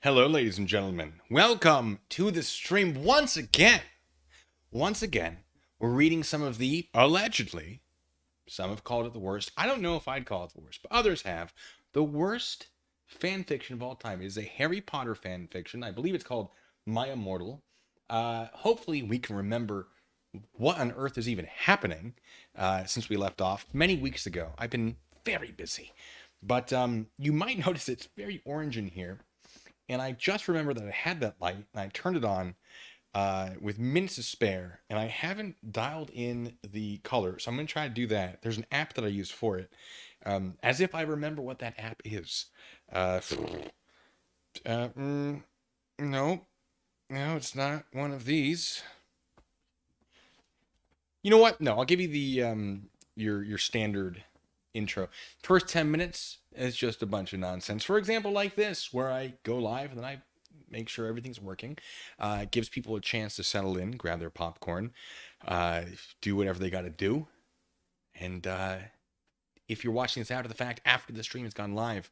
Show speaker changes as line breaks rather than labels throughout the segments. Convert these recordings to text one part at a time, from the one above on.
Hello, ladies and gentlemen. Welcome to the stream once again. Once again, we're reading some of the allegedly, some have called it the worst. I don't know if I'd call it the worst, but others have. The worst fan fiction of all time. It is a Harry Potter fan fiction. I believe it's called My Immortal. Hopefully, we can remember what on earth is even happening since we left off many weeks ago. I've been very busy. But you might notice it's very orange in here. And I just remember that I had that light and I turned it on with minutes to spare, and I haven't dialed in the color. So I'm going to try to do that. There's an app that I use for it, as if I remember what that app is. Uh, uh, mm, no, no, it's not one of these. You know what? No, I'll give you the your standard intro. First 10 minutes is just a bunch of nonsense. For example, like this, where I go live and then I make sure everything's working. It gives people a chance to settle in, grab their popcorn, do whatever they got to do. And if you're watching this after the fact, after the stream has gone live,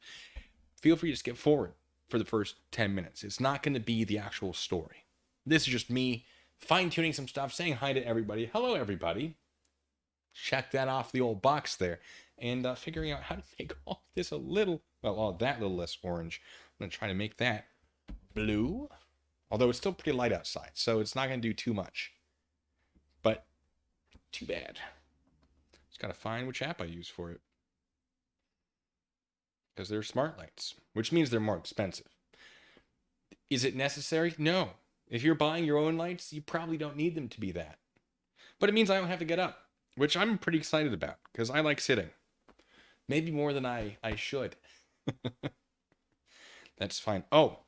feel free to skip forward for the first 10 minutes. It's not going to be the actual story. This is just me fine-tuning some stuff, saying hi to everybody. Hello, everybody. Check that off the old box there. And figuring out how to make all this a little, well, all that little less orange. I'm going to try to make that blue. Although it's still pretty light outside, so it's not going to do too much. But too bad. Just got to find which app I use for it. Because they're smart lights, which means they're more expensive. Is it necessary? No. If you're buying your own lights, you probably don't need them to be that. But it means I don't have to get up, which I'm pretty excited about, because I like sitting. Maybe more than I should. That's fine. Oh,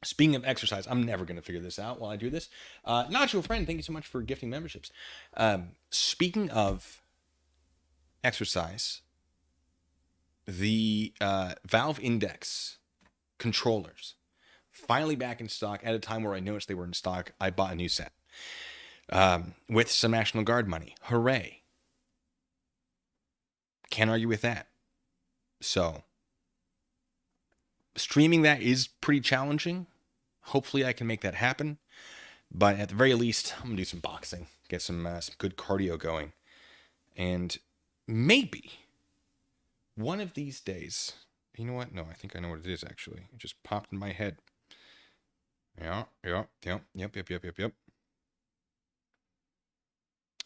speaking of exercise, I'm never going to figure this out while I do this. Nacho friend, thank you so much for gifting memberships. Speaking of exercise, the Valve Index controllers finally back in stock at a time where I noticed they were in stock. I bought a new set with some National Guard money. Hooray. Can't argue with that. So, streaming that is pretty challenging. Hopefully I can make that happen. But at the very least, I'm going to do some boxing. Get some good cardio going. And maybe one of these days... You know what? No, I think I know what it is, actually. It just popped in my head. Yep.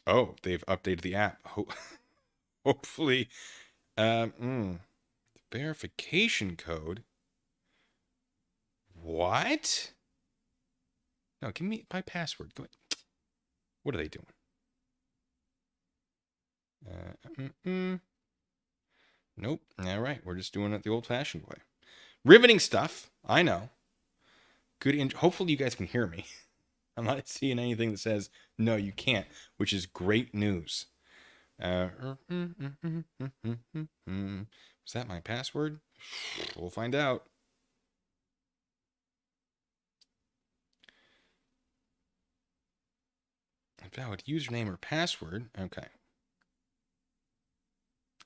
Oh, they've updated the app. Hopefully... verification code? What? No, give me my password. Go ahead. What are they doing? Nope. All right, we're just doing it the old-fashioned way. Riveting stuff. I know. Good. Hopefully you guys can hear me. I'm not seeing anything that says no, you can't, which is great news. Is that my password? We'll find out. Valid username or password. Okay.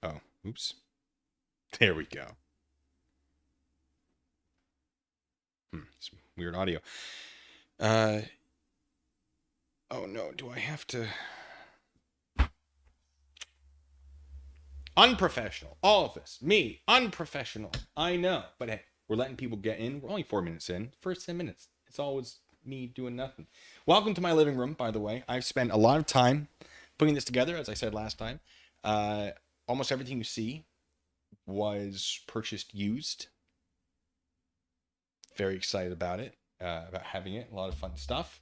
Oh, oops. There we go. It's weird audio. Oh no, do I have to... Unprofessional. All of this. Me. Unprofessional. I know. But hey, we're letting people get in. We're only 4 minutes in. First 10 minutes. It's always me doing nothing. Welcome to my living room, by the way. I've spent a lot of time putting this together, as I said last time. Almost everything you see was purchased used. Very excited about it, about having it. A lot of fun stuff.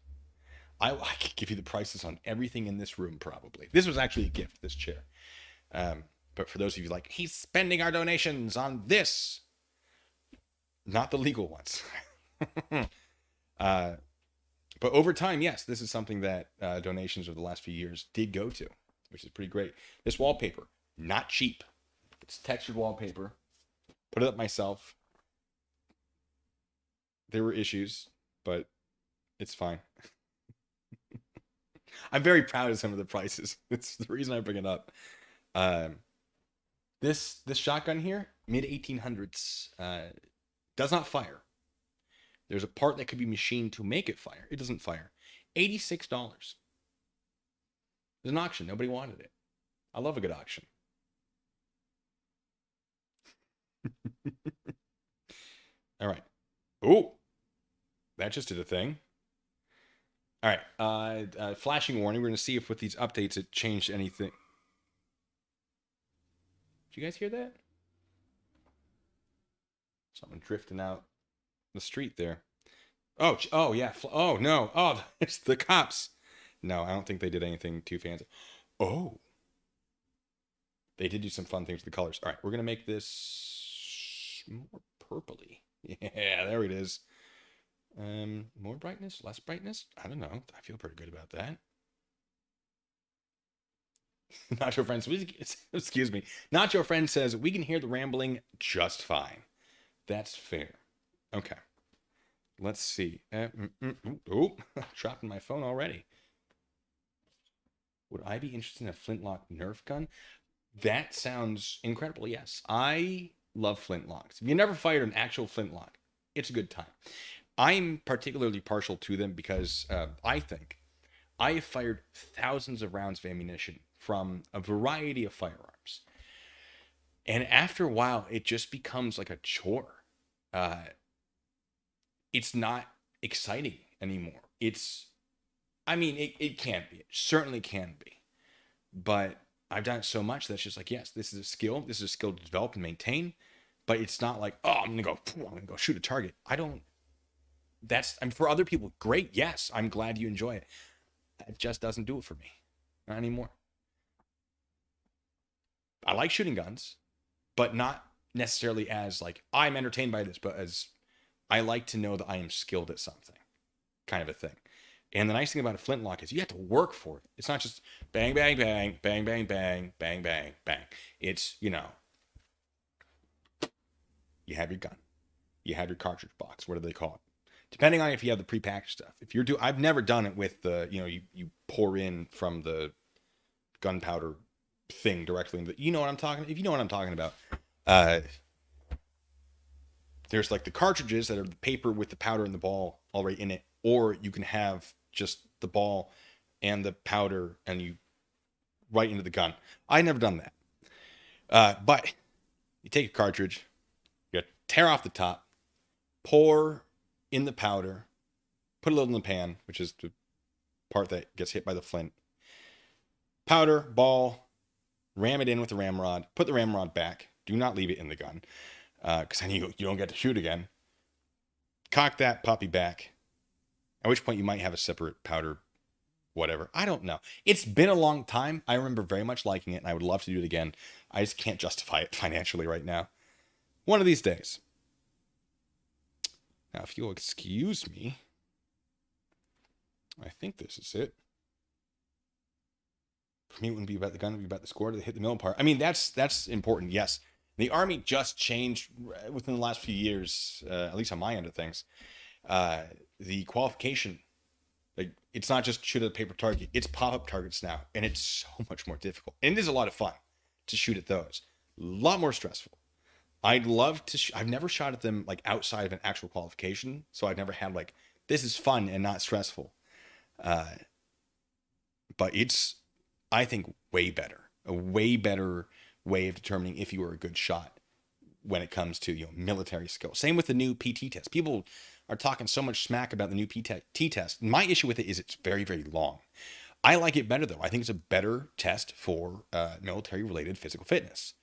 I could give you the prices on everything in this room, probably. This was actually a gift, this chair. But for those of you like, he's spending our donations on this. Not the legal ones. But over time, yes, this is something that donations over the last few years did go to, which is pretty great. This wallpaper, not cheap. It's textured wallpaper. Put it up myself. There were issues, but it's fine. I'm very proud of some of the prices. It's the reason I bring it up. This shotgun here, mid 1800s, does not fire. There's a part that could be machined to make it fire. It doesn't fire. $86. There's an auction. Nobody wanted it. I love a good auction. All right. Oh, that just did a thing. All right. Flashing warning. We're going to see if with these updates it changed anything. Did you guys hear that? Someone drifting out the street there. Oh yeah. Oh no. Oh, it's the cops. No, I don't think they did anything too fancy. Oh, they did do some fun things with the colors. All right, we're gonna make this more purpley. Yeah, there it is. More brightness, less brightness. I don't know. I feel pretty good about that. Nacho friend, excuse me. Nacho friend says we can hear the rambling just fine. That's fair. Okay. Let's see. Oh, dropping my phone already. Would I be interested in a flintlock Nerf gun? That sounds incredible. Yes, I love flintlocks. If you never fired an actual flintlock, it's a good time. I'm particularly partial to them because I think I have fired thousands of rounds of ammunition from a variety of firearms. And after a while, it just becomes like a chore. It's not exciting anymore. It can be. It certainly can be. But I've done it so much that's just like, yes, this is a skill. This is a skill to develop and maintain. But it's not like, oh, I'm gonna go shoot a target. For other people, great. Yes, I'm glad you enjoy it. It just doesn't do it for me. Not anymore. I like shooting guns, but not necessarily as like I'm entertained by this, but as I like to know that I am skilled at something, kind of a thing. And the nice thing about a flintlock is you have to work for it. It's not just bang, bang, bang, bang, bang, bang, bang, bang, bang. It's, you have your gun. You have your cartridge box. What do they call it? Depending on if you have the prepackaged stuff. I've never done it with the, you pour in from the gunpowder thing directly in the, you know what I'm talking, if you know what I'm talking about. There's like the cartridges that are the paper with the powder and the ball already in it, or you can have just the ball and the powder and you right into the gun. I never done that. But you take a cartridge, you tear off the top, pour in the powder, put a little in the pan, which is the part that gets hit by the flint. Powder, ball, ram it in with the ramrod, put the ramrod back. Do not leave it in the gun, because then you don't get to shoot again. Cock that puppy back, at which point you might have a separate powder, whatever. I don't know. It's been a long time. I remember very much liking it, and I would love to do it again. I just can't justify it financially right now. One of these days. Now, if you'll excuse me, I think this is it. For me, it wouldn't be about the gun, it would be about the score to hit the middle part. I mean, that's important, yes. The Army just changed within the last few years, at least on my end of things. The qualification, like, it's not just shoot at a paper target, it's pop-up targets now, and it's so much more difficult. And it is a lot of fun to shoot at those. A lot more stressful. I'd love to, I've never shot at them like outside of an actual qualification, so I've never had like, this is fun and not stressful. But it's, I think, way better. A way better way of determining if you are a good shot when it comes to, military skill. Same with the new PT test. People are talking so much smack about the new PT test. My issue with it is it's very, very long. I like it better, though. I think it's a better test for military-related physical fitness.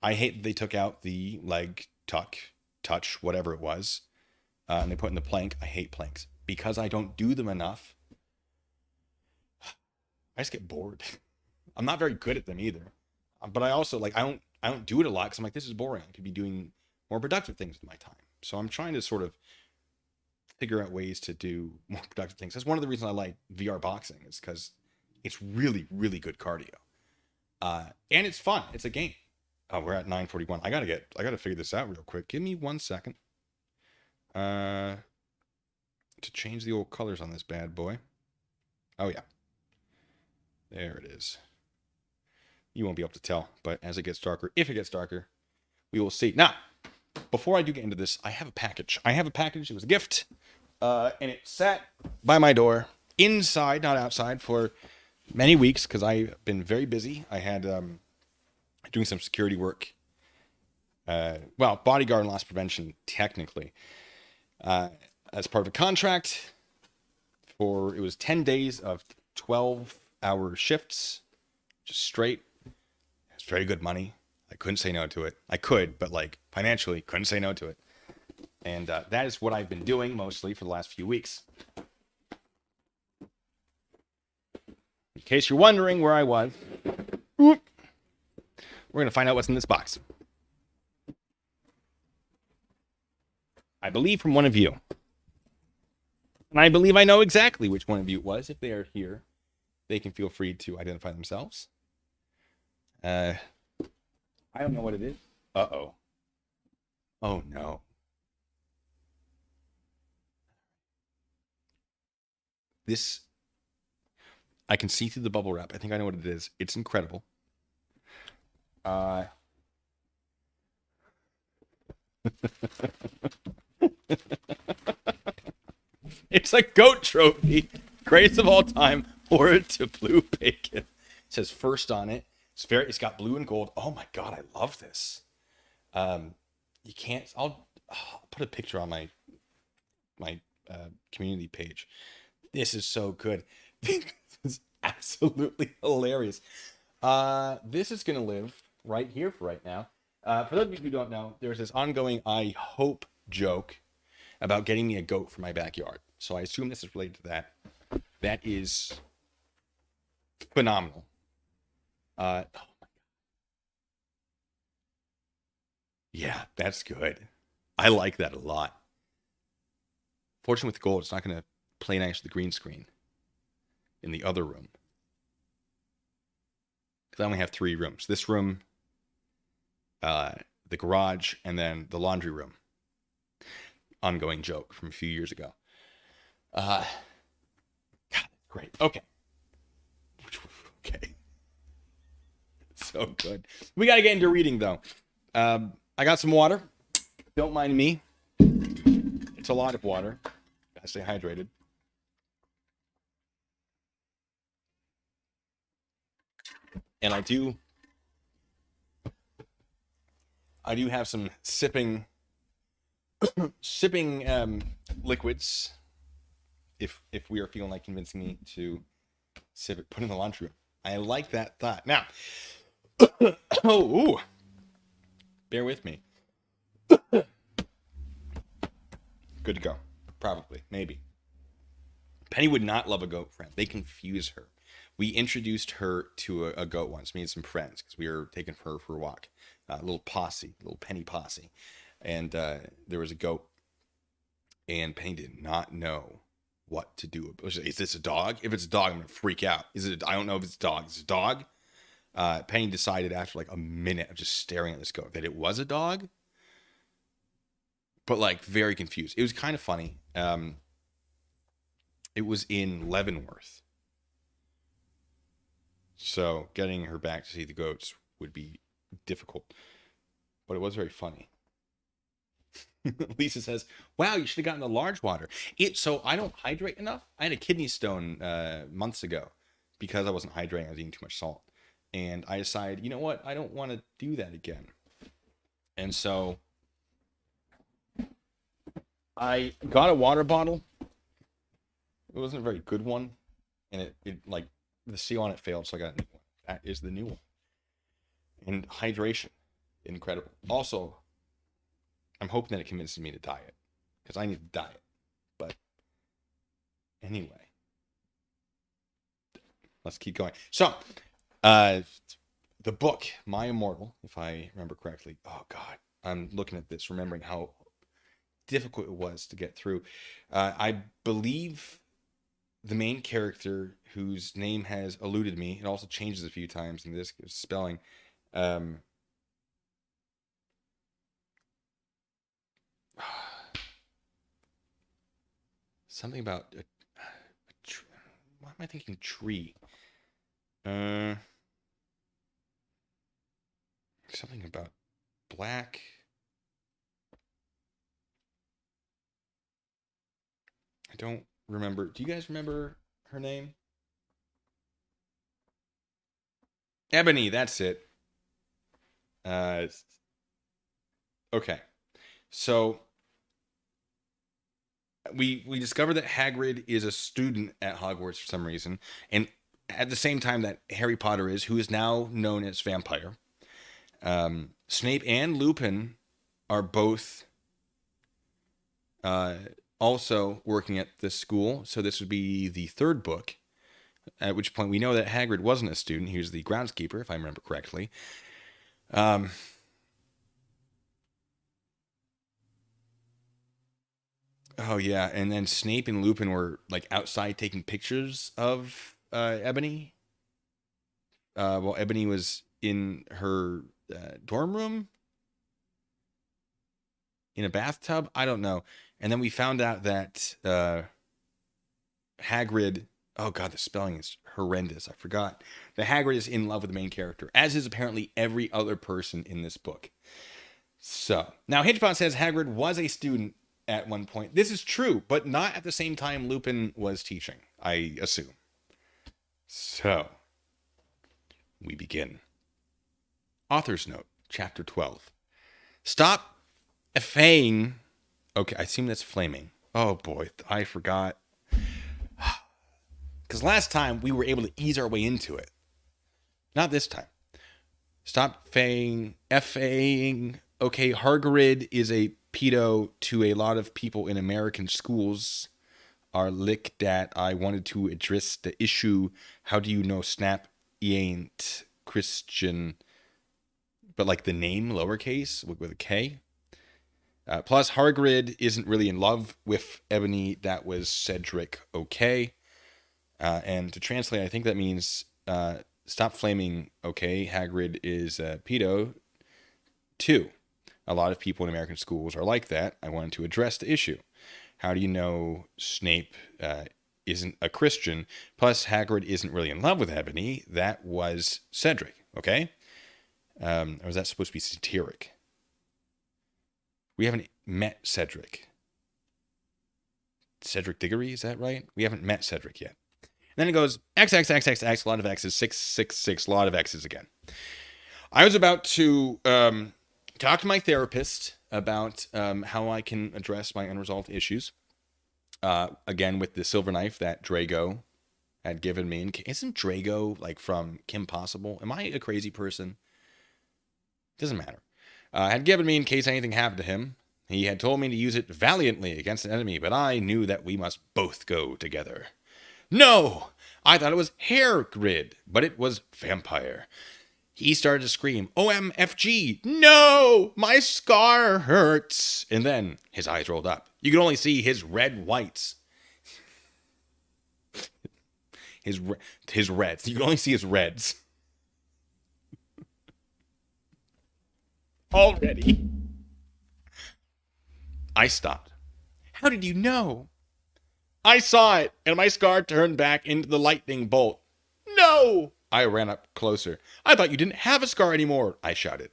I hate that they took out the leg tuck, touch, whatever it was, and they put in the plank. I hate planks because I don't do them enough. I just get bored. I'm not very good at them either, but I also I don't do it a lot because I'm like, this is boring. I could be doing more productive things with my time. So I'm trying to sort of figure out ways to do more productive things. That's one of the reasons I like VR boxing, is because it's really, really good cardio, and it's fun. It's a game. Oh, we're at 9:41. I gotta figure this out real quick. Give me 1 second. To change the old colors on this bad boy. Oh yeah. There it is. You won't be able to tell, but as it gets darker, if it gets darker, we will see. Now, before I do get into this, I have a package. It was a gift, and it sat by my door, inside, not outside, for many weeks because I've been very busy. I had doing some security work. Well, bodyguard and loss prevention, technically, as part of a contract for, it was 10 days of 12-hour shifts, just straight. It's very good money. I couldn't say no to it. I could, but like financially, couldn't say no to it. And that is what I've been doing mostly for the last few weeks. In case you're wondering where I was, we're going to find out what's in this box. I believe from one of you. And I believe I know exactly which one of you it was. If they are here, they can feel free to identify themselves. I don't know what it is. Uh-oh. Oh, no. This, I can see through the bubble wrap. I think I know what it is. It's incredible. It's a goat trophy. Greatest of all time. Ordered to blue bacon. It says first on it. It's got blue and gold. Oh my god, I love this. You can't. I'll put a picture on my community page. This is so good. This is absolutely hilarious. This is gonna live right here for right now. For those of you who don't know, there's this ongoing I hope joke about getting me a goat for my backyard. So I assume this is related to that. That is phenomenal. Oh my God. Yeah, that's good. I like that a lot. Fortunately with the gold, it's not going to play nice with the green screen in the other room. Because I only have 3 rooms. This room, the garage, and then the laundry room. Ongoing joke from a few years ago. God, great. Okay. Okay. So good. We got to get into reading, though. I got some water. Don't mind me. It's a lot of water. Gotta stay hydrated. And I do have some sipping liquids if we are feeling like convincing me to sip it, put in the laundry room. I like that thought. Now, ooh, bear with me. Good to go. Probably, maybe. Penny would not love a goat friend. They confuse her. We introduced her to a goat once, me and some friends, because we were taking her for a walk. A little posse, little Penny posse. And there was a goat. And Penny did not know what to do. Is this a dog? If it's a dog, I'm going to freak out. I don't know if it's a dog. Is it a dog? Penny decided after like a minute of just staring at this goat that it was a dog. But like very confused. It was kind of funny. It was in Leavenworth. So getting her back to see the goats would be difficult. But it was very funny. Lisa says, wow, you should have gotten the large water. So I don't hydrate enough. I had a kidney stone months ago because I wasn't hydrating. I was eating too much salt. And I decided, you know what? I don't want to do that again. And so I got a water bottle. It wasn't a very good one. And it like the seal on it failed. So I got a new one. That is the new one. And hydration. Incredible. Also, I'm hoping that it convinces me to diet. Because I need to diet. But anyway. Let's keep going. So, the book, My Immortal, if I remember correctly. Oh, God. I'm looking at this, remembering how difficult it was to get through. I believe the main character, whose name has eluded me, it also changes a few times in this spelling. Something about why am I thinking tree? Something about black. don't remember. Do you guys remember her name? Ebony, that's it. Uh, okay. So we discovered that Hagrid is a student at Hogwarts for some reason, and at the same time that Harry Potter is, who is now known as Vampire. Snape and Lupin are both uh, also working at this school, so this would be the third book. At which point we know that Hagrid wasn't a student; he was the groundskeeper, if I remember correctly. Um, oh yeah, and then Snape and Lupin were like outside taking pictures of Ebony. While Ebony was in her dorm room in a bathtub. I don't know. And then we found out that Hagrid. Oh god, the spelling is horrendous. I forgot. The Hagrid is in love with the main character, as is apparently every other person in this book. So now Hitchbot says Hagrid was a student at one point. This is true, but not at the same time Lupin was teaching, I assume. So we begin. Author's note, chapter 12. Stop effing. Okay, I assume that's flaming. Oh boy, I forgot. Because last time we were able to ease our way into it. Not this time. Stop effing. Okay, Hagrid is a pedo to a lot of people in American schools. Are licked at. I wanted to address the issue. How do you know Snap ain't Christian? But like the name lowercase with a K. Plus, Hagrid isn't really in love with Ebony. That was Cedric. Okay. And to translate, I think that means stop flaming. Okay, Hagrid is pedo. 2. A lot of people in American schools are like that. I wanted to address the issue. How do you know Snape isn't a Christian? Plus, Hagrid isn't really in love with Ebony. That was Cedric. Okay. Or was that supposed to be satiric? We haven't met Cedric. Cedric Diggory, is that right? We haven't met Cedric yet. And then it goes X, X, X, X, X, a lot of X's, 666, a lot of X's again. I was about to talk to my therapist about how I can address my unresolved issues. Again, with the silver knife that Drago had given me. Isn't Drago like from Kim Possible? Am I a crazy person? Doesn't matter. Had given me in case anything happened to him. He had told me to use it valiantly against an enemy, but I knew that we must both go together. No! I thought it was Hagrid, but it was Vampire. He started to scream, OMFG, no! My scar hurts! And then his eyes rolled up. You could only see his red whites. His reds. You could only see his reds. Already. I stopped. How did you know? I saw it, and my scar turned back into the lightning bolt. No! I ran up closer. I thought you didn't have a scar anymore, I shouted.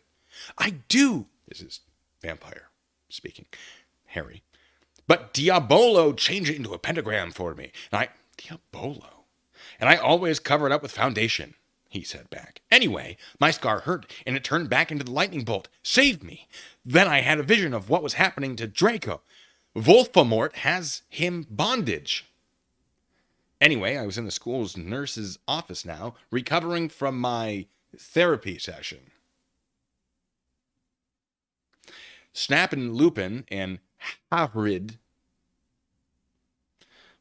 I do. This is Vampire speaking. Harry. But Diabolo changed it into a pentagram for me. Diabolo? And I always cover it up with foundation, he said back. Anyway, my scar hurt, and it turned back into the lightning bolt. Saved me. Then I had a vision of what was happening to Draco. Voldemort has him bondage. Anyway, I was in the school's nurse's office now, recovering from my therapy session. Snap and Lupin and Hagrid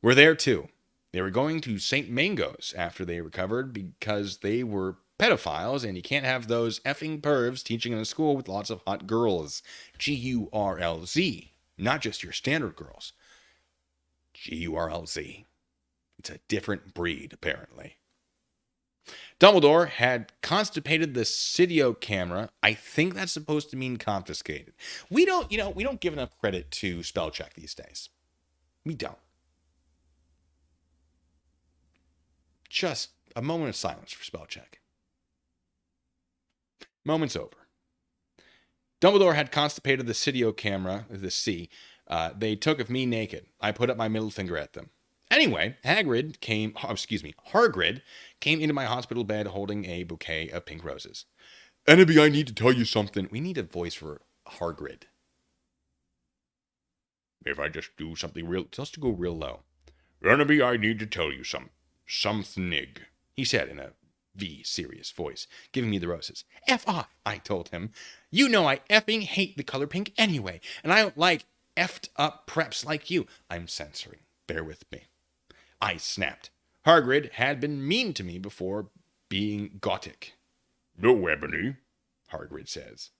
were there too. They were going to St. Mango's after they recovered because they were pedophiles, and you can't have those effing pervs teaching in a school with lots of hot girls. Gurlz. Not just your standard girls. Gurlz. It's a different breed, apparently. Dumbledore had constipated the Sidio camera. I think that's supposed to mean confiscated. We don't give enough credit to spell check these days. We don't. Just a moment of silence for spell check. Moment's over. Dumbledore had constipated the Sidio camera, the C, they took of me naked. I put up my middle finger at them. Anyway, Hargrid came into my hospital bed holding a bouquet of pink roses. Annabie, I need to tell you something. We need a voice for Hargrid. If I just do something real, just to go real low. Annabie, I need to tell you something, he said in a serious voice, giving me the roses. F off, I told him. You know I effing hate the color pink anyway, and I don't like effed up preps like you. I'm censoring. Bear with me. I snapped. Hargrid had been mean to me before being gothic. No, Ebony, Hargrid says.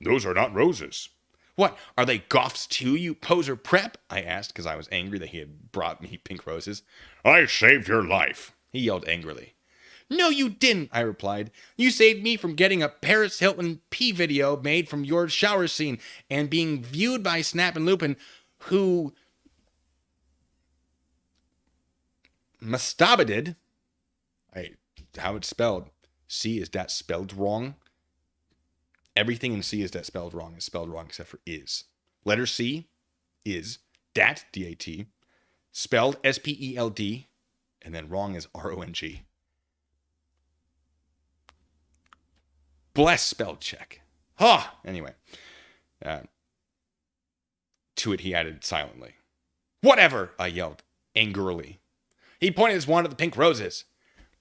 Those are not roses. What, are they goths too, you poser prep? I asked, because I was angry that he had brought me pink roses. I saved your life, he yelled angrily. No, you didn't, I replied. You saved me from getting a Paris Hilton pee video made from your shower scene and being viewed by Snap and Lupin, who masturbated. How it's spelled. C, is that spelled wrong? Everything in C is spelled wrong except for is. Letter C is dat, D-A-T, spelled S-P-E-L-D, and then wrong is R-O-N-G. Bless spell check. Anyway. To it he added silently. Whatever, I yelled angrily. He pointed his wand at the pink roses.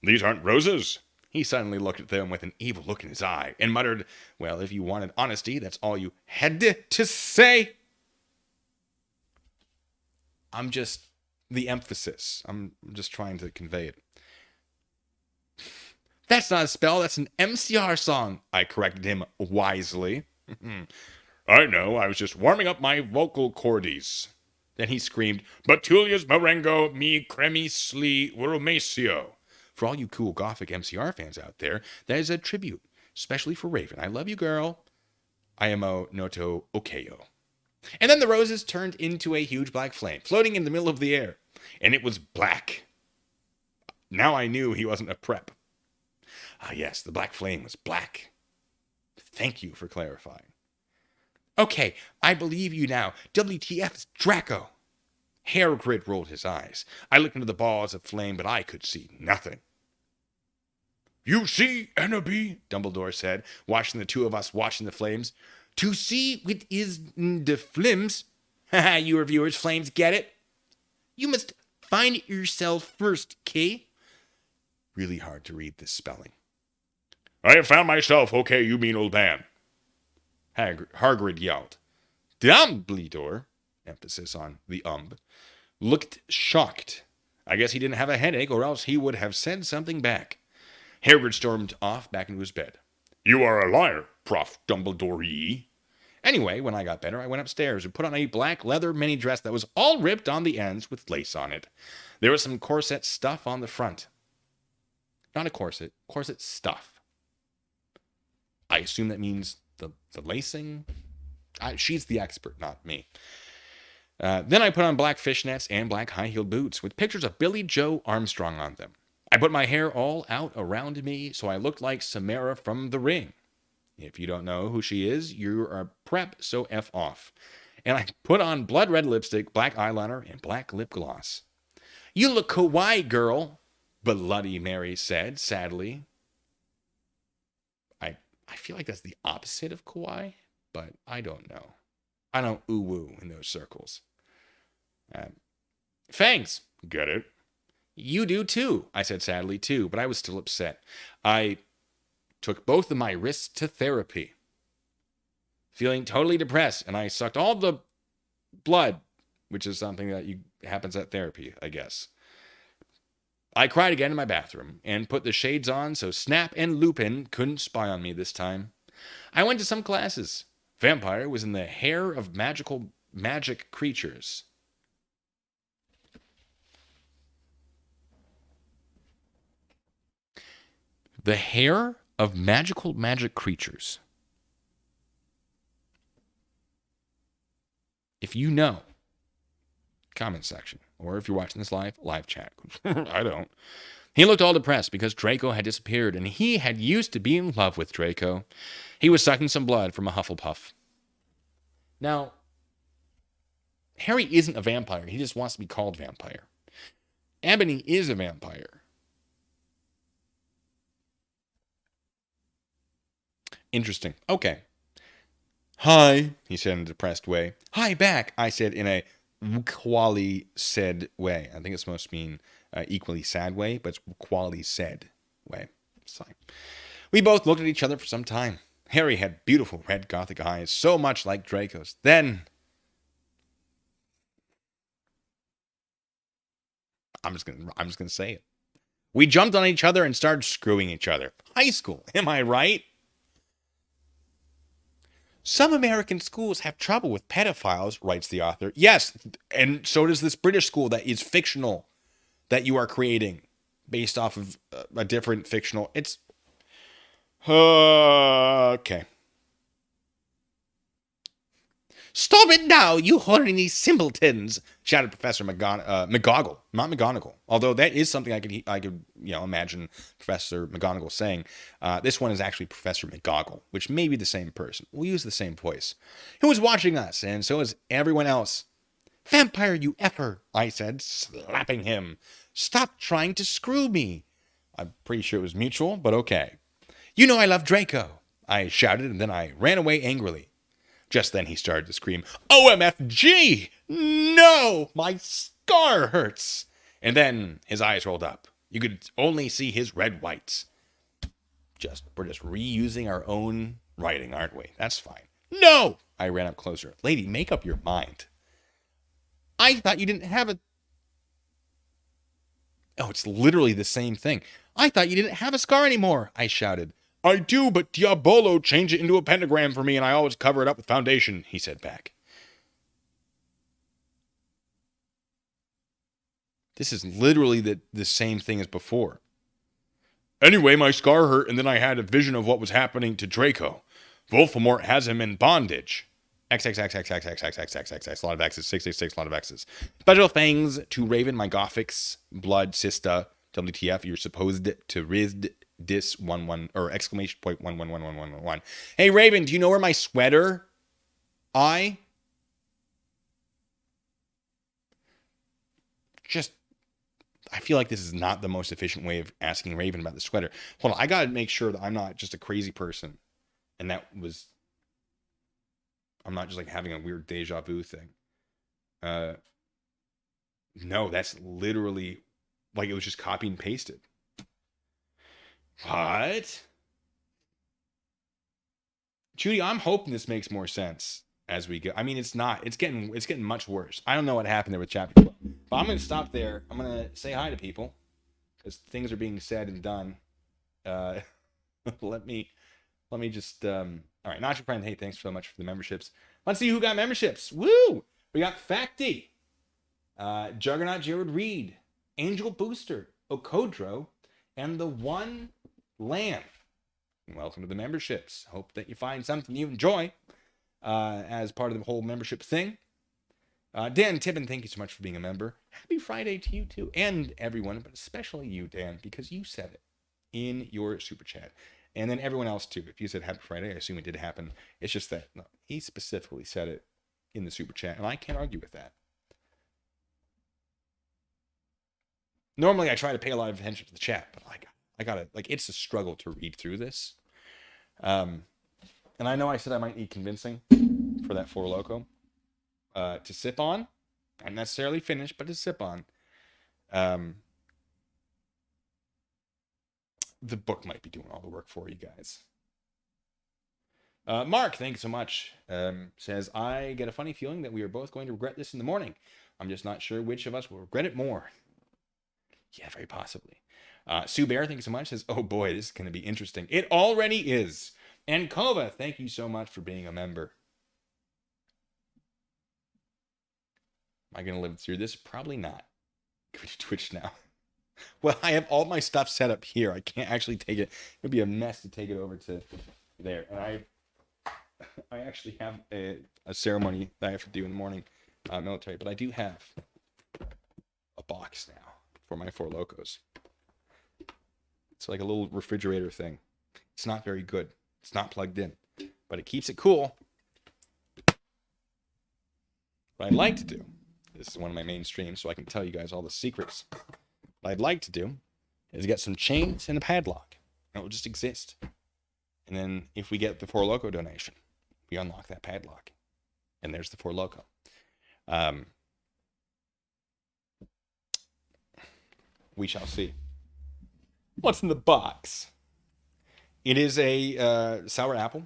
These aren't roses. He suddenly looked at them with an evil look in his eye and muttered, well, if you wanted honesty, that's all you had to say. I'm just the emphasis. I'm just trying to convey it. That's not a spell, that's an MCR song, I corrected him wisely. I know, I was just warming up my vocal cordies. Then he screamed, Betulia's Marengo mi cremisli Rumacio. For all you cool gothic MCR fans out there, that is a tribute, especially for Raven. I love you, girl. IMO noto okeo. And then the roses turned into a huge black flame, floating in the middle of the air. And it was black. Now I knew he wasn't a prep. Ah, yes, the black flame was black. Thank you for clarifying. Okay, I believe you now. WTF is Draco. Hargrid rolled his eyes. I looked into the balls of flame, but I could see nothing. You see, Annabie, Dumbledore said, watching the two of us watching the flames. To see what is in the flames. Haha, you reviewers, flames, get it? You must find it yourself first, Kay. Really hard to read this spelling. I have found myself, okay, you mean old man. Hargrid yelled. Dumbledore, emphasis on the looked shocked. I guess he didn't have a headache, or else he would have said something back. Hargrid stormed off back into his bed. You are a liar, Prof. Dumbledore. Anyway, when I got better, I went upstairs and put on a black leather mini dress that was all ripped on the ends with lace on it. There was some corset stuff on the front. Not a corset stuff. I assume that means the lacing. She's the expert, not me. Then I put on black fishnets and black high-heeled boots with pictures of Billy Joe Armstrong on them. I put my hair all out around me so I looked like Samara from The Ring. If you don't know who she is, you're a prep, so F off. And I put on blood red lipstick, black eyeliner, and black lip gloss. You look kawaii, girl, Bloody Mary said, sadly. I feel like that's the opposite of kawaii, but I don't know. I don't ooh-woo in those circles. Fangs. Get it? You do too, I said sadly too, but I was still upset. I took both of my wrists to therapy. Feeling totally depressed, and I sucked all the blood, which is something that happens at therapy, I guess. I cried again in my bathroom and put the shades on so Snap and Lupin couldn't spy on me this time. I went to some classes. Vampire was in the hair of magic creatures. The hair of magic creatures. If you know, comment section. Or if you're watching this live chat. I don't. He looked all depressed because Draco had disappeared, and he had used to be in love with Draco. He was sucking some blood from a Hufflepuff. Now, Harry isn't a vampire. He just wants to be called vampire. Ebony is a vampire. Interesting. Okay. Hi, he said in a depressed way. Hi back, I said in a quali said way. I think it's supposed to mean equally sad way, but it's quali said way. It's fine. We both looked at each other for some time. Harry had beautiful red gothic eyes, so much like Draco's. Then I'm just gonna say it. We jumped on each other and started screwing each other. High school, am I right? Some American schools have trouble with pedophiles, writes the author. Yes, and so does this British school that is fictional, that you are creating based off of a different fictional. It's okay. Stop it now, you horny simpletons! Shouted Professor McGonagall, not McGonagall. Although that is something I could imagine Professor McGonagall saying. This one is actually Professor McGoggle, which may be the same person. We'll use the same voice. Who was watching us, and so is everyone else. Vampire, you effer! I said, slapping him. Stop trying to screw me. I'm pretty sure it was mutual, but okay. You know I love Draco, I shouted, and then I ran away angrily. Just then he started to scream, OMFG! No! My scar hurts! And then his eyes rolled up. You could only see his red whites. We're just reusing our own writing, aren't we? That's fine. No! I ran up closer. Lady, make up your mind. I thought you didn't have a... Oh, it's literally the same thing. I thought you didn't have a scar anymore, I shouted. I do, but Diabolo changed it into a pentagram for me, and I always cover it up with foundation, he said back. This is literally the same thing as before. Anyway, my scar hurt, and then I had a vision of what was happening to Draco. Voldemort has him in bondage. XXXXXXXXXXX, lot of X's, 666, lot of X's. Special thanks to Raven, my Gothics, Blood, Sista, WTF, you're supposed to rizd dis 11 or exclamation point 111111. Hey Raven, do you know where my sweater? I feel like this is not the most efficient way of asking Raven about the sweater. Hold on, I gotta make sure that I'm not just a crazy person, and I'm not just like having a weird deja vu thing. No, that's literally like it was just copy and pasted. What? Judy, I'm hoping this makes more sense as we go. I mean, it's not. It's getting much worse. I don't know what happened there with chapter 12. But I'm going to stop there. I'm going to say hi to people because things are being said and done. Let me just all right, not your friend. Hey, thanks so much for the memberships. Let's see who got memberships. Woo! We got Facty, Juggernaut Jared Reed, Angel Booster, Okodro, and the One Lamb. Welcome to the memberships. Hope that you find something you enjoy as part of the whole membership thing. Dan Tippin, thank you so much for being a member. Happy Friday to you too, and everyone, but especially you, Dan, because you said it in your super chat. And then everyone else too. If you said Happy Friday, I assume it did happen. It's just that he specifically said it in the super chat, and I can't argue with that. Normally, I try to pay a lot of attention to the chat, but I gotta, like, it's a struggle to read through this. And I know I said I might need convincing for that Four Loko to sip on. Not necessarily finish, but to sip on. The book might be doing all the work for you guys. Mark, thanks so much. Says, I get a funny feeling that we are both going to regret this in the morning. I'm just not sure which of us will regret it more. Yeah, very possibly. Sue Bear, thank you so much. Says, oh boy, this is going to be interesting. It already is. And Kova, thank you so much for being a member. Am I going to live through this? Probably not. Go to Twitch now. Well, I have all my stuff set up here. I can't actually take it. It would be a mess to take it over to there. And I actually have a ceremony that I have to do in the morning, military. But I do have a box now for my Four Lokos. It's like a little refrigerator thing. It's not very good. It's not plugged in, but it keeps it cool. What I'd like to do, this is one of my main streams, so I can tell you guys all the secrets. What I'd like to do is get some chains and a padlock. And it will just exist. And then if we get the 4 Loco donation, we unlock that padlock. And there's the 4 Loco. We shall see. What's in the box? It is a sour apple.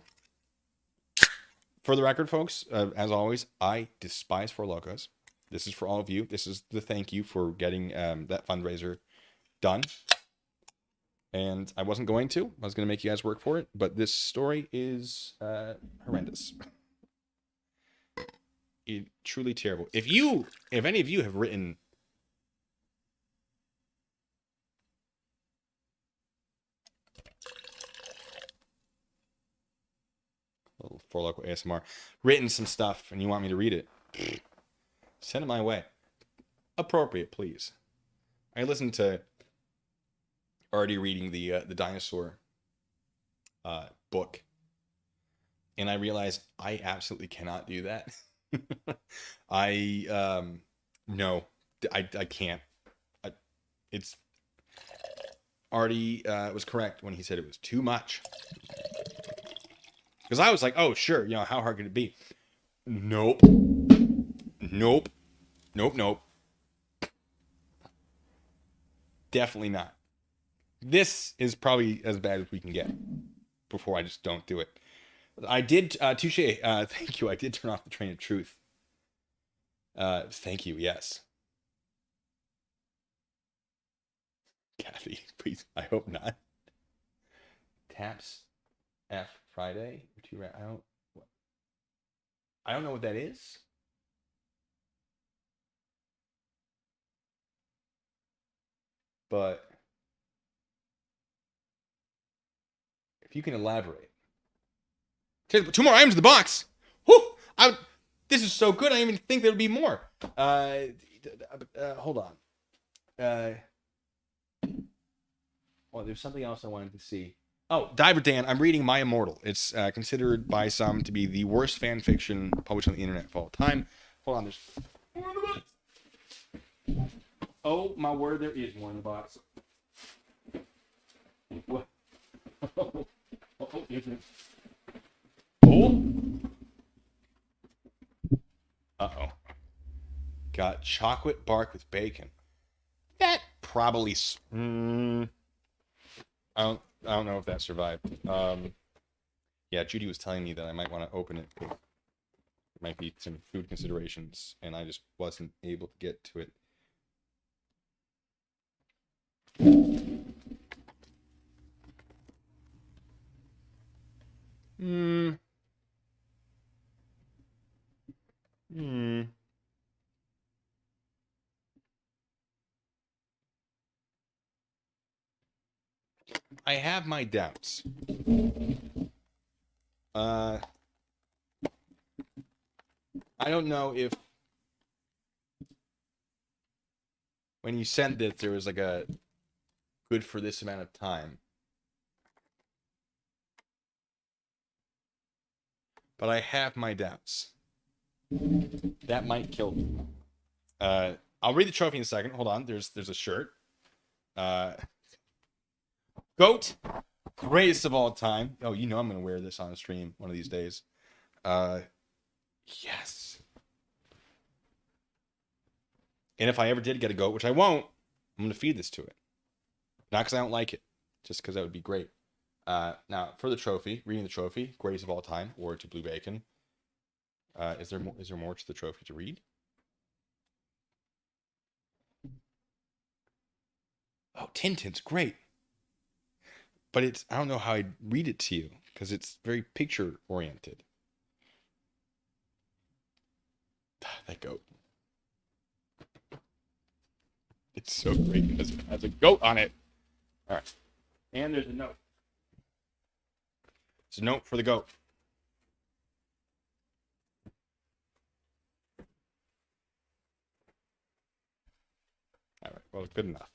For the record, folks, as always, I despise 4 Locos. This is for all of you. This is the thank you for getting that fundraiser done. And I wasn't going to. I was going to make you guys work for it. But this story is horrendous. Truly terrible. If any of you have written... Little 4 Loco ASMR. Written some stuff and you want me to read it, send it my way. Appropriate, please. I listened to... already reading the dinosaur book, and I realized I absolutely cannot do that. No, I can't. It's Artie was correct when he said it was too much, because I was like, oh sure, how hard could it be? Nope. Definitely not. This is probably as bad as we can get before I just don't do it. I did, touche, thank you. I did turn off the train of truth. Thank you, yes. Kathy, please, I hope not. Taps F Friday. I don't know what that is. But... you can elaborate. Okay, 2 more items in the box. Whew! This is so good. I didn't even think there would be more. Hold on. Well, there's something else I wanted to see. Oh, Diver Dan. I'm reading My Immortal. It's considered by some to be the worst fan fiction published on the internet of all time. Hold on. There's more in the box. Oh my word! There is more in the box. What? Oh. Uh-oh. Got chocolate bark with bacon. That probably... I don't know if that survived. Yeah, Judy was telling me that I might want to open it. There might be some food considerations, and I just wasn't able to get to it. I have my doubts. I don't know if when you sent it, there was like a good for this amount of time. But I have my doubts. That might kill me. I'll read the trophy in a second. Hold on. There's a shirt. Goat. Greatest of all time. Oh, I'm going to wear this on a stream one of these days. Yes. And if I ever did get a goat, which I won't, I'm going to feed this to it. Not because I don't like it. Just because that would be great. Now, for the trophy, reading the trophy, greatest of all time, or to Blue Bacon. Is there more to the trophy to read? Oh, Tintin's great. But I don't know how I'd read it to you, because it's very picture-oriented. That goat. It's so great because it has a goat on it. All right. And there's a note. It's a note for the goat. All right. Well, good enough.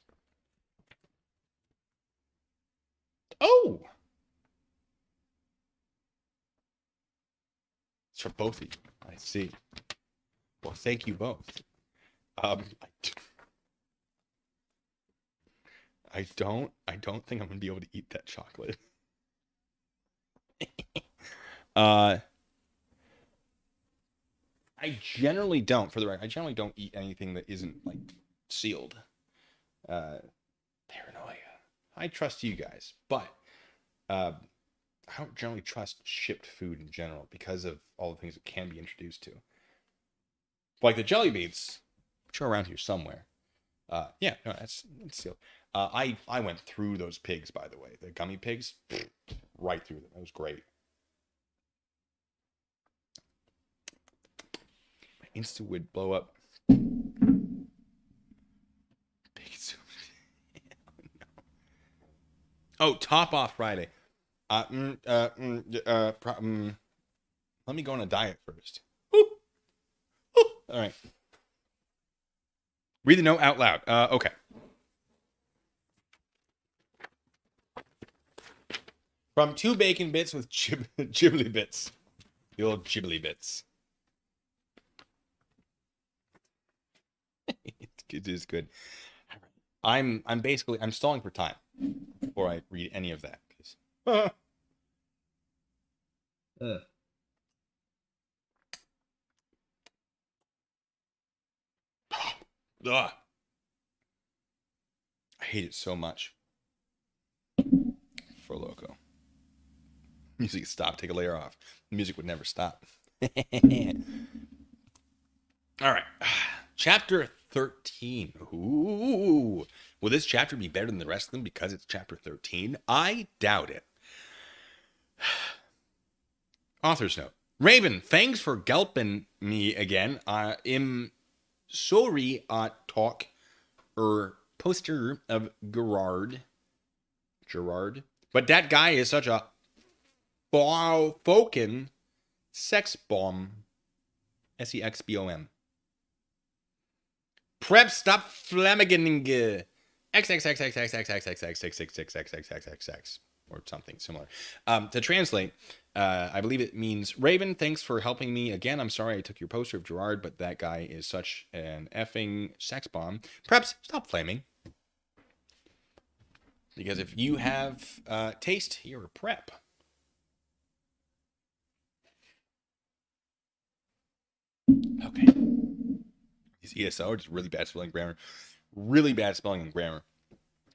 Oh! It's for both of you. I see. Well, thank you both. Um, I don't think I'm gonna be able to eat that chocolate. Uh, I generally don't, for the record. I generally don't eat anything that isn't like sealed. Uh, Paranoia. I trust you guys, but uh, I don't generally trust shipped food in general because of all the things it can be introduced to. Like the jelly beans, which are around here somewhere. Yeah, no, that's sealed. I went through those pigs, by the way, the gummy pigs, right through them. It was great. My Insta would blow up. Pigs. Oh, top off Friday. Let me go on a diet first. Woo, woo. All right. Read the note out loud. Okay. From 2 bacon bits with ghibli bits. The old ghibli bits. It is good. I'm stalling for time before I read any of that. Ugh. I hate it so much. For Loco. Music stop, take a layer off. The music would never stop. All right. Chapter 13. Ooh. Will this chapter be better than the rest of them because it's chapter 13? I doubt it. Author's note. Raven, thanks for gulping me again. I'm sorry talk poster of Gerard. But that guy is such a Foken sex bomb. SEXBOM. Prep stop flamagining XXXXXXXXXXXXXXXXX or something similar. To translate, I believe it means Raven, thanks for helping me again. I'm sorry I took your poster of Gerard, but that guy is such an effing sex bomb. Preps, stop flaming. Because if you have taste, you're a prep. Okay. These ESO are just really bad spelling grammar. Really bad spelling and grammar.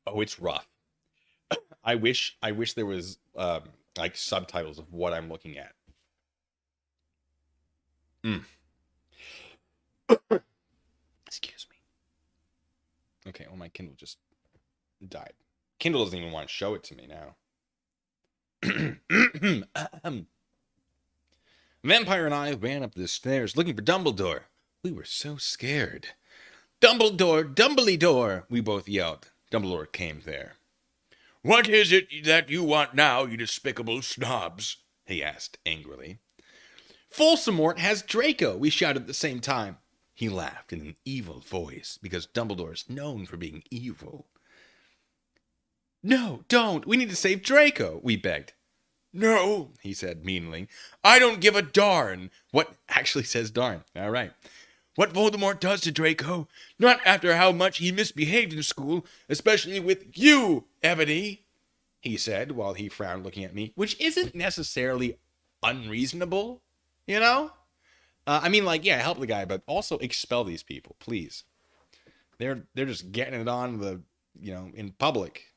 Oh, it's rough. I wish there was like subtitles of what I'm looking at. Excuse me. Okay, well my Kindle just died. Kindle doesn't even want to show it to me now. Vampire and I ran up the stairs looking for Dumbledore. We were so scared. Dumbledore, Dumbledore, we both yelled. Dumbledore came there. What is it that you want now, you despicable snobs? He asked angrily. Voldemort has Draco, we shouted at the same time. He laughed in an evil voice, because Dumbledore is known for being evil. No, don't. We need to save Draco, we begged. No, he said meanly. I don't give a darn. What actually says darn? All right. What Voldemort does to Draco, not after how much he misbehaved in school, especially with you, Ebony, he said while he frowned looking at me, which isn't necessarily unreasonable, you know? I mean, like, yeah, help the guy, but also expel these people, please. They're just getting it on in public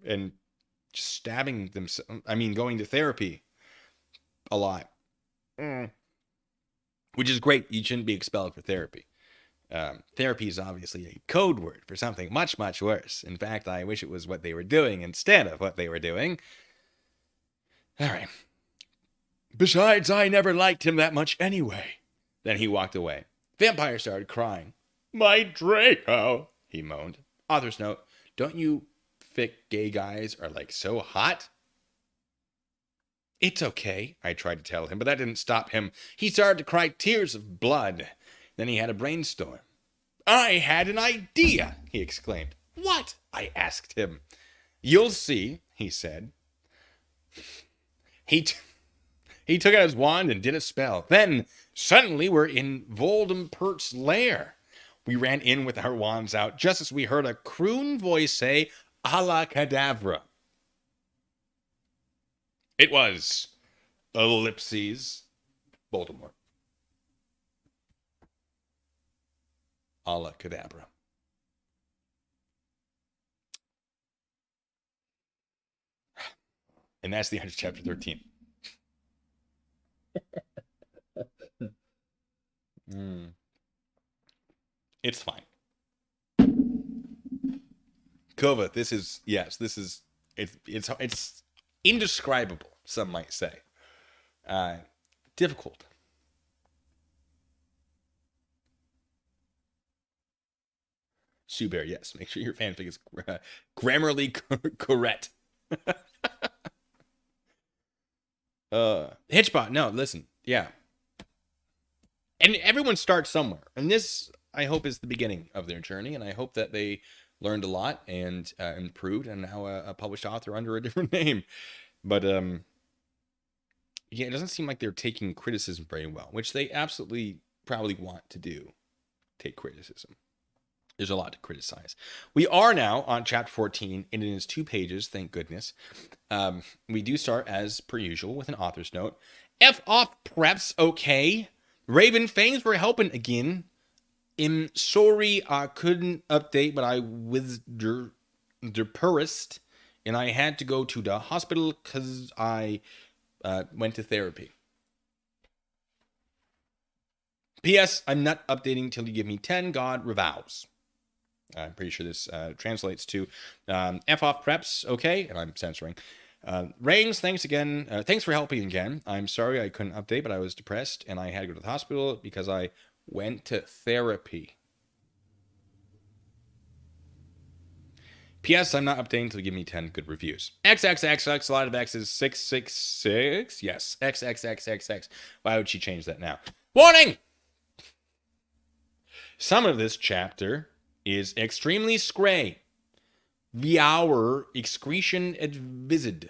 and stabbing themselves. I mean, going to therapy a lot. Which is great. You shouldn't be expelled for therapy. Therapy is obviously a code word for something much, much worse. In fact, I wish it was what they were doing instead of what they were doing. All right. Besides, I never liked him that much anyway. Then he walked away. Vampire started crying. My Draco, he moaned. Author's note, don't you thick gay guys are like so hot? It's okay, I tried to tell him, but that didn't stop him. He started to cry tears of blood. Then he had a brainstorm. I had an idea, he exclaimed. What? I asked him. You'll see, he said. He He took out his wand and did a spell. Then, suddenly, we're in Voldemort's lair. We ran in with our wands out just as we heard a croon voice say, "Ala cadavra." It was, ellipses, Voldemort. Ala cadabra. And that's the end of chapter 13. It's fine. Kova, it's indescribable, some might say. Difficult. Sue Bear, yes. Make sure your fanfic is grammarly correct. Hitchbot, no, listen. Yeah. And everyone starts somewhere. And this, I hope, is the beginning of their journey. And I hope that they learned a lot and improved and now a published author under a different name. But, yeah, it doesn't seem like they're taking criticism very well, which they absolutely probably want to do. Take criticism. There's a lot to criticize. We are now on chapter 14, and it is 2 pages, thank goodness. We do start, as per usual, with an author's note. F off preps, okay. Raven, thanks for helping again. I'm sorry I couldn't update, but I was depressed, and I had to go to the hospital because I went to therapy. P.S. I'm not updating till you give me 10 God revows. I'm pretty sure this translates to F off preps, okay? And I'm censoring. Rains, thanks again. Thanks for helping again. I'm sorry I couldn't update, but I was depressed and I had to go to the hospital because I went to therapy. P.S. I'm not updating until you give me 10 good reviews. XXXX, a lot of X's, 666. Yes, XXXXX. Why would she change that now? Warning! Some of this chapter is extremely scray. Our excretion advised.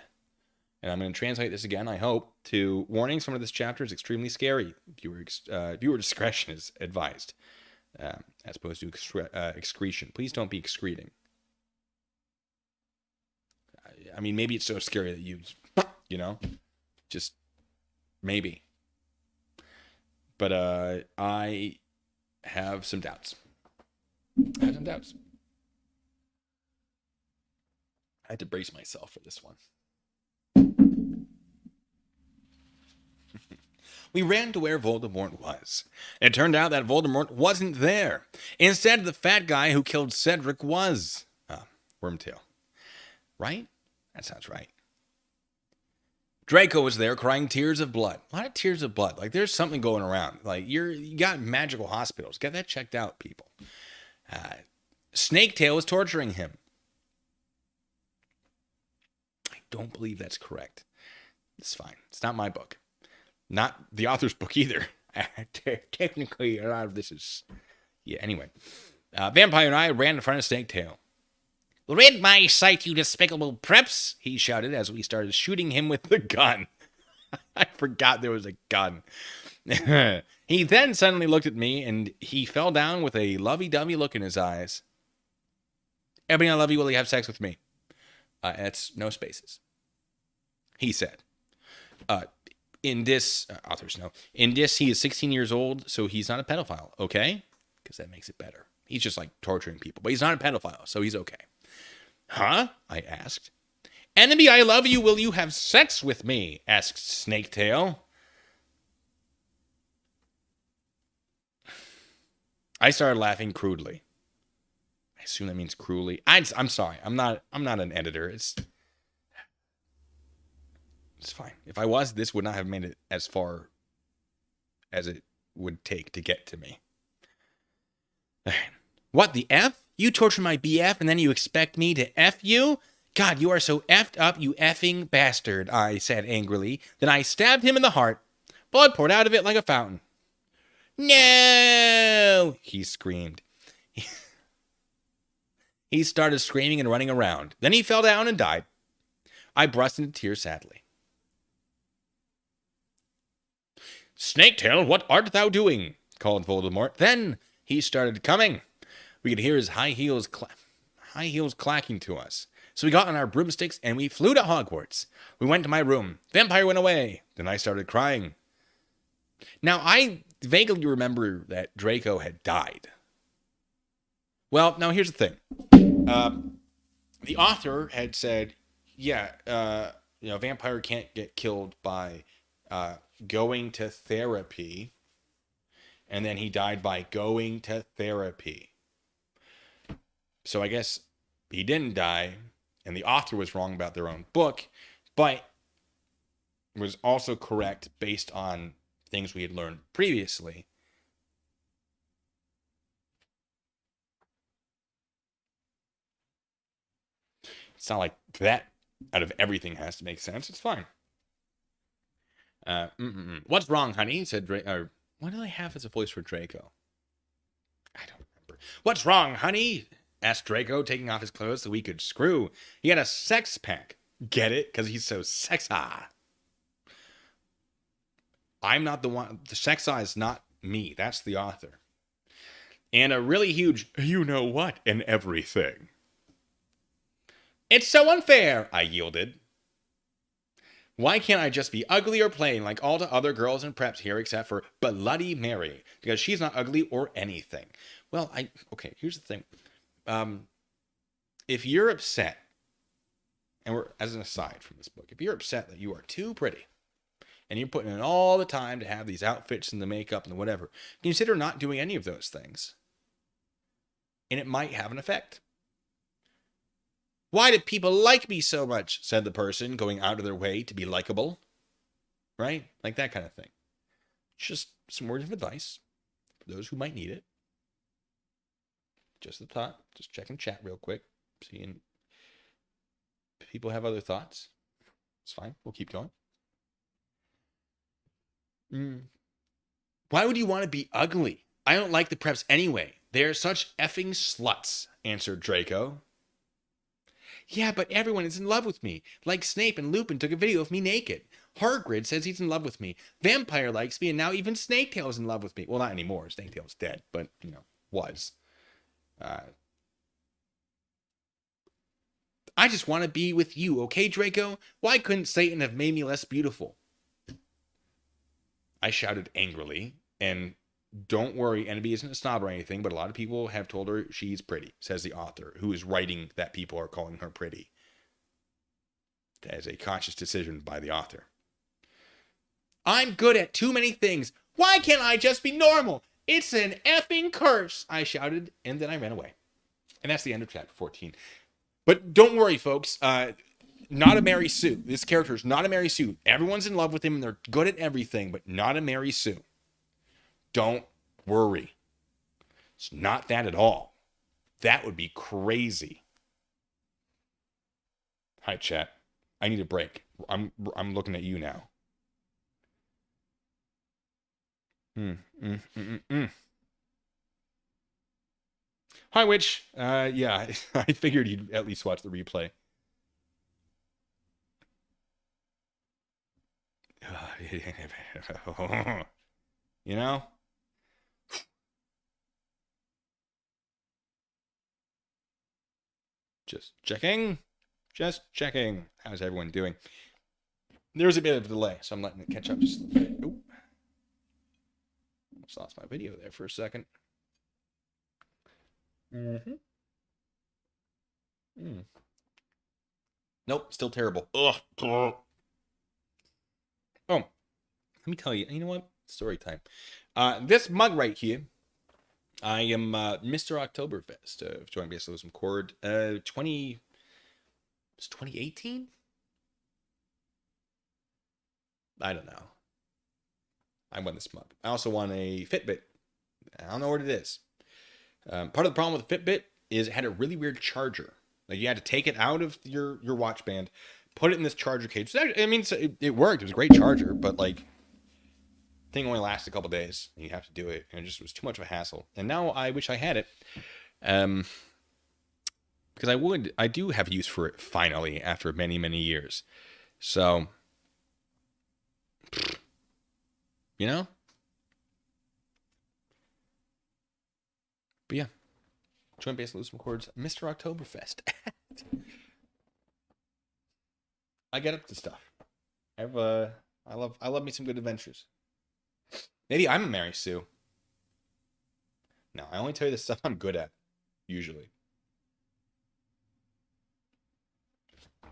And I'm going to translate this again, I hope, to warning, some of this chapter is extremely scary. Viewer discretion is advised, as opposed to excretion. Please don't be excreting. I mean, maybe it's so scary that just maybe. But I have some doubts. I had to brace myself for this one. We ran to where Voldemort was. It turned out that Voldemort wasn't there. Instead, the fat guy who killed Cedric was. Wormtail. Right? That sounds right. Draco was there crying tears of blood. A lot of tears of blood. Like, there's something going around. Like, you got magical hospitals. Get that checked out, people. Snaketail was torturing him. I don't believe that's correct. It's fine. It's not my book. Not the author's book either. Technically, a lot of this is... Yeah, anyway. Vampire and I ran in front of Snaketail. "Rid my sight, you despicable preps!" he shouted as we started shooting him with the gun. I forgot there was a gun. He then suddenly looked at me, and he fell down with a lovey-dovey look in his eyes. "Everybody, I love you. Will you have sex with me?" That's no spaces. He said. In this, authors know, in this, he is 16 years old, so he's not a pedophile, okay? Because that makes it better. He's just like torturing people, but he's not a pedophile, so he's okay. Huh? I asked. "Enemy, I love you. Will you have sex with me?" asked Snaketail. I started laughing crudely. I assume that means cruelly. I'm sorry. I'm not an editor. It's fine. If I was, this would not have made it as far as it would take to get to me. "What the F? You torture my BF and then you expect me to F you? God, you are so effed up, you effing bastard," I said angrily. Then I stabbed him in the heart. Blood poured out of it like a fountain. "No!" he screamed. He started screaming and running around. Then he fell down and died. I burst into tears sadly. Snaketail, what art thou doing? Called Voldemort. Then he started coming. We could hear his high heels clacking to us. So we got on our broomsticks and we flew to Hogwarts. We went to my room. Vampire went away. Then I started crying. Now, I vaguely remember that Draco had died. Well, now here's the thing. The author had said, vampire can't get killed by going to therapy. And then he died by going to therapy. So I guess he didn't die, and the author was wrong about their own book, but was also correct based on things we had learned previously. It's not like that out of everything has to make sense. It's fine. What's wrong, honey? Said Draco. What do I have as a voice for Draco? I don't remember. What's wrong, honey? Asked Draco, taking off his clothes so we could screw. He had a sex pack. Get it? Because he's so sexy. I'm not the one. The sexy is not me. That's the author. And a really huge you-know-what and everything. It's so unfair, I yielded. Why can't I just be ugly or plain like all the other girls in preps here except for Bloody Mary? Because she's not ugly or anything. Well, okay, here's the thing. If you're upset, and we're as an aside from this book, if you're upset that you are too pretty, and you're putting in all the time to have these outfits and the makeup and the whatever, consider not doing any of those things. And it might have an effect. Why do people like me so much? Said the person going out of their way to be likable. Right? Like that kind of thing. Just some words of advice for those who might need it. Just a thought. Just checking chat real quick. Seeing if people have other thoughts. It's fine. We'll keep going. Why would you want to be ugly? I don't like the preps anyway. They're such effing sluts, answered Draco. Yeah, but everyone is in love with me. Like Snape and Lupin took a video of me naked. Hagrid says he's in love with me. Vampire likes me, and now even Snaketail is in love with me. Well, not anymore. Snaketail's dead, but, was. I just want to be with you, okay, Draco? Why couldn't Satan have made me less beautiful? I shouted angrily, and don't worry, NB isn't a snob or anything, but a lot of people have told her she's pretty, says the author, who is writing that people are calling her pretty. That is a conscious decision by the author. I'm good at too many things. Why can't I just be normal? It's an effing curse, I shouted, and then I ran away. And that's the end of chapter 14. But don't worry, folks. Not a Mary Sue. This character is not a Mary Sue. Everyone's in love with him, and they're good at everything, but not a Mary Sue. Don't worry. It's not that at all. That would be crazy. Hi, chat. I need a break. I'm looking at you now. Hi, Witch. Yeah, I figured you'd at least watch the replay. You know? Just checking. How's everyone doing? There's a bit of a delay, so I'm letting it catch up just a little bit. Oop. Almost lost my video there for a second. Nope, still terrible. Ugh. Oh, let me tell you. You know what? Story time. This mug right here, I am Mr. Oktoberfest of Joint Base Lewis Cord. 2018? I don't know. I won this mug. I also won a Fitbit. I don't know what it is. Part of the problem with the Fitbit is it had a really weird charger. Like, you had to take it out of your watch band, put it in this charger cage. I mean, it worked. It was a great charger, but like, thing only lasted a couple days. You have to do it, and it just was too much of a hassle. And now I wish I had it, because I do have use for it finally after many years. So you know? But yeah, joint bass loose records Mr. Oktoberfest. I get up to stuff. I love me some good adventures. Maybe I'm a Mary Sue. No, I only tell you the stuff I'm good at, usually.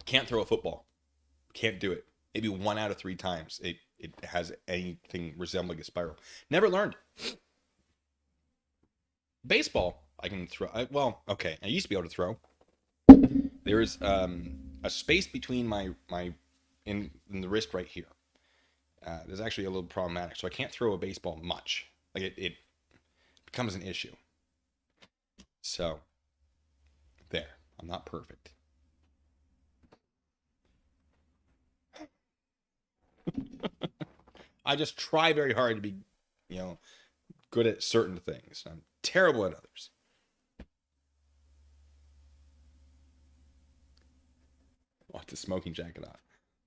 Can't throw a football. Can't do it. Maybe 1 out of 3 times it has anything resembling a spiral. Never learned. Baseball, I can throw. Okay, I used to be able to throw. There is a space between my in the wrist right here. There's actually a little problematic, so I can't throw a baseball much. Like it becomes an issue. So there, I'm not perfect. I just try very hard to be, good at certain things. I'm terrible at others. Want the smoking jacket on.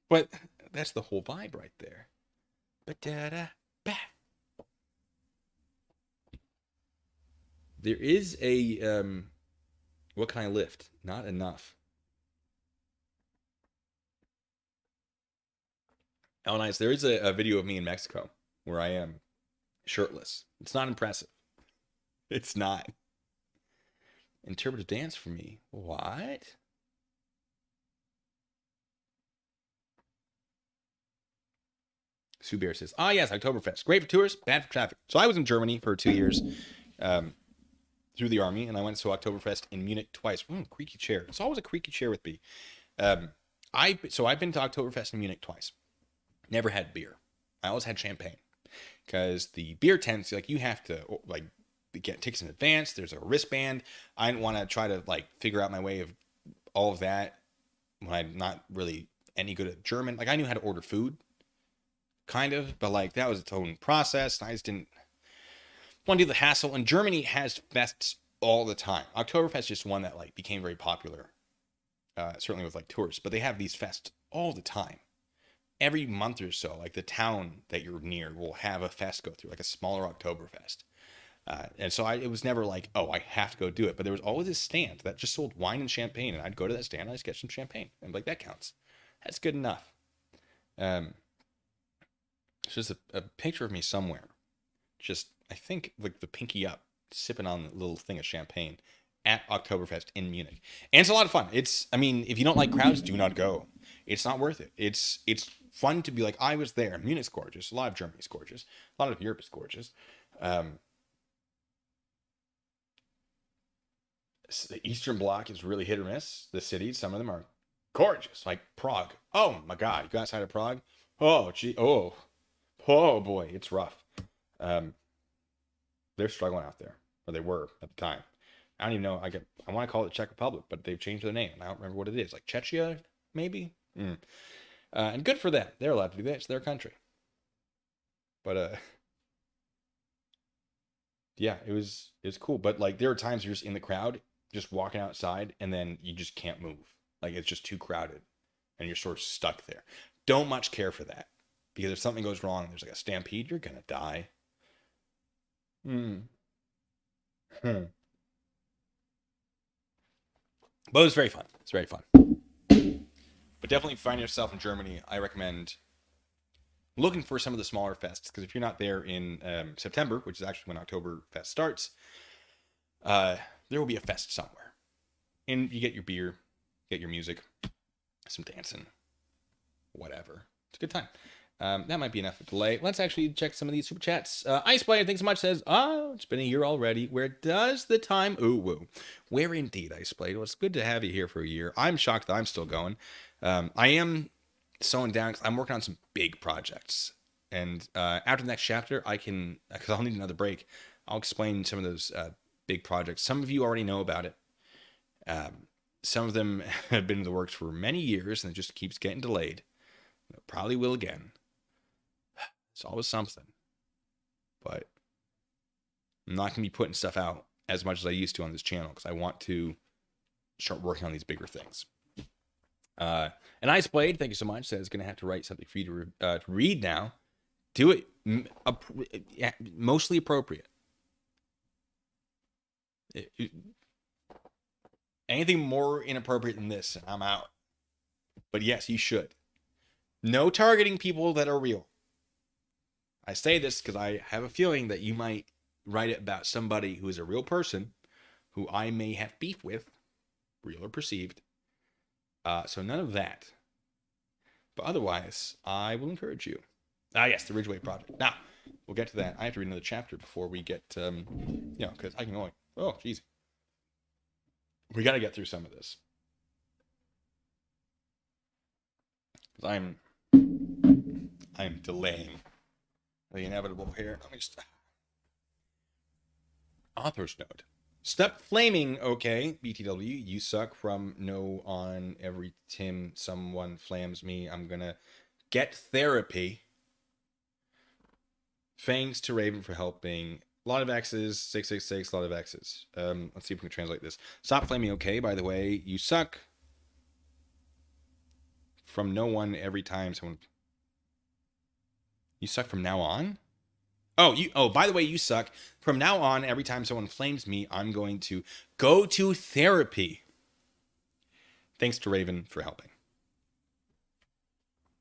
But that's the whole vibe right there. There is a what can I lift? Not enough. Oh, nice. There is a video of me in Mexico where I am shirtless. It's not impressive. It's not. Interpretive dance for me. What? Sue Bear says, yes, Oktoberfest. Great for tourists, bad for traffic. So I was in Germany for 2 years through the army, and I went to Oktoberfest in Munich twice. Creaky chair. It's always a creaky chair with me. I've been to Oktoberfest in Munich twice. Never had beer. I always had champagne. Because the beer tents, you have to, get tickets in advance. There's a wristband. I didn't want to try to, figure out my way of all of that when I'm not really any good at German. I knew how to order food. Kind of, but that was its own process. I just didn't want to do the hassle. And Germany has fests all the time. Oktoberfest is just one that became very popular, certainly with tourists. But they have these fests all the time. Every month or so, the town that you're near will have a fest go through, a smaller Oktoberfest. And so it was never I have to go do it. But there was always a stand that just sold wine and champagne. And I'd go to that stand and I'd just get some champagne. And that counts. That's good enough. It's just a picture of me somewhere. Just, I think, the pinky up, sipping on a little thing of champagne at Oktoberfest in Munich. And it's a lot of fun. If you don't like crowds, do not go. It's not worth it. It's fun to be I was there. Munich's gorgeous. A lot of Germany's gorgeous. A lot of Europe is gorgeous. The Eastern Bloc is really hit or miss. The cities, some of them are gorgeous. Like Prague. Oh my God. You go outside of Prague? Oh, gee. Oh boy. It's rough. They're struggling out there. Or they were at the time. I don't even know. I want to call it the Czech Republic, but they've changed their name. I don't remember what it is. Czechia, maybe? And good for them. They're allowed to do that. It's their country. But yeah, it was cool. But there are times you're just in the crowd, just walking outside, and then you just can't move. It's just too crowded, and you're sort of stuck there. Don't much care for that, because if something goes wrong, there's a stampede, you're gonna die. But it was very fun. It's very fun. But definitely find yourself in Germany. I recommend looking for some of the smaller fests, because if you're not there in September, which is actually when Oktoberfest starts, there will be a fest somewhere. And you get your beer, get your music, some dancing, whatever. It's a good time. That might be enough of a delay. Let's actually check some of these super chats. Iceblade, thanks so much, says, it's been a year already. Where does the time... Ooh, woo. Where indeed, Iceblade? Well, it's good to have you here for a year. I'm shocked that I'm still going. I am slowing down because I'm working on some big projects. And after the next chapter, because I'll need another break, I'll explain some of those big projects. Some of you already know about it. Some of them have been in the works for many years, and it just keeps getting delayed. It probably will again. It's always something. But I'm not going to be putting stuff out as much as I used to on this channel, because I want to start working on these bigger things. And Iceblade, thank you so much, says going to have to write something for you to read now. Do it. Mostly appropriate. Anything more inappropriate than this, and I'm out. But yes, you should. No targeting people that are real. I say this because I have a feeling that you might write it about somebody who is a real person who I may have beef with, real or perceived. So none of that. But otherwise, I will encourage you. Yes, the Ridgeway Project. Now, we'll get to that. I have to read another chapter before we get, because I can only, geez. We got to get through some of this. I'm delaying the inevitable here. Let me just... Author's note. Stop flaming, okay, BTW. You suck from no on every Tim someone flams me. I'm gonna get therapy. Thanks to Raven for helping. A lot of X's, 666, a lot of X's. Let's see if we can translate this. Stop flaming, okay, by the way. You suck from no one every time someone... You suck from now on? By the way, you suck. From now on, every time someone flames me, I'm going to go to therapy. Thanks to Raven for helping.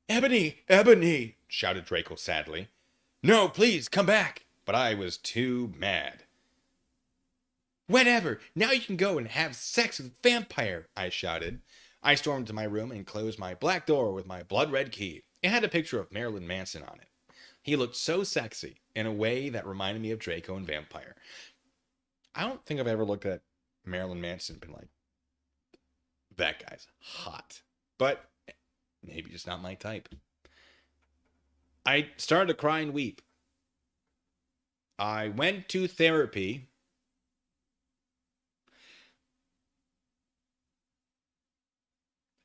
Ebony, shouted Draco sadly. No, please, come back. But I was too mad. Whatever, now you can go and have sex with a vampire, I shouted. I stormed to my room and closed my black door with my blood red key. It had a picture of Marilyn Manson on it. He looked so sexy in a way that reminded me of Draco and Vampire. I don't think I've ever looked at Marilyn Manson and been like, that guy's hot. But maybe just not my type. I started to cry and weep. I went to therapy.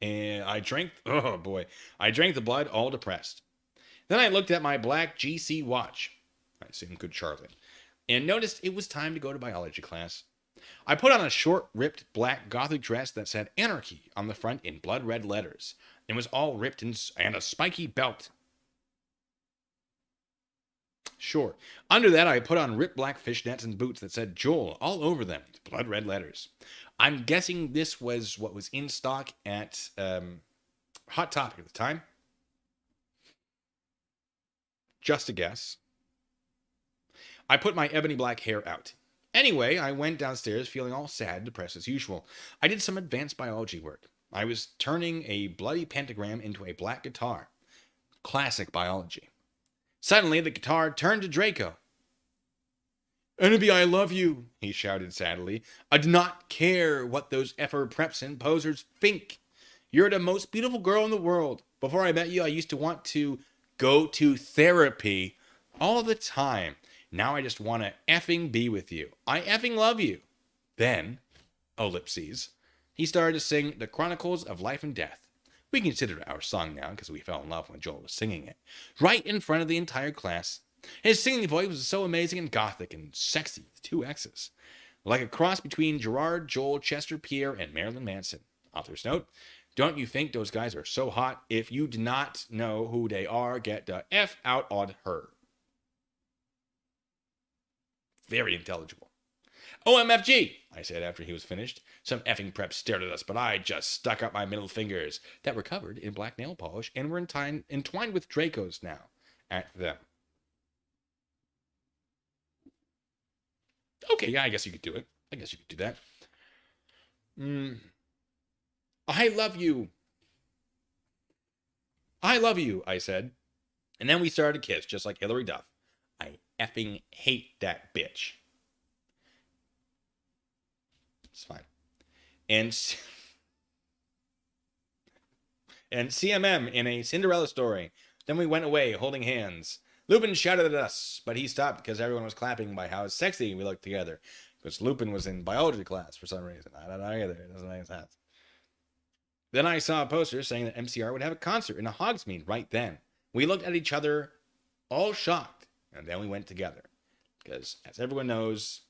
And I drank the blood all depressed. Then I looked at my black GC watch, I assume good Charlotte, and noticed it was time to go to biology class. I put on a short, ripped black gothic dress that said anarchy on the front in blood red letters. It was all ripped and a spiky belt. Sure. Under that, I put on ripped black fishnets and boots that said Joel all over them, blood red letters. I'm guessing this was what was in stock at Hot Topic at the time. Just a guess. I put my ebony black hair out. Anyway, I went downstairs feeling all sad and depressed as usual. I did some advanced biology work. I was turning a bloody pentagram into a black guitar. Classic biology. Suddenly, the guitar turned to Draco. Enemy, I love you, he shouted sadly. I do not care what those effer preps and posers think. You're the most beautiful girl in the world. Before I met you, I used to want to go to therapy all the time. Now I just want to effing be with you. I effing love you. Then, ellipses, he started to sing The Chronicles of Life and Death. We consider it our song now because we fell in love when Joel was singing it. Right in front of the entire class. His singing voice was so amazing and gothic and sexy with 2 X's. Like a cross between Gerard, Joel, Chester, Pierre, and Marilyn Manson. Author's note. Don't you think those guys are so hot? If you do not know who they are, get the F out on her. Very intelligible. OMFG, I said after he was finished. Some effing prep stared at us, but I just stuck up my middle fingers that were covered in black nail polish and were entwined with Draco's now at them. Okay, yeah, I guess you could do it. I guess you could do that. I love you. I love you, I said. And then we started to kiss, just like Hillary Duff. I effing hate that bitch. It's fine. And CMM in a Cinderella story. Then we went away holding hands. Lupin shouted at us, but he stopped because everyone was clapping by how sexy we looked together. Because Lupin was in biology class for some reason. I don't know either. It doesn't make sense. Then I saw a poster saying that MCR would have a concert in a Hogsmeade right then. We looked at each other, all shocked, and then we went together. Because, as everyone knows,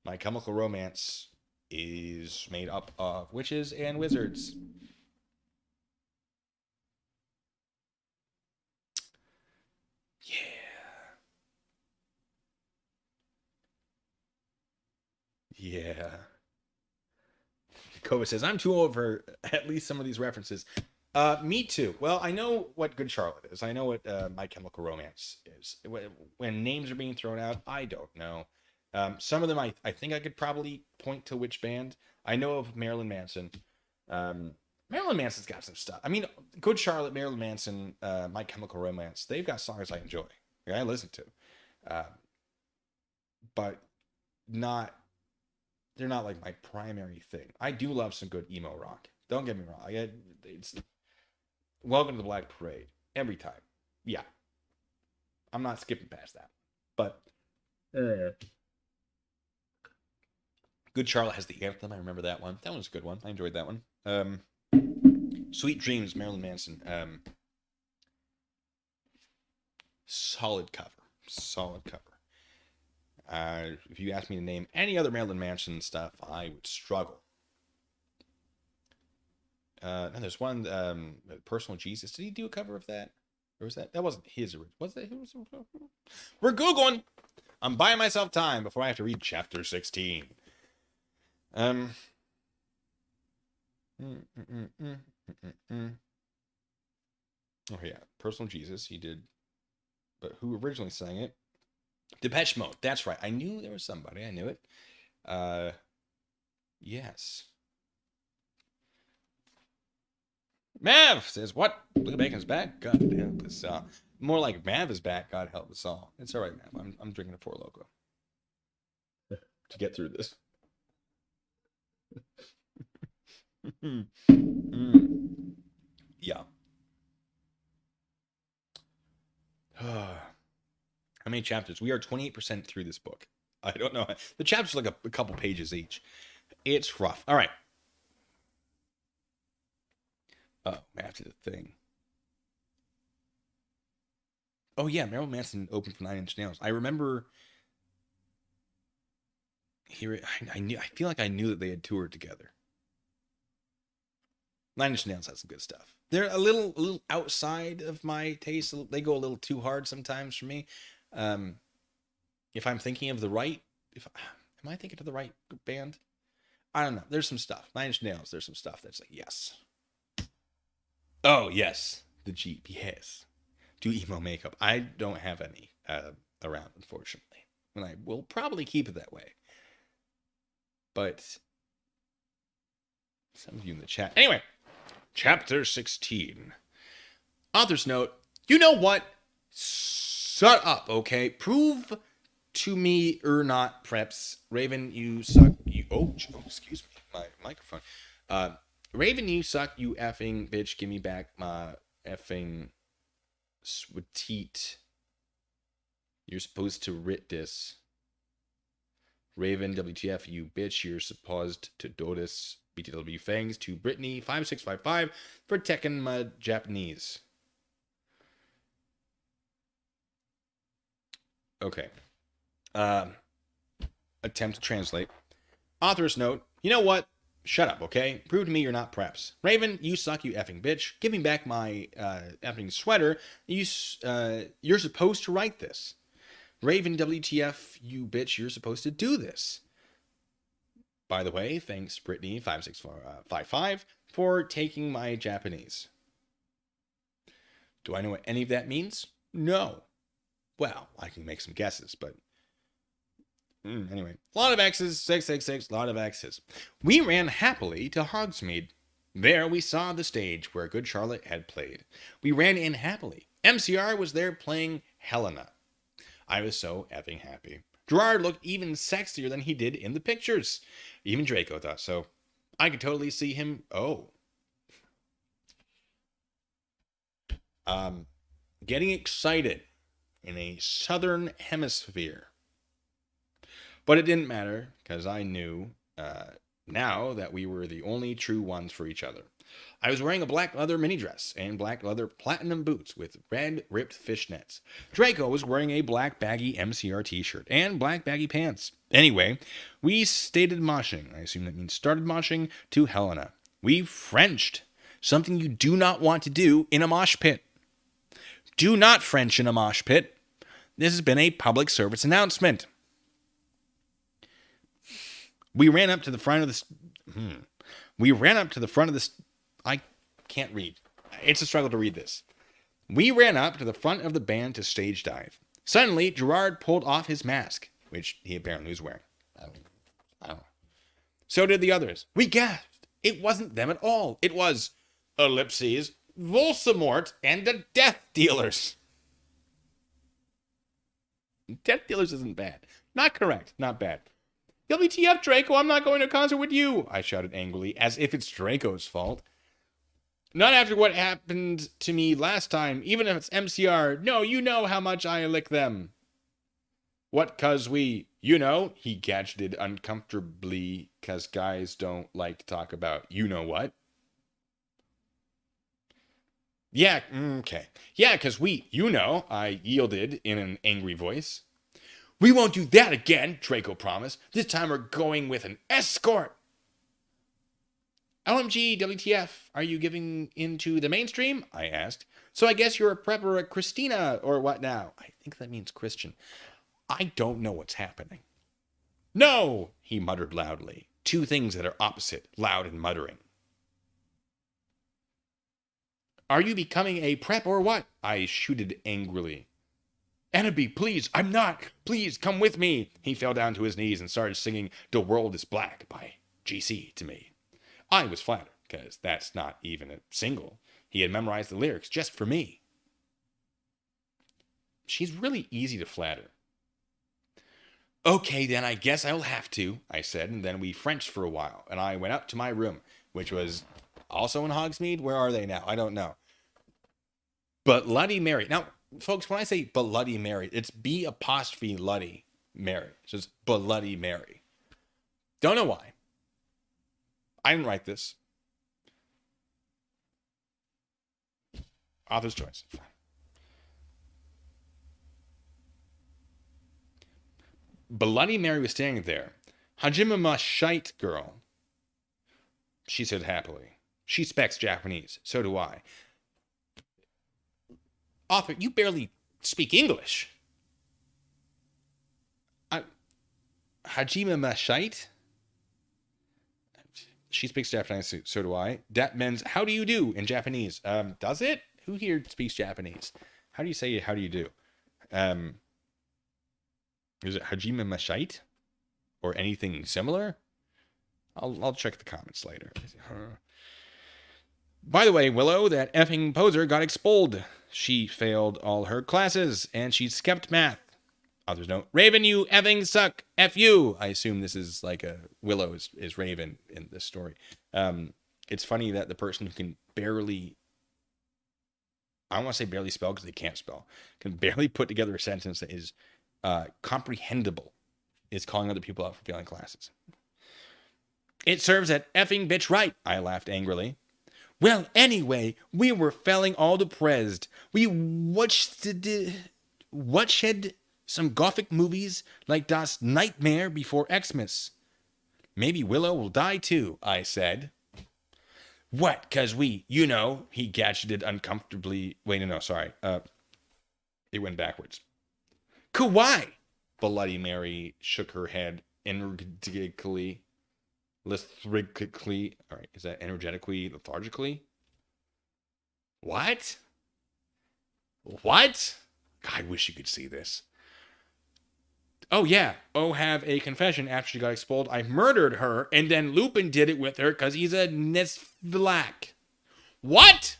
My Chemical Romance is made up of witches and wizards. Yeah. Yeah. Kova says, I'm too old for at least some of these references. Me too. Well, I know what Good Charlotte is. I know what My Chemical Romance is. When names are being thrown out, I don't know. Some of them I think I could probably point to which band. I know of Marilyn Manson. Marilyn Manson's got some stuff. I mean, Good Charlotte, Marilyn Manson, My Chemical Romance, they've got songs I enjoy. I listen to. Uh, but not they're not like my primary thing. I do love some good emo rock. Don't get me wrong. It's Welcome to the Black Parade every time. Yeah, I'm not skipping past that. But Good Charlotte has the anthem. I remember that one. That one's a good one. I enjoyed that one. Sweet Dreams, Marilyn Manson. Solid cover. Solid cover. If you asked me to name any other Marilyn Manson stuff, I would struggle. And there's one, Personal Jesus. Did he do a cover of that? Or was that wasn't his original? Was that? We're Googling. I'm buying myself time before I have to read chapter 16. Oh yeah, Personal Jesus. He did, but who originally sang it? Depeche Mode. That's right. I knew there was somebody. I knew it. Yes. Mav says, what? Blue Bacon's back? God help us all. More like Mav is back. God help us all. It's all right, Mav. I'm drinking a Four Loko to get through this. Yeah. How many chapters? We are 28% through this book. I don't know. The chapters are like a couple pages each. It's rough. All right. Oh, after the thing. Oh yeah, Marilyn Manson opened for 9 Inch Nails. I remember hearing. I feel like I knew that they had toured together. 9 Inch Nails has some good stuff. They're a little outside of my taste. They go a little too hard sometimes for me. If I'm thinking of the right, am I thinking of the right band? I don't know. There's some stuff. 9 Inch Nails. There's some stuff that's like yes. Oh yes, the Jeep. Yes. Do emo makeup. I don't have any around, unfortunately, and I will probably keep it that way. But some of you in the chat. Anyway, chapter 16. Author's note. You know what? Shut up, okay? Prove to me or not, preps. Raven, you suck. Excuse me. My microphone. Raven, you suck, you effing bitch. Give me back my effing sweet. You're supposed to writ this. Raven, WTF, you bitch. You're supposed to do this. BTW fangs to Brittany 5655 for Tekken my Japanese. Okay. Attempt to translate. Author's note. You know what? Shut up, okay? Prove to me you're not preps. Raven, you suck, you effing bitch. Give me back my effing sweater. You're supposed to write this. Raven, WTF, you bitch, you're supposed to do this. By the way, thanks Brittany 5655 for taking my Japanese. Do I know what any of that means? No. Well, I can make some guesses, but anyway, a lot of X's, 666, a lot of X's. We ran happily to Hogsmeade. There we saw the stage where Good Charlotte had played. We ran in happily. MCR was there playing Helena. I was so effing happy. Gerard looked even sexier than he did in the pictures. Even Draco thought so. I could totally see him. Getting excited in a southern hemisphere. But it didn't matter, because I knew now that we were the only true ones for each other. I was wearing a black leather mini dress and black leather platinum boots with red ripped fishnets. Draco was wearing a black baggy MCR t-shirt and black baggy pants. Anyway, we stated moshing, I assume that means started moshing, to Helena. We Frenched, something you do not want to do in a mosh pit. Do not French in a mosh pit. This has been a public service announcement. We ran up to the front of We ran up to the front of the... I can't read. It's a struggle to read this. We ran up to the front of the band to stage dive. Suddenly, Gerard pulled off his mask, which he apparently was wearing. I don't know. So did the others. We gasped. It wasn't them at all. It was, ellipses, Voldemort and the Death Dealers. Death Dealers isn't bad. Not correct. Not bad. WTF, Draco, I'm not going to a concert with you, I shouted angrily, as if it's Draco's fault. Not after what happened to me last time, even if it's MCR. No, you know how much I lick them. What, cuz we, he gadgeted uncomfortably, cuz guys don't like to talk about you-know-what. Yeah, okay. Yeah, cuz we, I yielded in an angry voice. We won't do that again, Draco promised. This time we're going with an escort. OMG, WTF, are you giving into the mainstream? I asked. So I guess you're a prepper at Christina, or what now? I think that means Christian. I don't know what's happening. No, he muttered loudly. Two things that are opposite, loud and muttering. Are you becoming a prep or what? I shooted angrily. Annabelle, please, I'm not. Please, come with me. He fell down to his knees and started singing The World is Black by GC to me. I was flattered, because that's not even a single. He had memorized the lyrics just for me. She's really easy to flatter. Okay, then I guess I'll have to, I said, and then we Frenched for a while, and I went up to my room, which was also in Hogsmeade. Where are they now? I don't know. But Bloody Mary. Now, folks, when I say Bloody Mary, it's B''Luddy Mary. It's just Bloody Mary. Don't know why. I didn't write this. Author's choice. Fine. Bloody Mary was standing there. Hajime shite girl. She said happily. She speaks Japanese. So do I. Author, you barely speak English. Hajime shite? She speaks Japanese, so do I. That means, how do you do in Japanese? Does it? Who here speaks Japanese? How do you say, how do you do? Is it Hajime Mashite? Or anything similar? I'll check the comments later. By the way, Willow, that effing poser got expelled. She failed all her classes, and she skipped math. Others note, Raven, you effing suck. F you. I assume this is like a Willow is Raven in this story. It's funny that the person who can barely, I don't want to say barely spell because they can't spell, can barely put together a sentence that is comprehensible, is calling other people out for failing classes. It serves that effing bitch right, I laughed angrily. Well, anyway, we were failing all depressed. We watched some gothic movies like Das Nightmare Before Xmas. Maybe Willow will die too, I said. What? Cause we, he gadgeted uncomfortably. Wait, no, sorry. It went backwards. Kawaii! Bloody Mary shook her head energetically. Lethargically. All right, is that energetically, lethargically? What? What? God, I wish you could see this. Oh, yeah. Oh, have a confession after she got expelled. I murdered her, and then Lupin did it with her because he's a Nesvlak. What?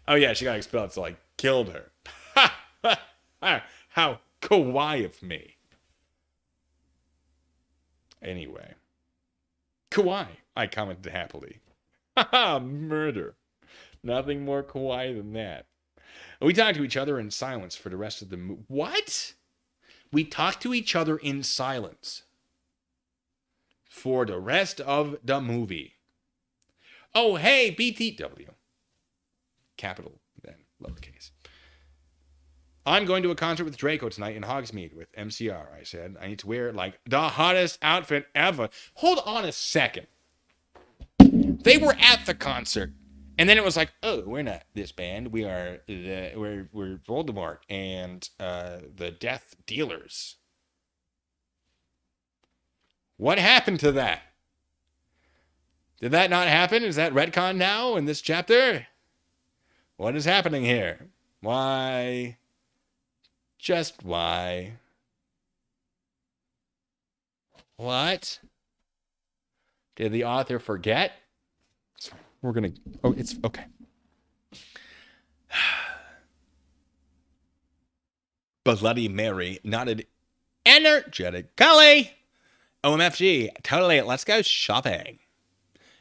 Oh, yeah, she got expelled, so I killed her. Ha! How kawaii of me. Anyway. Kawaii, I commented happily. Haha, murder. Nothing more kawaii than that. We talked to each other in silence for the rest of the movie. What? We talked to each other in silence for the rest of the movie. Oh, hey, BTW. Capital, then, lowercase. I'm going to a concert with Draco tonight in Hogsmeade with MCR, I said. I need to wear, like, the hottest outfit ever. Hold on a second. They were at the concert. And then it was like, oh, we're not this band. We're Voldemort and the Death Dealers. What happened to that? Did that not happen? Is that retcon now in this chapter? What is happening here? Why? Just why? What? Did the author forget? We're gonna. Oh, it's okay. Bloody Mary nodded energetically. OMFG, totally. Let's go shopping.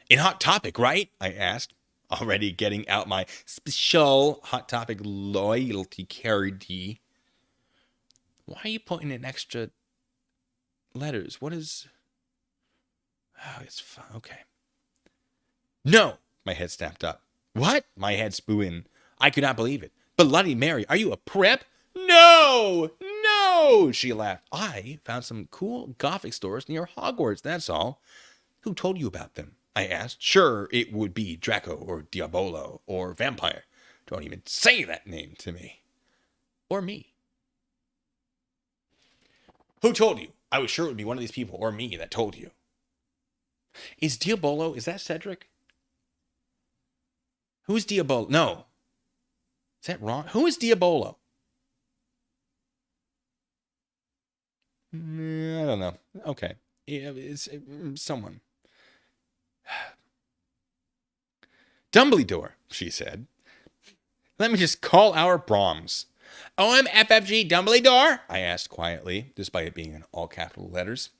In Hot Topic, right? I asked, already getting out my special Hot Topic loyalty card. Why are you putting in extra letters? What is... Oh, it's fun. Okay. No! My head snapped up. What? My head spewing. I could not believe it. Bloody Mary, are you a prep? No! No! She laughed. I found some cool Gothic stores near Hogwarts, that's all. Who told you about them? I asked. Sure, it would be Draco or Diabolo or Vampire. Don't even say that name to me. Or me. Who told you? I was sure it would be one of these people or me that told you. Is Diabolo, is that Cedric? Who's Diabolo? No. Is that wrong? Who is Diabolo? I don't know. Okay. Yeah, it's someone. Dumbledore, she said. Let me just call our Brahms. OMFFG Dumbledore? I asked quietly, despite it being in all capital letters.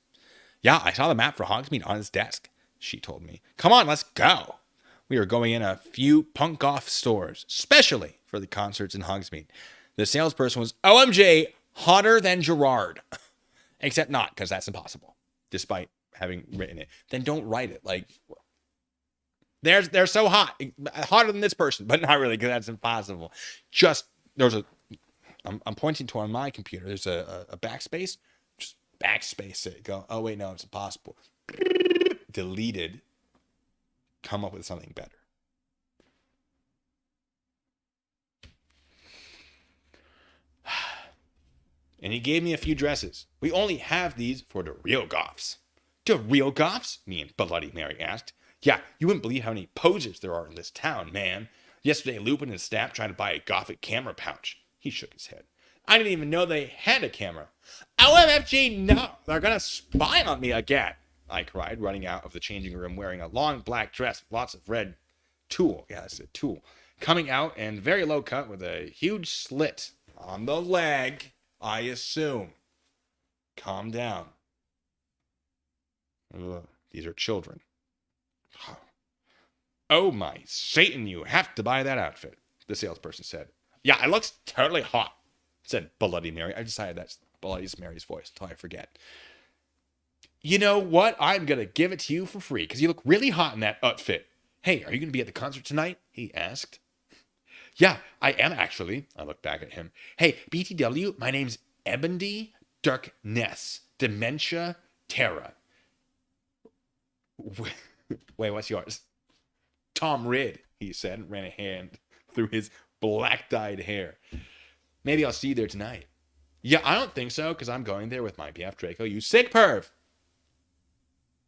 Yeah, I saw the map for Hogsmeade on his desk, she told me. Come on, let's go. We were going in a few punk goth stores, specially for the concerts in Hogsmeade. The salesperson was OMG hotter than Gerard. Except not, because that's impossible, despite having written it. Then don't write it. Like, they're so hot. Hotter than this person, but not really, because that's impossible. Just, I'm pointing to on my computer, there's a backspace. Just backspace it. Go, oh, wait, no, it's impossible. Deleted. Come up with something better. And he gave me a few dresses. We only have these for the real goths. The real goths? Me and Bloody Mary asked. Yeah, you wouldn't believe how many posers there are in this town, man. Yesterday, Lupin and Snap tried to buy a gothic camera pouch. He shook his head. I didn't even know they had a camera. OMFG, no! They're gonna spy on me again, I cried, running out of the changing room wearing a long black dress with lots of red tulle. Yeah, that's a tulle. Coming out and very low cut with a huge slit on the leg, I assume. Calm down. Ugh, these are children. Oh my Satan, you have to buy that outfit, the salesperson said. Yeah, it looks totally hot, said Bloody Mary. I decided that's Bloody Mary's voice until I forget. You know what? I'm going to give it to you for free because you look really hot in that outfit. Hey, are you going to be at the concert tonight? He asked. Yeah, I am actually. I looked back at him. Hey, BTW, my name's Ebony Darkness. Dementia Terra. Wait, what's yours? Tom Ridd, he said, and ran a hand through his black-dyed hair. Maybe I'll see you there tonight. Yeah, I don't think so, because I'm going there with my BF Draco. You sick perv!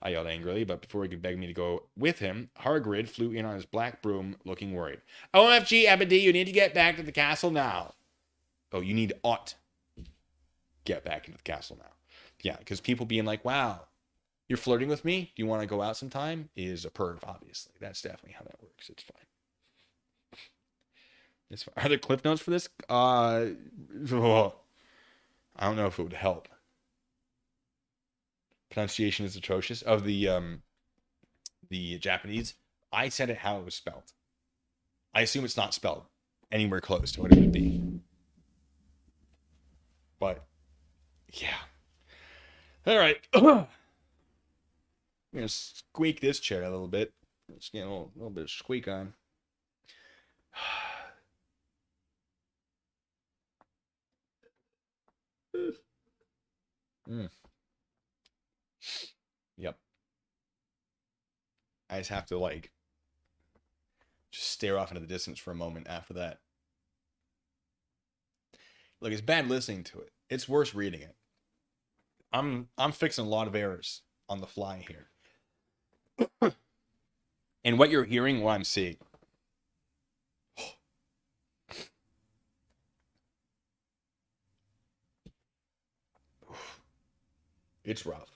I yelled angrily, but before he could beg me to go with him, Hargrid flew in on his black broom, looking worried. OMFG, Ebony, you need to get back to the castle now. Oh, you need ought get back into the castle now. Yeah, because people being like, wow, you're flirting with me? Do you want to go out sometime? Is a perv, obviously. That's definitely how that works. It's fine. It's fine. Are there cliff notes for this? I don't know if it would help. Pronunciation is atrocious of the Japanese. I said it how it was spelled. I assume it's not spelled anywhere close to what it would be. But yeah. All right. I'm gonna squeak this chair a little bit. Let's get a little bit of squeak on. Yep. I just have to just stare off into the distance for a moment after that. It's bad listening to it. It's worse reading it. I'm fixing a lot of errors on the fly here. And what you're hearing, what I'm seeing. It's rough.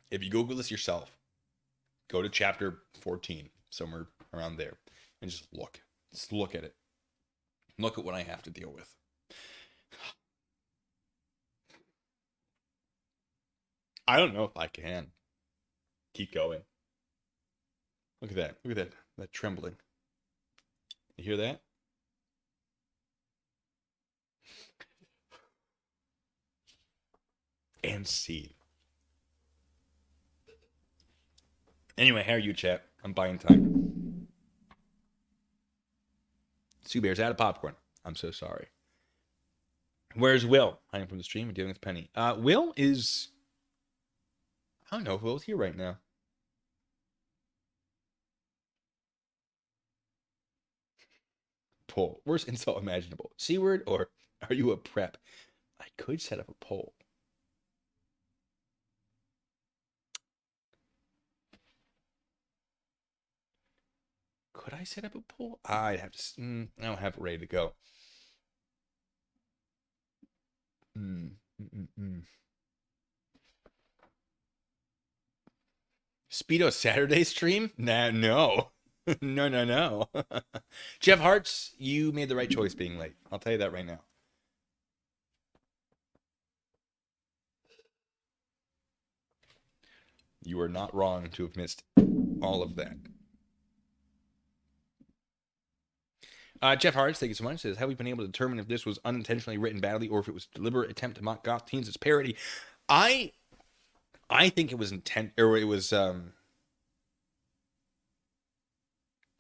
If you Google this yourself, go to chapter 14, somewhere around there, and just look. Just look at it. Look at what I have to deal with. I don't know if I can keep going. Look at that. Look at that trembling. You hear that? And see. Anyway, how are you, chat? I'm buying time. Sue Bear's out of popcorn. I'm so sorry. Where's Will? Hiding from the stream and dealing with Penny. Will is... I don't know if Will's here right now. Poll. Worst insult imaginable. C word or are you a prep? I could set up a poll. Could I set up a poll? I'd have to... I don't have it ready to go. Speedo Saturday stream? Nah, no. No. Jeff Hartz, you made the right choice being late. I'll tell you that right now. You are not wrong to have missed all of that. Jeff Hartz, thank you so much, says, have we been able to determine if this was unintentionally written badly or if it was a deliberate attempt to mock goth teens as parody? I think it was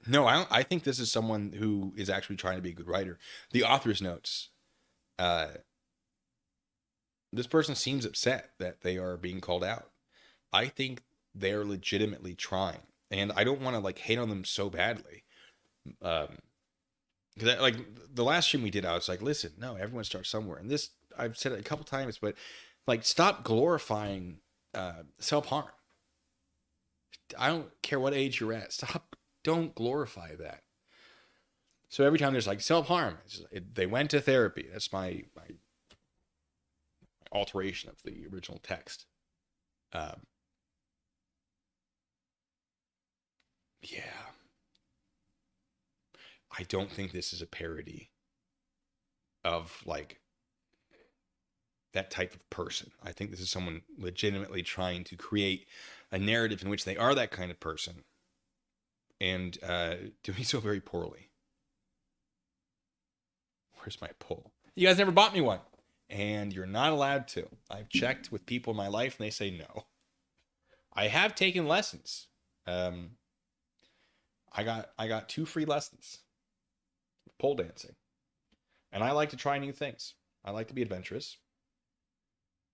No, I think this is someone who is actually trying to be a good writer. The author's notes. This person seems upset that they are being called out. I think they're legitimately trying. And I don't want to like hate on them so badly. Because like the last stream we did, I was like, listen, no, everyone starts somewhere. And this, I've said it a couple times, but like stop glorifying self-harm. I don't care what age you're at. Don't glorify that. So every time there's like self-harm, they went to therapy. That's my alteration of the original text. Yeah. I don't think this is a parody of like that type of person. I think this is someone legitimately trying to create a narrative in which they are that kind of person and doing so very poorly. Where's my poll? You guys never bought me one, and you're not allowed to. I've checked with people in my life, and they say no. I have taken lessons. I got 2 free lessons. Pole dancing. And I like to try new things. I like to be adventurous.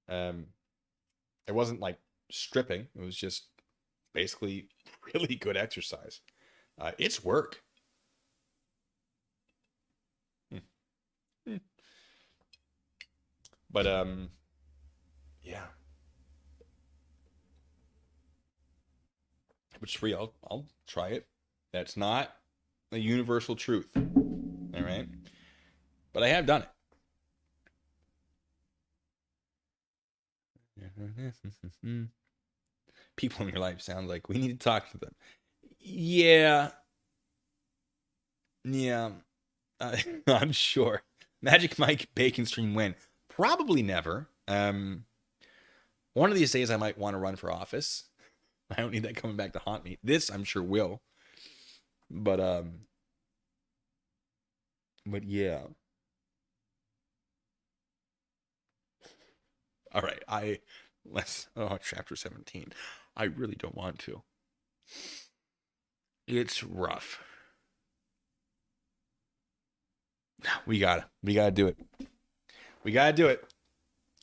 It wasn't like stripping. It was just basically really good exercise. It's work. But yeah. If it's free, I'll try it. That's not a universal truth. All right. But I have done it. People in your life sound like we need to talk to them. Yeah. I'm sure. Magic Mike Bacon Stream win. Probably never. One of these days I might want to run for office. I don't need that coming back to haunt me. This I'm sure will. But yeah. All right, chapter 17. I really don't want to. It's rough. We gotta do it. We gotta do it.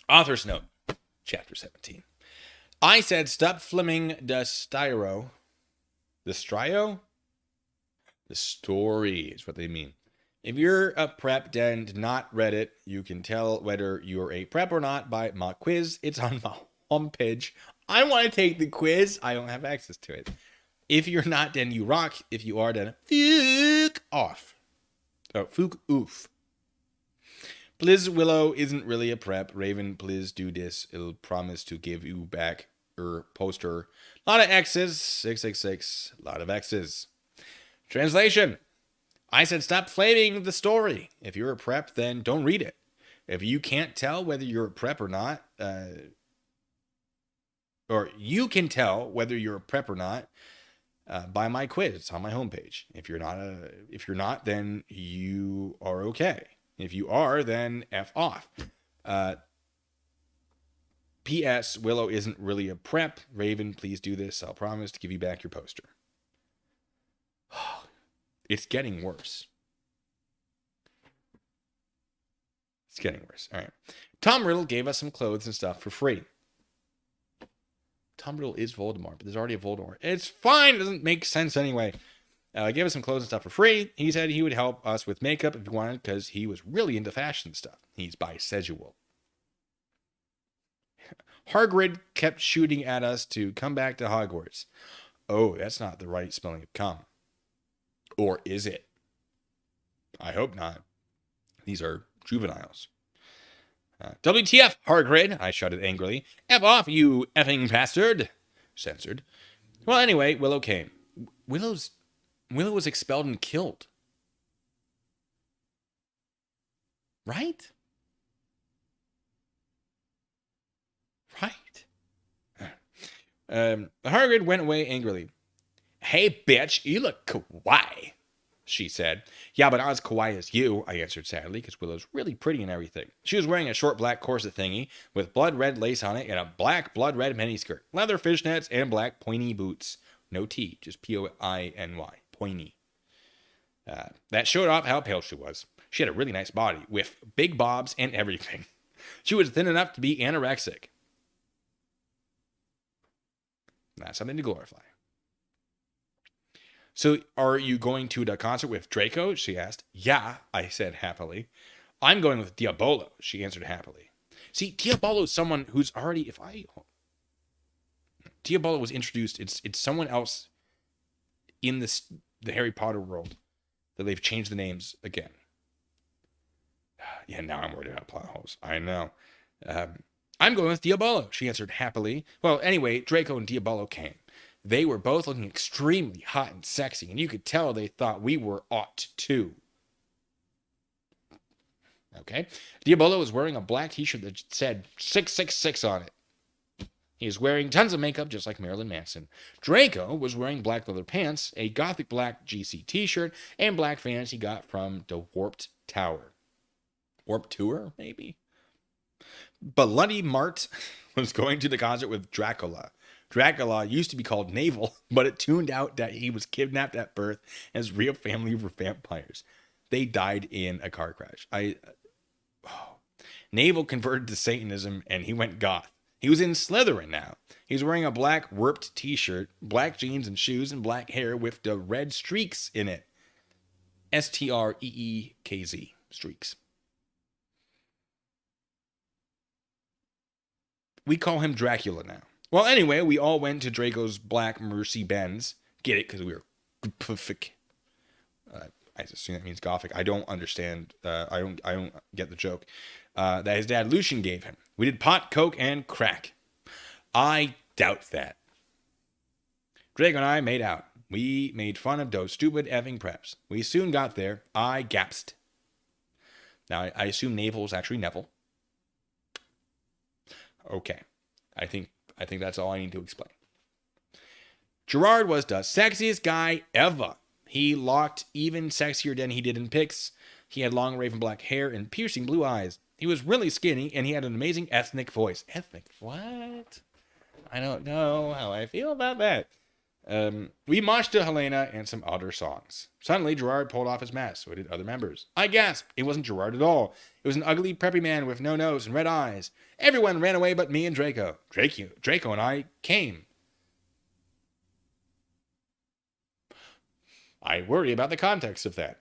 Author's note, chapter 17. I said, stop flimming the styro. The strio? The story is what they mean. If you're a prep and not Reddit, you can tell whether you're a prep or not by my quiz. It's on my homepage. I want to take the quiz. I don't have access to it. If you're not, then you rock. If you are, then fuck off. Oh, fuck oof. Please, Willow isn't really a prep. Raven, please do this. It'll promise to give you back your poster. A lot of X's. 666. A lot of X's. Translation. I said stop flaming the story. If you're a prep, then don't read it. If you can't tell whether you're a prep or not, or you can tell whether you're a prep or not by my quiz. It's on my homepage. If you're not, then you are okay. If you are, then F off. P.S. Willow isn't really a prep. Raven, please do this. I'll promise to give you back your poster. It's getting worse. It's getting worse. All right. Tom Riddle gave us some clothes and stuff for free. Tom Riddle is Voldemort, but there's already a Voldemort. It's fine. It doesn't make sense anyway. Gave us some clothes and stuff for free. He said he would help us with makeup if we wanted because he was really into fashion stuff. He's bisexual. Hagrid kept shooting at us to come back to Hogwarts. Oh, that's not the right spelling of come. Or is it? I hope not. These are juveniles. WTF, Hagrid, I shouted angrily. F off, you effing bastard. Censored. Well, anyway, Willow came. Willow was expelled and killed. Right? Right. Hagrid went away angrily. Hey, bitch, you look kawaii, she said. Yeah, but not as kawaii as you, I answered sadly, because Willow's really pretty and everything. She was wearing a short black corset thingy with blood red lace on it and a black blood red miniskirt, leather fishnets, and black pointy boots. No T, just P-O-I-N-Y, pointy. That showed off how pale she was. She had a really nice body with big bobs and everything. She was thin enough to be anorexic. That's something to glorify. So, are you going to the concert with Draco? She asked. Yeah, I said happily. I'm going with Diabolo, she answered happily. See, Diabolo is someone who's already, Diabolo was introduced, it's someone else in the Harry Potter world that they've changed the names again. Yeah, now I'm worried about plot holes. I know. I'm going with Diabolo, she answered happily. Well, anyway, Draco and Diabolo came. They were both looking extremely hot and sexy, and you could tell they thought we were ought too. Okay. Diabolo was wearing a black t-shirt that said 666 on it. He was wearing tons of makeup, just like Marilyn Manson. Draco was wearing black leather pants, a gothic black GC t-shirt, and black fans he got from the Warped Tower. Warped Tour, maybe? Bloody Mart was going to the concert with Dracula. Dracula used to be called Navel, but it turned out that he was kidnapped at birth and his real family were vampires. They died in a car crash. Navel converted to Satanism and he went goth. He was in Slytherin now. He was wearing a black warped t-shirt, black jeans and shoes, and black hair with the red streaks in it. S-T-R-E-E-K-Z. Streaks. We call him Dracula now. Well, anyway, we all went to Draco's black Mercy Benz. Get it? Because we were gothic. I assume that means gothic. I don't understand. I don't get the joke. That his dad Lucian gave him. We did pot, coke, and crack. I doubt that. Draco and I made out. We made fun of those stupid effing preps. We soon got there. I gasped. Now, I assume Navel is actually Neville. Okay. I think that's all I need to explain. Gerard was the sexiest guy ever. He looked even sexier than he did in pics. He had long raven black hair and piercing blue eyes. He was really skinny, and he had an amazing ethnic voice. Ethnic? What? I don't know how I feel about that. We marched to Helena and some other songs. Suddenly, Gerard pulled off his mask, so did other members. I gasped. It wasn't Gerard at all. It was an ugly, preppy man with no nose and red eyes. Everyone ran away but me and Draco. Draco and I came. I worry about the context of that.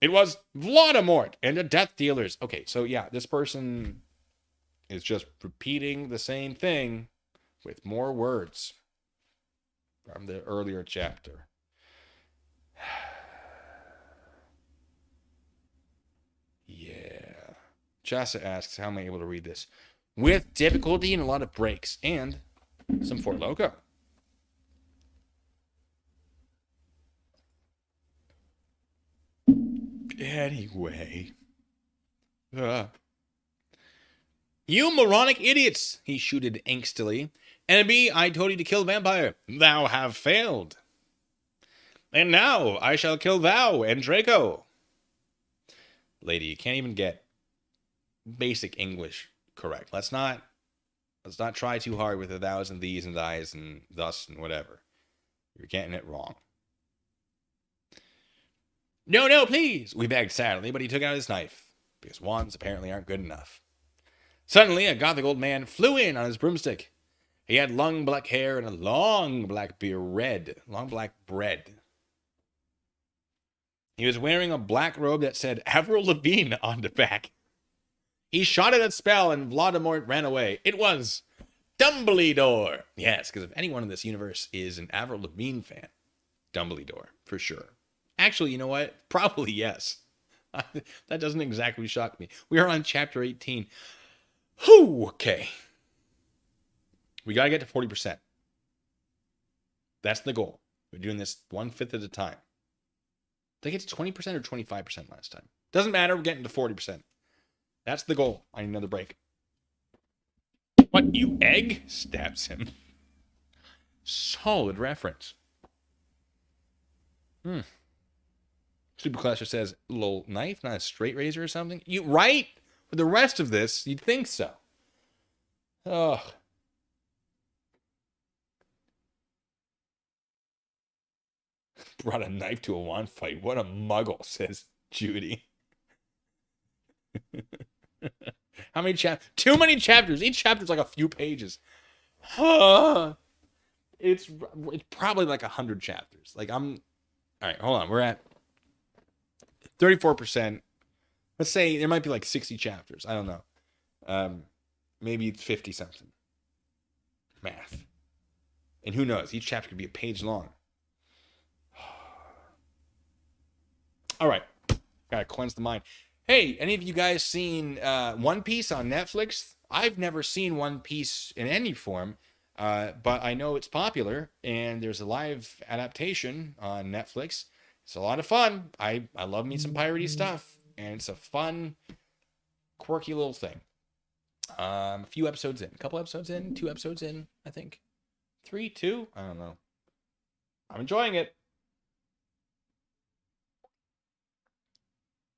It was Voldemort and the Death Dealers. Okay, so yeah, this person is just repeating the same thing with more words from the earlier chapter. Yeah. Chassa asks, how am I able to read this? With difficulty and a lot of breaks and some Fort Loco. Anyway. You moronic idiots, he shooted angstily. Enemy, I told you to kill vampire. Thou have failed. And now I shall kill thou and Draco. Lady, you can't even get basic English correct. Let's not try too hard with the thous and these and thys and thus and whatever. You're getting it wrong. No, please, we begged sadly, but he took out his knife, because wands apparently aren't good enough. Suddenly, a gothic old man flew in on his broomstick. He had long black hair and a long black beard. Long black bread. He was wearing a black robe that said Avril Lavigne on the back. He shot at a spell and Voldemort ran away. It was Dumbledore. Yes, because if anyone in this universe is an Avril Lavigne fan, Dumbledore, for sure. Actually, you know what? Probably yes. That doesn't exactly shock me. We are on chapter 18. Whew, okay. We got to get to 40%. That's the goal. We're doing this 1/5 at a time. Did I get to 20% or 25% last time? Doesn't matter. We're getting to 40%. That's the goal. I need another break. What, you egg? Stabs him. Solid reference. Superclasher says, little knife, not a straight razor or something? You right? For the rest of this, you'd think so. Ugh. Brought a knife to a wand fight. What a muggle, says Judy. How many chapters? Too many chapters. Each chapter's like a few pages. It's probably like 100 chapters. Like all right, hold on. We're at 34%. Let's say there might be like 60 chapters. I don't know. Maybe 50 something. Math. And who knows? Each chapter could be a page long. All right. Gotta cleanse the mind. Hey, any of you guys seen One Piece on Netflix? I've never seen One Piece in any form, but I know it's popular, and there's a live adaptation on Netflix. It's a lot of fun. I love me some piratey stuff, and it's a fun, quirky little thing. A few episodes in. A couple episodes in. 2 episodes in, I think. 3, 2? I don't know. I'm enjoying it.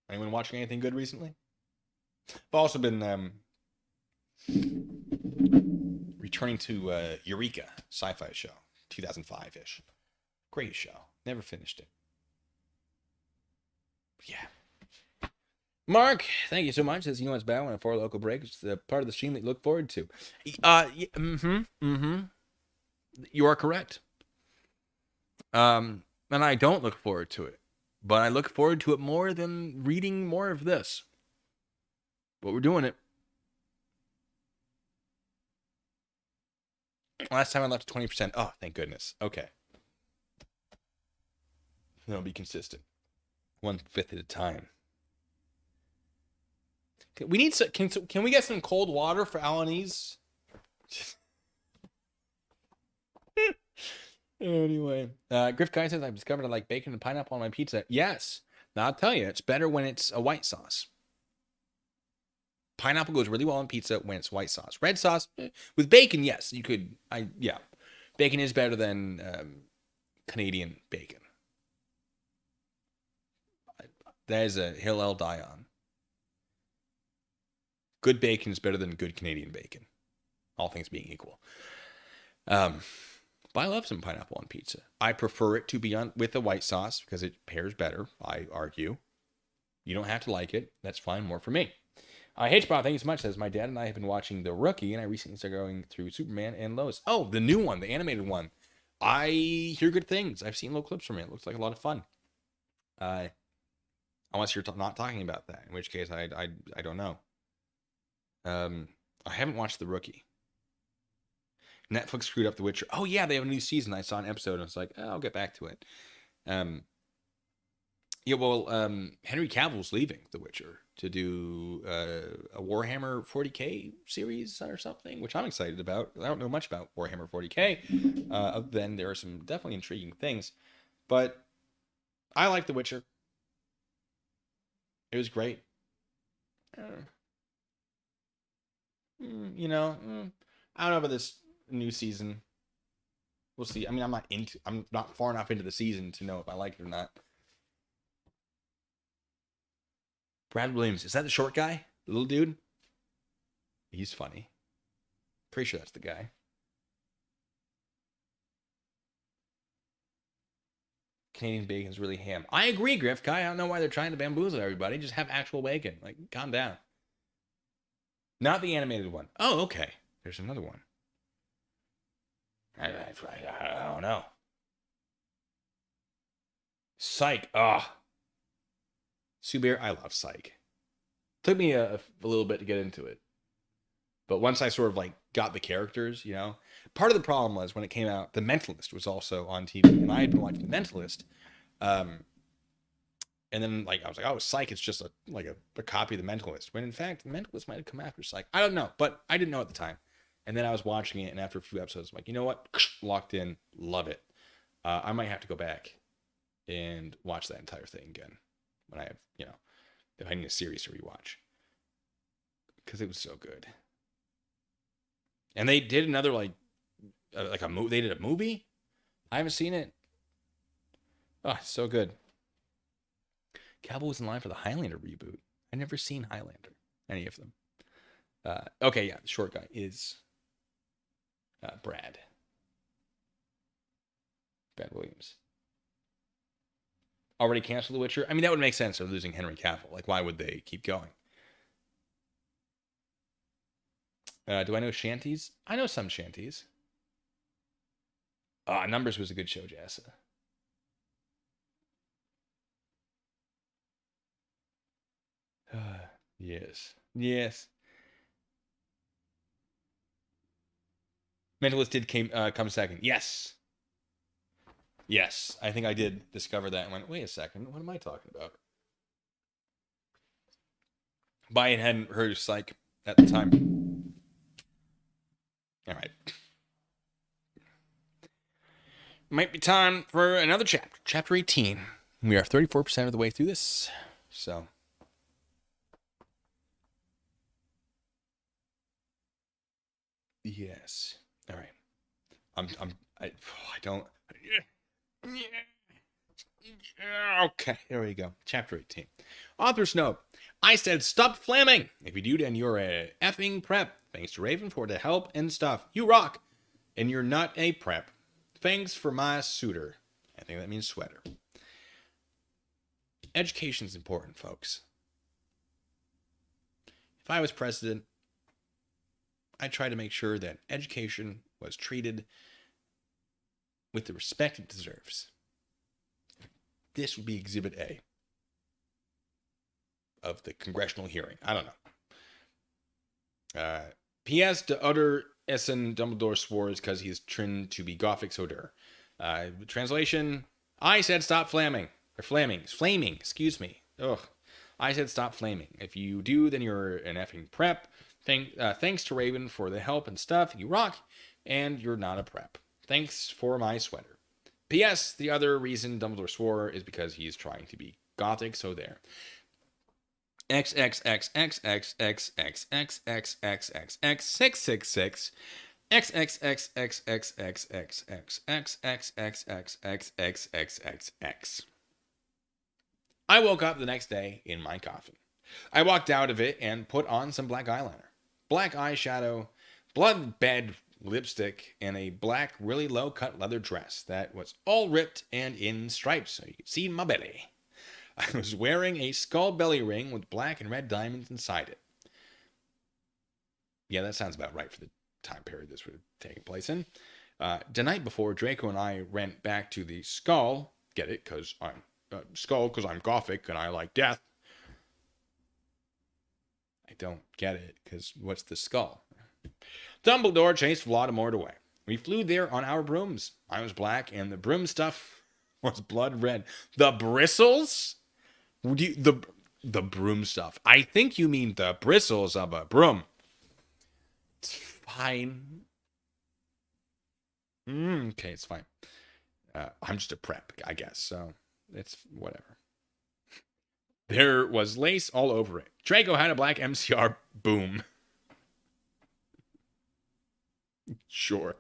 Anyone watching anything good recently? I've also been returning to Eureka, sci-fi show, 2005-ish. Great show. Never finished it. Yeah. Mark, thank you so much. Says, you know what's bad when a 4 local break? It's the part of the stream that you look forward to. You are correct. And I don't look forward to it. But I look forward to it more than reading more of this. But we're doing it. Last time I left 20%. Oh, thank goodness. Okay. That'll be consistent. 1/5 at a time. We need some, can we get some cold water for Alanis? Anyway, Griff Guy says, I've discovered I like bacon and pineapple on my pizza. Yes. Now I'll tell you, it's better when it's a white sauce. Pineapple goes really well on pizza when it's white sauce. Red sauce, with bacon, yes, you could, yeah. Bacon is better than Canadian bacon. That is a hill I'll die on. Good bacon is better than good Canadian bacon. All things being equal. But I love some pineapple on pizza. I prefer it to be on with a white sauce because it pairs better, I argue. You don't have to like it. That's fine. More for me. H-Bot, thank you so much. Says, my dad and I have been watching The Rookie, and I recently started going through Superman and Lois. Oh, the new one, the animated one. I hear good things. I've seen little clips from it. It looks like a lot of fun. Unless you're not talking about that, in which case I don't know. I haven't watched The Rookie. Netflix screwed up The Witcher. Oh yeah, they have a new season. I saw an episode and I was like, oh, I'll get back to it. Yeah, well, Henry Cavill's leaving The Witcher to do a Warhammer 40K series or something, which I'm excited about. I don't know much about Warhammer 40K, other than there are some definitely intriguing things. But I like The Witcher. It was great. You know, I don't know about this new season. We'll see. I mean, I'm not far enough into the season to know if I like it or not. Brad Williams, is that the short guy? The little dude? He's funny. Pretty sure that's the guy. Canadian bacon's really ham. I agree, Griff Guy. I don't know why they're trying to bamboozle everybody. Just have actual bacon. Like, calm down. Not the animated one. Oh, okay. There's another one. I don't know. Psych. Ah. Sue Bear, I love Psych. Took me a little bit to get into it. But once I sort of like got the characters, you know, part of the problem was when it came out, The Mentalist was also on TV, and I had been watching The Mentalist, and then like I was like, oh, Psych, it's just a copy of The Mentalist. When in fact, The Mentalist might have come after Psych. I don't know, but I didn't know at the time. And then I was watching it, and after a few episodes, I'm like, you know what, locked in, love it. I might have to go back and watch that entire thing again when I have, you know, if I need a series to rewatch, because it was so good. And they did another like a movie. They did a movie. I haven't seen it. Oh, so good. Cowboy was in line for the Highlander reboot. I've never seen Highlander, any of them. Okay, yeah, the short guy is Brad Williams. Already canceled The Witcher? I mean, that would make sense. They're losing Henry Cavill. Like, why would they keep going? Do I know shanties? I know some shanties. Numbers was a good show, Jassa. Yes. Yes. Mentalist did come second. Yes. Yes. I think I did discover that and went, wait a second. What am I talking about? But I hadn't heard of Psych at the time. All right. Might be time for another chapter. Chapter 18. We are 34% of the way through this. So. Yes. All right. I don't. Okay, here we go. Chapter 18. Author's note. I said stop flamming. If you do, then you're a effing prep. Thanks to Raven for the help and stuff. You rock. And you're not a prep. Thanks for my suitor. I think that means sweater. Education's important, folks. If I was president, I'd try to make sure that education was treated with the respect it deserves. This would be Exhibit A of the congressional hearing. I don't know. P.S. The other Essen Dumbledore swore is because he's trained to be Gothic Soder. Translation, I said stop flaming. Or flaming, excuse me. Ugh. I said stop flaming. If you do, then you're an effing prep. Thanks to Raven for the help and stuff. You rock, and you're not a prep. Thanks for my sweater. P.S. The other reason Dumbledore swore is because he's trying to be Gothic, so there. XXXXXXXXXXXX666 XXXXXXXXXXXXXXXXXX. I woke up the next day in my coffin. I walked out of it and put on some black eyeliner, black eyeshadow, blood-bed lipstick, and a black, really low-cut leather dress that was all ripped and in stripes so you could see my belly. I was wearing a skull belly ring with black and red diamonds inside it. Yeah, that sounds about right for the time period this would have taken place in. The night before, Draco and I went back to the skull. Get it? Because I'm skull because I'm gothic and I like death. I don't get it, because what's the skull? Dumbledore chased Voldemort away. We flew there on our brooms. I was black, and the broom stuff was blood red. The bristles? The broom stuff. I think you mean the bristles of a broom. It's fine. Okay, it's fine. I'm just a prep, I guess, so it's whatever. There was lace all over it. Draco had a black MCR boom. Sure.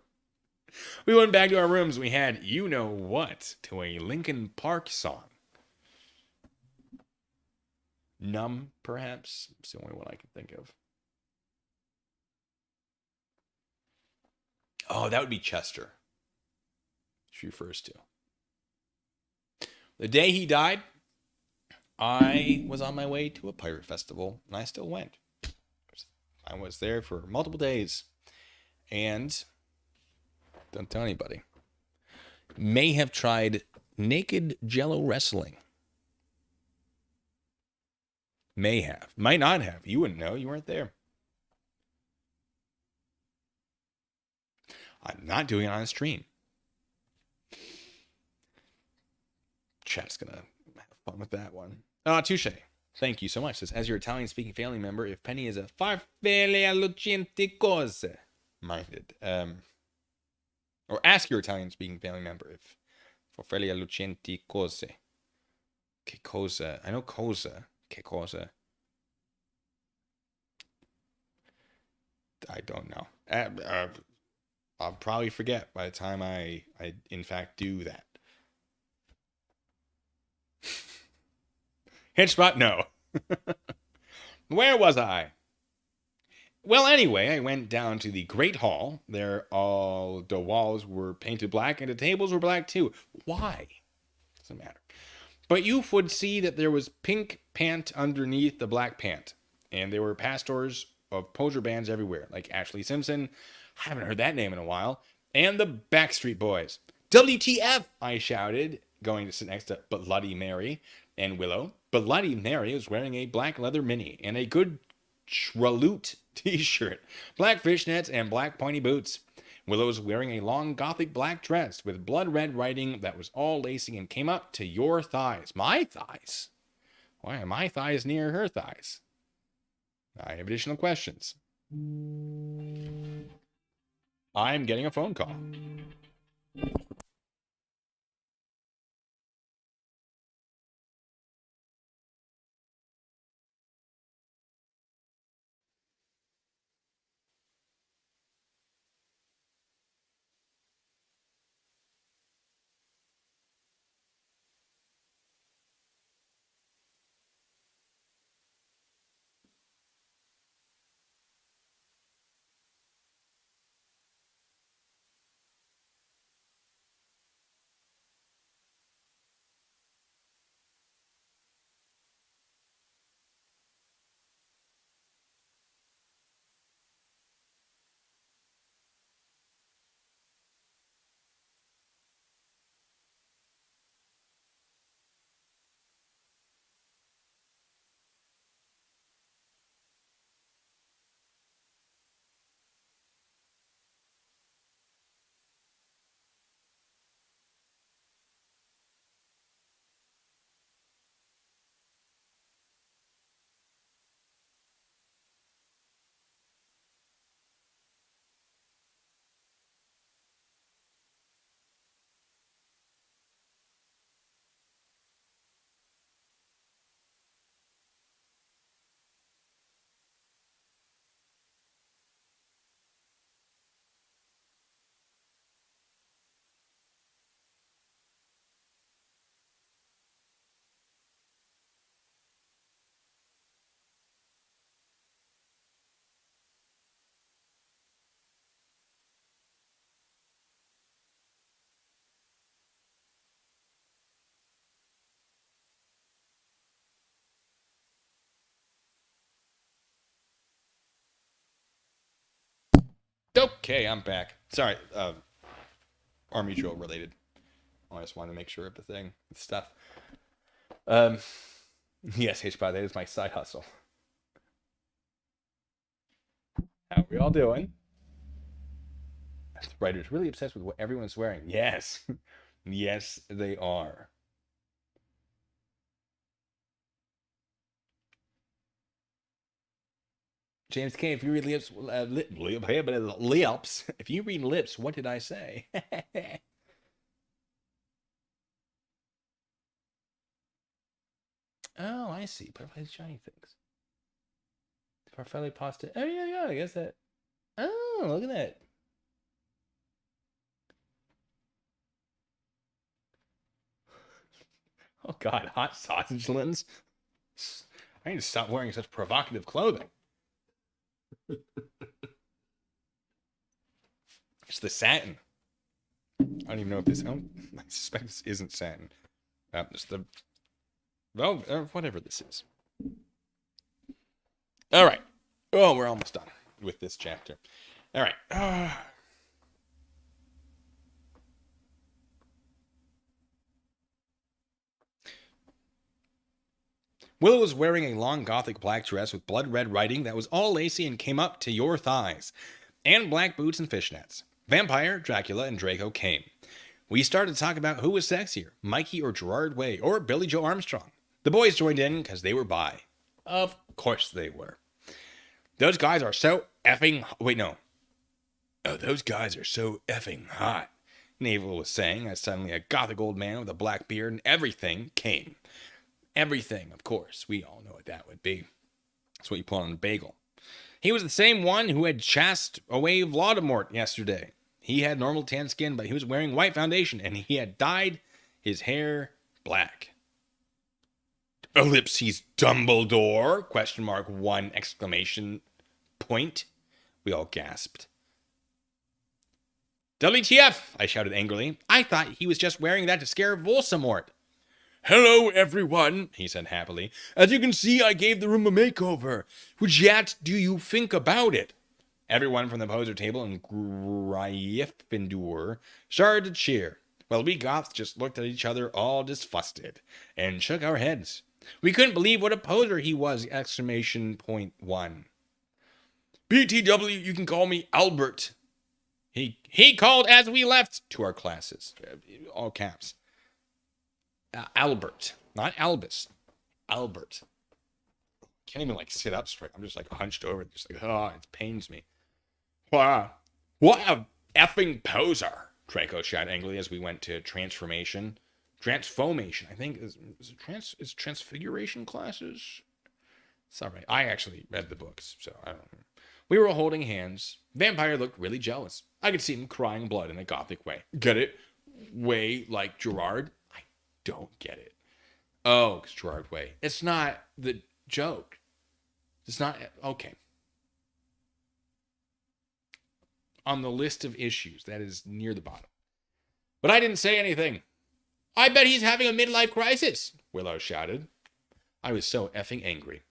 We went back to our rooms. We had You Know What to a Linkin Park song. Numb, perhaps? It's the only one I can think of. Oh, that would be Chester. She refers to. The day he died, I was on my way to a pirate festival, and I still went. I was there for multiple days, and don't tell anybody. May have tried naked jello wrestling. May have. Might not have. You wouldn't know. You weren't there. I'm not doing it on a stream. Chat's gonna have fun with that one. Touche. Thank you so much. Says, as your Italian-speaking family member, if Penny is a farfalle allucinante cose minded, or ask your Italian-speaking family member if farfalle allucinante cose. Che cosa? I know cosa. Che cosa? I don't know. I'll probably forget by the time I in fact do that. Hitchbot, no. Where was I? Well, anyway, I went down to the Great Hall. There, all the walls were painted black, and the tables were black too. Why? Doesn't matter. But you would see that there was pink pant underneath the black pant, and there were pastors of poser bands everywhere, like Ashley Simpson. I haven't heard that name in a while. And the Backstreet Boys. WTF, I shouted, going to sit next to Bloody Mary and Willow. Bloody Mary was wearing a black leather mini and a good Traloot t-shirt, black fishnets, and black pointy boots. Willow was wearing a long gothic black dress with blood red writing that was all lacy and came up to your thighs. My thighs? Why are my thighs near her thighs? I have additional questions. I'm getting a phone call. Okay, I'm back. Sorry, Army drill related. I just wanted to make sure of the thing, the stuff. Um, yes, HBot, that is my side hustle. How are we all doing? The writer's really obsessed with what everyone's wearing. Yes. Yes, they are. James K, if you read lips, if you read lips, what did I say? Oh, I see. Butterflies, shiny things. Farfalle pasta. Oh, yeah, I guess that. Oh, look at that. Oh, God, hot sausage lens. I need to stop wearing such provocative clothing. It's the satin. I don't even know if this. I suspect this isn't satin. It's the velvet, whatever this is. All right. Oh, we're almost done with this chapter. All right. Willow was wearing a long gothic black dress with blood red writing that was all lacy and came up to your thighs, and black boots and fishnets. Vampire, Dracula, and Draco came. We started to talk about who was sexier, Mikey or Gerard Way, or Billy Joe Armstrong. The boys joined in because they were bi. Of course they were. Those guys are so effing... Wait, no. Oh, those guys are so effing hot, Navel was saying as suddenly a gothic old man with a black beard and everything came. Everything, of course. We all know what that would be. That's what you put on a bagel. He was the same one who had chased away Voldemort yesterday. He had normal tan skin, but he was wearing white foundation, and he had dyed his hair black. Ellipses Dumbledore? Question mark, one exclamation point. We all gasped. WTF, I shouted angrily. I thought he was just wearing that to scare Voldemort. Hello, everyone, he said happily. As you can see, I gave the room a makeover. Which yet do you think about it? Everyone from the poser table in Gryffindor started to cheer, while we Goths just looked at each other all disgusted and shook our heads. We couldn't believe what a poser he was! Exclamation point one. BTW, you can call me Albert. He called as we left to our classes. All caps. Albert, not Albus. Albert. Can't even sit up straight. I'm just hunched over, just it pains me. Wow, what a effing poser! Draco shouted angrily as we went to transformation. Transformation, I think is transfiguration classes. Sorry, I actually read the books, so I don't know. We were holding hands. Vampire looked really jealous. I could see him crying blood in a gothic way. Get it? Way like Gerard? I don't get it. Oh, it's Gerard Way. It's not the joke. It's not... Okay. On the list of issues, that is near the bottom. But I didn't say anything. I bet he's having a midlife crisis, Willow shouted. I was so effing angry.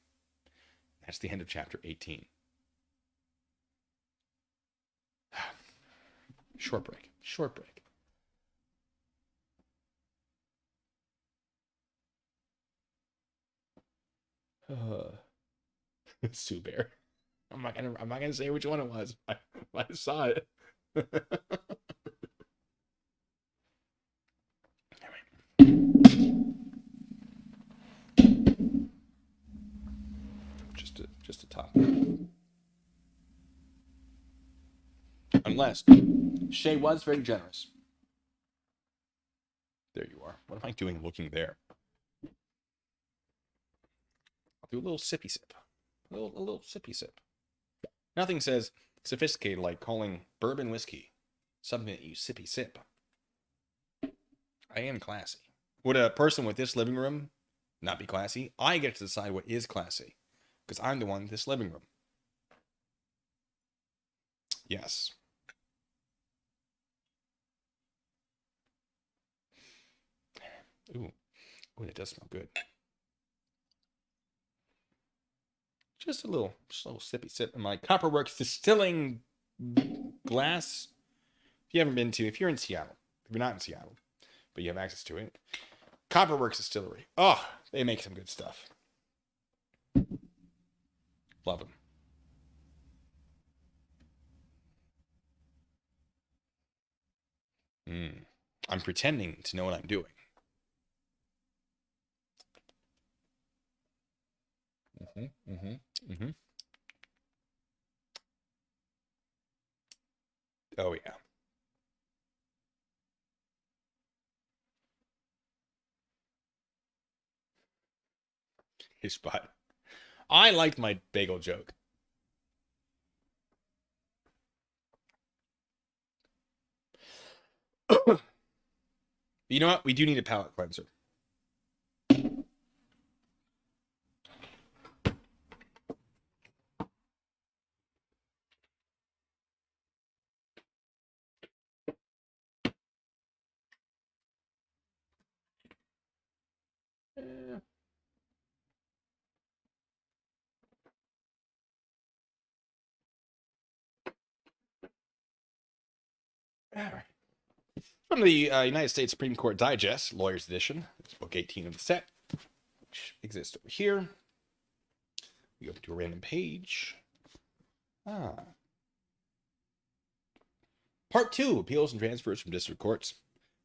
That's the end of chapter 18. Short break. Sue Bear. I'm not gonna say which one it was. I saw it. Just a top. Unless Shay was very generous. There you are. What am I doing looking there? I'll do a little sippy sip. A little sippy sip. Nothing says sophisticated like calling bourbon whiskey something that you sippy sip. I am classy. Would a person with this living room not be classy? I get to decide what is classy because I'm the one in this living room. Yes. Ooh, it does smell good. Just a little sippy sip in my Copperworks distilling glass. If you're in Seattle, if you're not in Seattle, but you have access to it, Copperworks Distillery. Oh, They make some good stuff. Love them. I'm pretending to know what I'm doing. Oh, yeah. His spot. I liked my bagel joke. You know what? We do need a palate cleanser. All right. From the United States Supreme Court Digest, Lawyer's Edition. It's book 18 of the set, which exists over here. We go to a random page. Part 2, Appeals and Transfers from District Courts.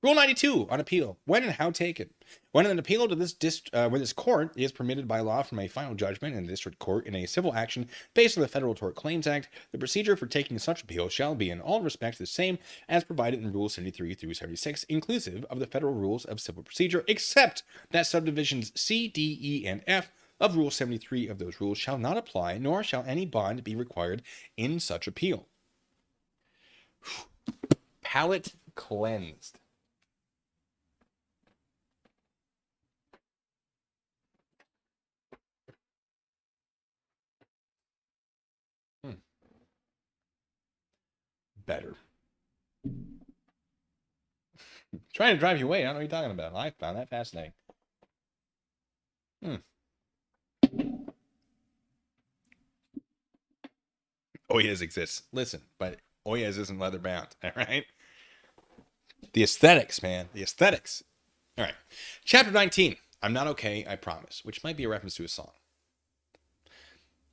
Rule 92 on appeal. When and how taken. When an appeal to this court is permitted by law from a final judgment in the district court in a civil action based on the Federal Tort Claims Act, the procedure for taking such appeal shall be in all respects the same as provided in Rules 73 through 76, inclusive of the Federal Rules of Civil Procedure, except that subdivisions C, D, E, and F of Rule 73 of those rules shall not apply, nor shall any bond be required in such appeal. Palate cleansed. Better. Trying to drive you away. I don't know what you're talking about. I found that fascinating. Oyas exists. Listen, but Oyas isn't leather bound. All right. The aesthetics, man. The aesthetics. All right. Chapter 19. I'm not okay, I promise, which might be a reference to a song.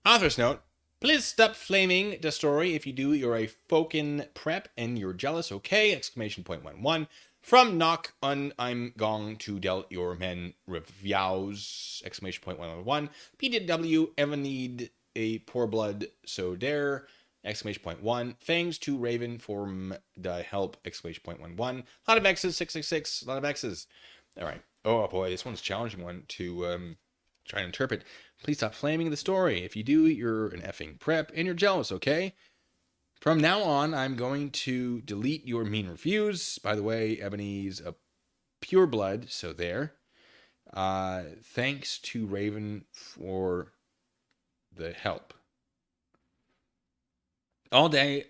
Author's note. Please stop flaming the story. If you do, you're a Fokin prep and you're jealous, okay? Exclamation point 11. From knock on I'm gong to del your men reviews. Exclamation point 111. PDW ever need a poor blood so dare. Exclamation point 1. Fangs to Raven from the help. Exclamation point 11. A lot of X's, 666. A lot of X's. All right. Oh boy, this one's a challenging one to try and interpret. Please stop flaming the story. If you do, you're an effing prep and you're jealous, okay? From now on, I'm going to delete your mean reviews. By the way, Ebony's a pure blood, so there. Thanks to Raven for the help. All day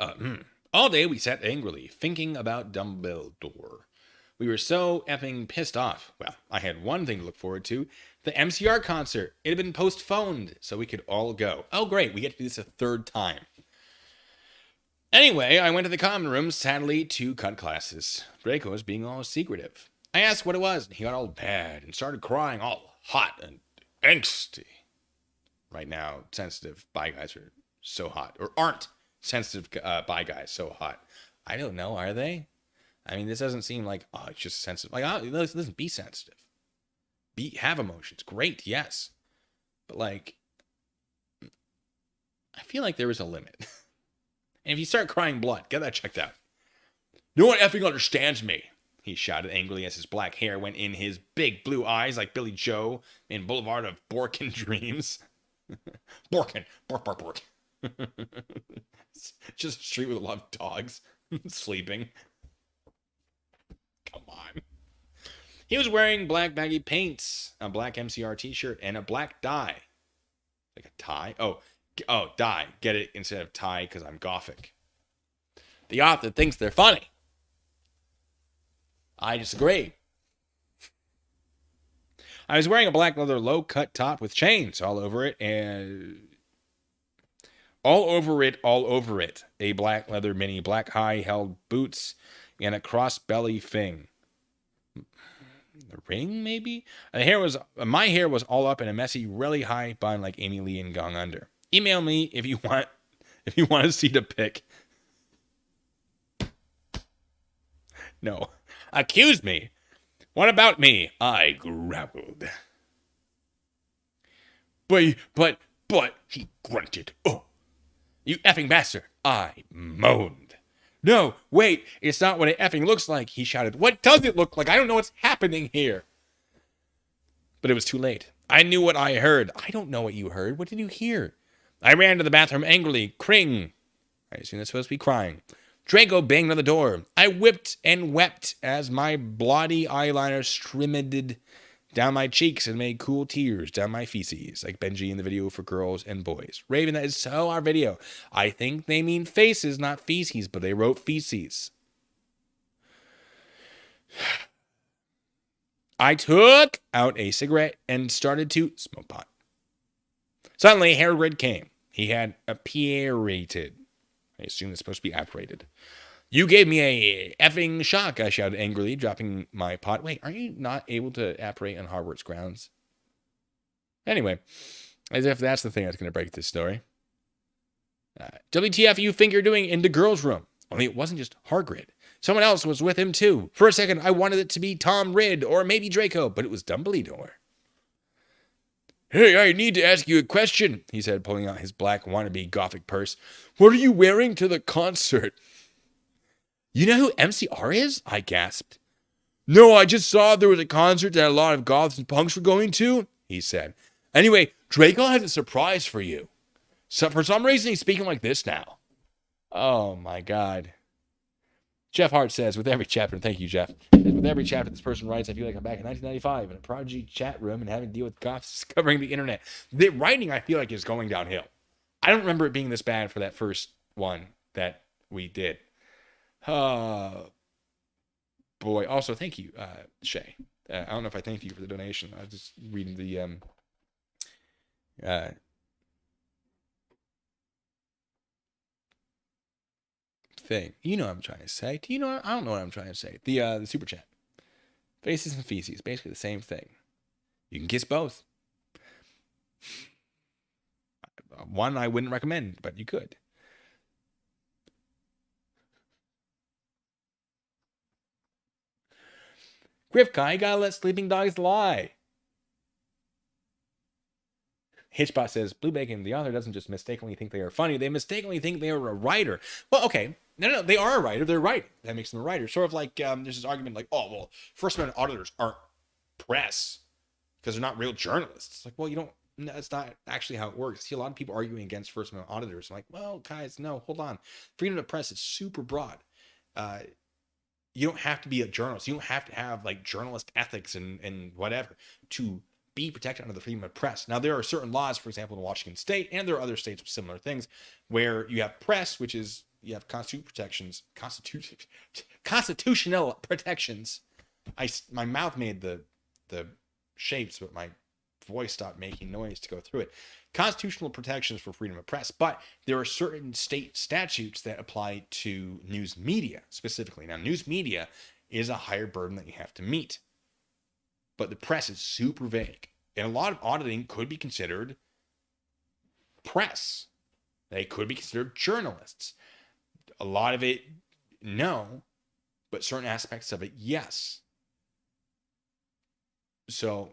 we sat angrily, thinking about Dumbledore. We were so effing pissed off. Well, I had one thing to look forward to. The MCR concert. It had been postponed, so we could all go. Oh, great. We get to do this a third time. Anyway, I went to the common room, sadly, to cut classes. Draco was being all secretive. I asked what it was, and he got all bad and started crying all hot and angsty. Right now, sensitive bi guys are so hot. Or aren't sensitive bi guys so hot. I don't know, are they? I mean, this doesn't seem like, oh, it's just sensitive. Like, oh, listen, be sensitive. Have emotions. Great, yes. But, like, I feel like there is a limit. And if you start crying blood, get that checked out. No one effing understands me, he shouted angrily as his black hair went in his big blue eyes like Billy Joe in Boulevard of Borkin Dreams. Borkin. Bork. Just a street with a lot of dogs sleeping. Come on. He was wearing black baggy pants, a black MCR t-shirt, and a black tie. Like a tie? Oh, die. Get it instead of tie because I'm gothic. The author thinks they're funny. I disagree. I was wearing a black leather low-cut top with chains all over it, and all over it, a black leather mini, black high-held boots, and a cross-belly thing. The ring, maybe? My hair was all up in a messy, really high bun like Amy Lee in Gone Under. Email me if you want to see the pic. No. Accuse me. What about me? I growled. But, he grunted. Oh, you effing bastard. I moaned. No, wait, it's not what it effing looks like, he shouted. What does it look like? I don't know what's happening here. But it was too late. I knew what I heard. I don't know what you heard. What did you hear? I ran to the bathroom angrily. Cring. I assume that's supposed to be crying. Draco banged on the door. I whipped and wept as my bloody eyeliner streamed down my cheeks and made cool tears down my feces, like Benji in the video for girls and boys. Raven, that is so our video. I think they mean faces, not feces, but they wrote feces. I took out a cigarette and started to smoke pot. Suddenly, Harold came. He had apparated. I assume it's supposed to be apparated. You gave me a effing shock, I shouted angrily, dropping my pot. Wait, are you not able to apparate on Hogwarts grounds? Anyway, as if that's the thing that's going to break this story. WTF you think you're doing in the girls' room? Only it wasn't just Hagrid. Someone else was with him too. For a second, I wanted it to be Tom Ridd or maybe Draco, but it was Dumbledore. Hey, I need to ask you a question, he said, pulling out his black wannabe gothic purse. What are you wearing to the concert? You know who MCR is? I gasped. No, I just saw there was a concert that a lot of goths and punks were going to, he said. Anyway, Draco has a surprise for you. So for some reason, he's speaking like this now. Oh, my God. Jeff Hart says, with every chapter, and thank you, Jeff, with every chapter this person writes, I feel like I'm back in 1995 in a Prodigy chat room and having to deal with goths discovering the internet. The writing, I feel like, is going downhill. I don't remember it being this bad for that first one that we did. Boy. Also, thank you, Shay. I don't know if I thanked you for the donation. I was just reading the thing. You know what I'm trying to say. Do you know? I don't know what I'm trying to say. The super chat. Faces and feces, basically the same thing. You can kiss both. One I wouldn't recommend, but you could. Griff Guy, you gotta let sleeping dogs lie. Hitchbot says, Blue Bacon, the author doesn't just mistakenly think they are funny, they mistakenly think they are a writer. Well, okay. No, they are a writer. They're writing. That makes them a writer. Sort of like there's this argument like, oh, well, First Amendment auditors aren't press because they're not real journalists. It's like, well, that's not actually how it works. I see a lot of people arguing against First Amendment auditors. I'm like, well, guys, no, hold on. Freedom of press is super broad. You don't have to be a journalist. You don't have to have like journalist ethics and whatever to be protected under the freedom of press. Now, there are certain laws, for example, in Washington State, and there are other states with similar things, where you have press, which is you have constitutional protections. My mouth made the shapes, but my voice stopped making noise to go through it. Constitutional protections for freedom of press, but there are certain state statutes that apply to news media specifically. Now, news media is a higher burden that you have to meet, but the press is super vague, and a lot of auditing could be considered press. They could be considered journalists. A lot of it, no, but certain aspects of it, yes. So,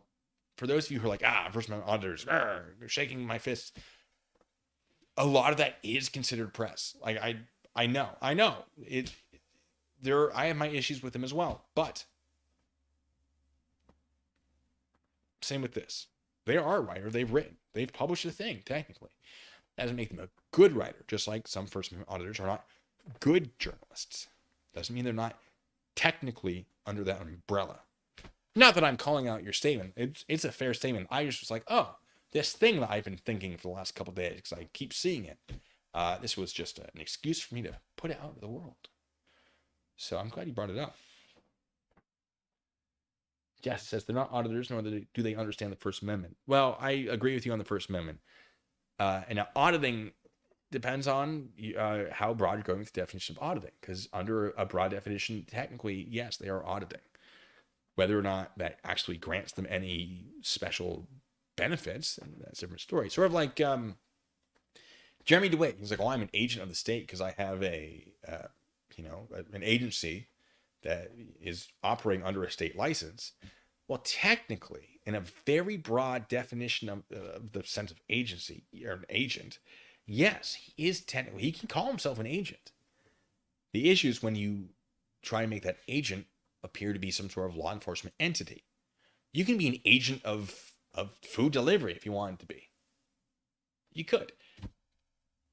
for those of you who are like, First Amendment auditors, they're shaking my fists. A lot of that is considered press. Like I know it. I have my issues with them as well, but same with this. They are a writer. They've published a thing. Technically, that doesn't make them a good writer. Just like some First Amendment auditors are not good journalists. Doesn't mean they're not technically under that umbrella. Not that I'm calling out your statement. It's a fair statement. I just was like, oh, this thing that I've been thinking for the last couple of days because I keep seeing it. This was just an excuse for me to put it out into the world. So I'm glad you brought it up. Jess says they're not auditors, nor do they understand the First Amendment. Well, I agree with you on the First Amendment. And now auditing depends on how broad you're going with the definition of auditing. Because under a broad definition, technically, yes, they are auditing. Whether or not that actually grants them any special benefits, and that's a different story. Sort of like Jeremy DeWitt. He's like, "Oh, I'm an agent of the state because I have an agency that is operating under a state license." Well, technically, in a very broad definition of the sense of agency or an agent, yes, he is technically, he can call himself an agent. The issue is when you try to make that agent appear to be some sort of law enforcement entity. You can be an agent of food delivery if you wanted to be. You could.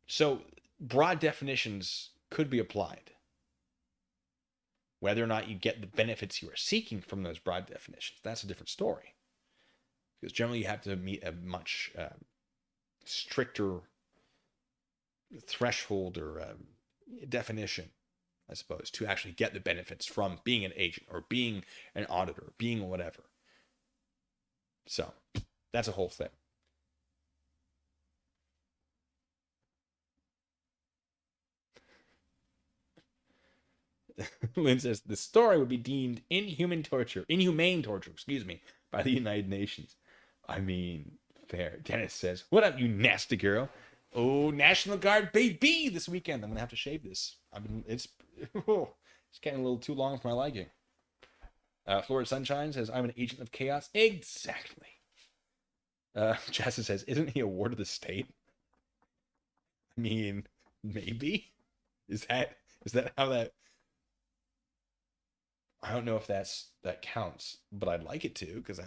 So broad definitions could be applied. Whether or not you get the benefits you are seeking from those broad definitions, that's a different story. Because generally you have to meet a much stricter threshold or definition, I suppose, to actually get the benefits from being an agent or being an auditor, being whatever. So that's a whole thing. Lynn says the story would be deemed inhumane torture, by the United Nations. I mean, fair. Dennis says, "What up, you nasty girl?" Oh, National Guard baby! This weekend, I'm gonna have to shave this. It's getting a little too long for my liking. Florida Sunshine says, "I'm an agent of chaos." Exactly. Jessa says, "Isn't he a ward of the state?" I mean, maybe. Is that how that? I don't know if that counts, but I'd like it to because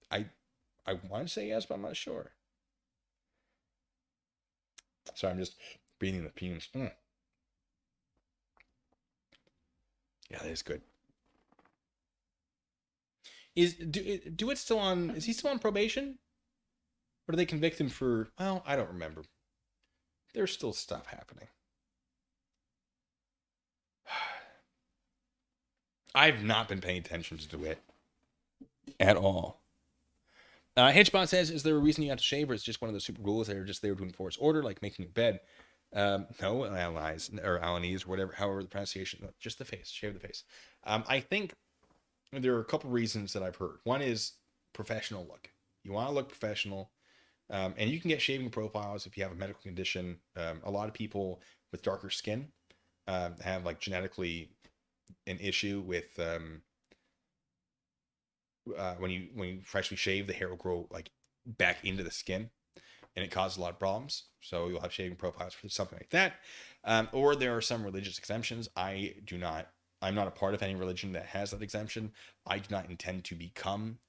I want to say yes, but I'm not sure. So I'm just breathing the fumes. Yeah, that is good. Is it still on? Is he still on probation? Or do they convict him for? Well, I don't remember. There's still stuff happening. I've not been paying attention to it at all. Hitchbot says, "Is there a reason you have to shave, or is it just one of those super rules that are just there to enforce order, like making a bed?" No, allies or Alanese, or whatever, however the pronunciation. Just the face, shave the face. I think there are a couple reasons that I've heard. One is professional look. You want to look professional, and you can get shaving profiles if you have a medical condition. A lot of people with darker skin have like genetically an issue with when you freshly shave, the hair will grow like back into the skin, and it causes a lot of problems. So you'll have shaving profiles for something like that. Or there are some religious exemptions. I'm not a part of any religion that has that exemption. I do not intend to become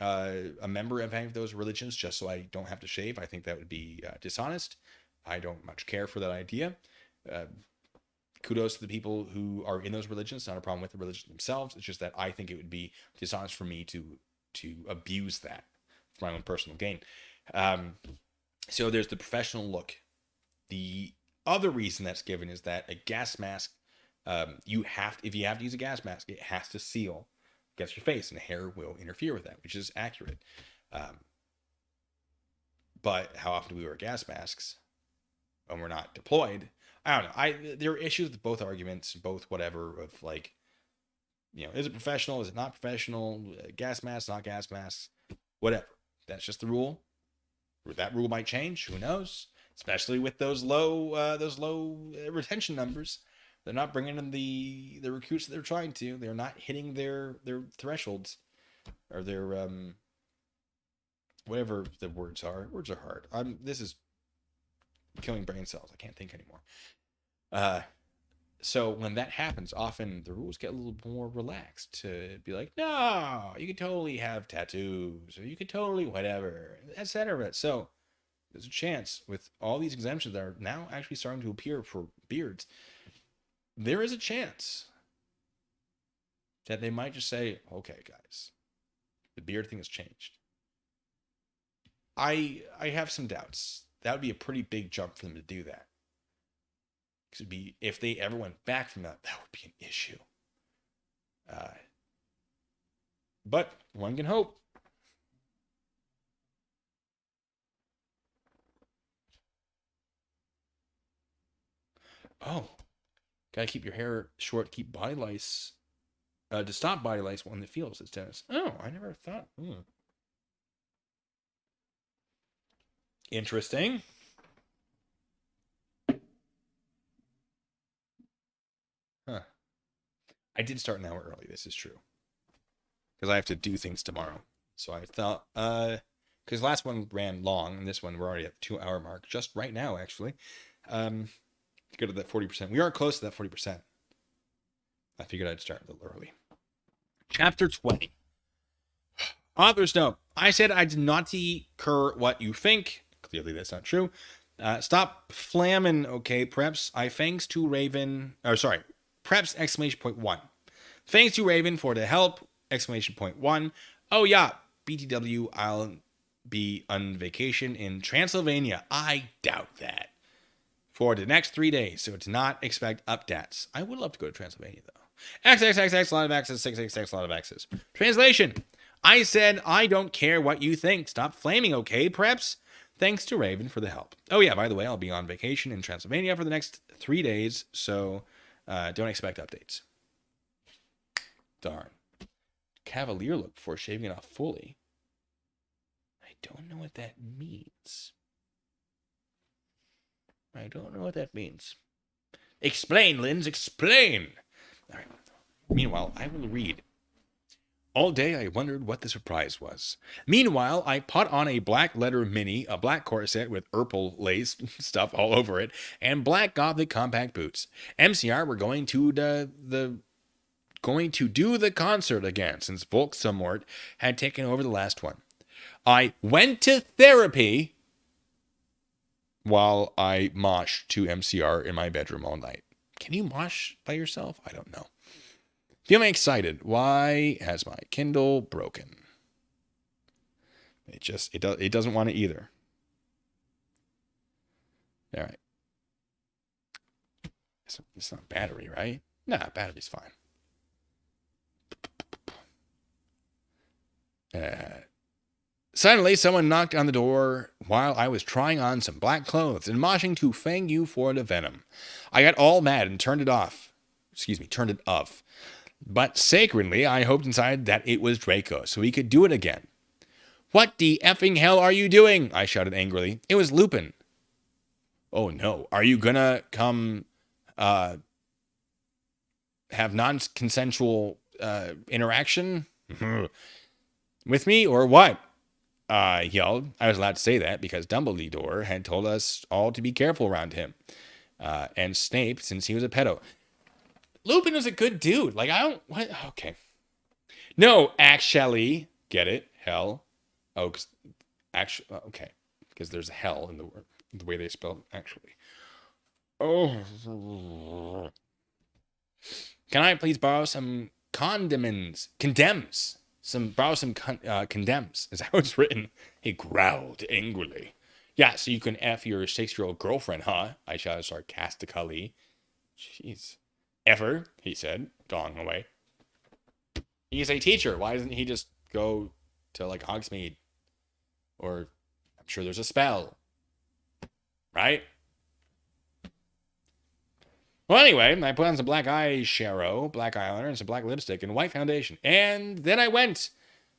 a member of any of those religions just so I don't have to shave. I think that would be dishonest. I don't much care for that idea. Kudos to the people who are in those religions. It's not a problem with the religion themselves. It's just that I think it would be dishonest for me to abuse that for my own personal gain. So there's the professional look. The other reason that's given is that a gas mask, if you have to use a gas mask, it has to seal against your face, and the hair will interfere with that, which is accurate. But how often do we wear gas masks when we're not deployed? I don't know. There are issues with both arguments, both whatever of like, is it professional? Is it not professional? Gas masks, not gas masks, whatever. That's just the rule. That rule might change. Who knows? Especially with those low retention numbers. They're not bringing in the recruits that they're trying to. They're not hitting their thresholds or their whatever the words are. Words are hard. This is killing brain cells. I can't think anymore. So when that happens, often the rules get a little more relaxed to be like, no, you can totally have tattoos, or you can totally whatever, etc. So there's a chance with all these exemptions that are now actually starting to appear for beards. There is a chance that they might just say, okay, guys, the beard thing has changed. I have some doubts. That would be a pretty big jump for them to do that. It'd be, if they ever went back from that would be an issue. But one can hope. Oh, gotta keep your hair short, keep body lice To stop body lice on the field, says Dennis. Oh, I never thought. Interesting. Huh. I did start an hour early. This is true. Because I have to do things tomorrow. So I thought, because last one ran long, and this one we're already at the 2-hour mark, just right now, actually. Go to that 40%. We are close to that 40%. I figured I'd start a little early. Chapter 20. Author's note. I said I did not care what you think. Clearly that's not true. Stop flamming, okay, preps. I thanks to Raven. Preps, exclamation point 1. Thanks to Raven for the help, exclamation point 1. Oh yeah, BTW, I'll be on vacation in Transylvania. I doubt that. For the next 3 days, so to not expect updates. I would love to go to Transylvania, though. XXXX, lot of X's, 666, lot of X's. Translation. I said, I don't care what you think. Stop flaming, okay, preps? Thanks to Raven for the help. Oh, yeah, by the way, I'll be on vacation in Transylvania for the next 3 days, so don't expect updates. Darn. Cavalier look before shaving it off fully. I don't know what that means. I don't know what that means. Explain, Linz, explain. All right. Meanwhile, I will read. All day I wondered what the surprise was. Meanwhile, I put on a black leather mini, a black corset with purple lace stuff all over it, and black gothic compact boots. MCR were going to do the concert again, since Volk Summort had taken over the last one. I went to therapy while I moshed to MCR in my bedroom all night. Can you mosh by yourself? I don't know. Feeling excited. Why has my Kindle broken? It doesn't want to either. All right. It's not battery, right? Nah, battery's fine. Suddenly, someone knocked on the door while I was trying on some black clothes and moshing to Fang You for the venom. I got all mad and turned it off. But sacredly, I hoped inside that it was Draco, so he could do it again. What the effing hell are you doing? I shouted angrily. It was Lupin. Oh no, are you gonna come have non-consensual interaction with me or what? I yelled. I was allowed to say that because Dumbledore had told us all to be careful around him. And Snape, since he was a pedo. Lupin was a good dude. What? Okay. No, actually. Get it? Hell. Oh, okay. Because there's hell in the way they spell actually. Oh. Can I please borrow some condiments? Condemns. Borrow some condemns. Is how it's written. He growled angrily. Yeah, so you can F your 6-year-old girlfriend, huh? I shouted sarcastically. Jeez. Effer, he said, going away. He's a teacher. Why doesn't he just go to Hogsmeade? Or I'm sure there's a spell. Right? Well, anyway, I put on some black eyeshadow, black eyeliner, and some black lipstick and white foundation. And then I went.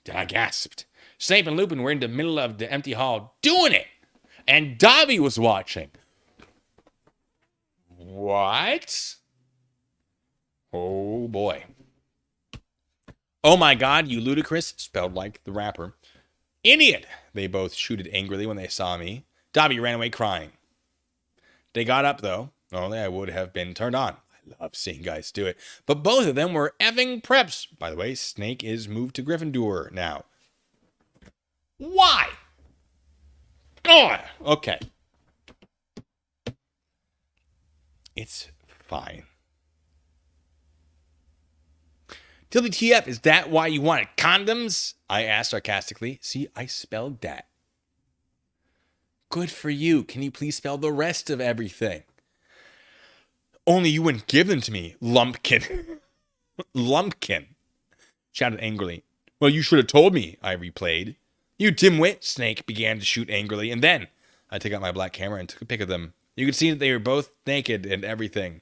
Then I gasped. Snape and Lupin were in the middle of the empty hall doing it. And Dobby was watching. What? Oh, boy. Oh, my God, you ludicrous, spelled like the rapper. Idiot, they both shouted angrily when they saw me. Dobby ran away crying. They got up, though. Only I would have been turned on. I love seeing guys do it. But both of them were effing preps. By the way, Snake is moved to Gryffindor now. Why? Oh, okay. It's fine. WTF, is that why you wanted condoms? I asked sarcastically. See, I spelled that. Good for you. Can you please spell the rest of everything? Only you wouldn't give them to me, lumpkin. Lumpkin, shouted angrily. Well, you should have told me, I replayed. You dimwit, Snake began to shoot angrily, and then I took out my black camera and took a pic of them. You could see that they were both naked and everything.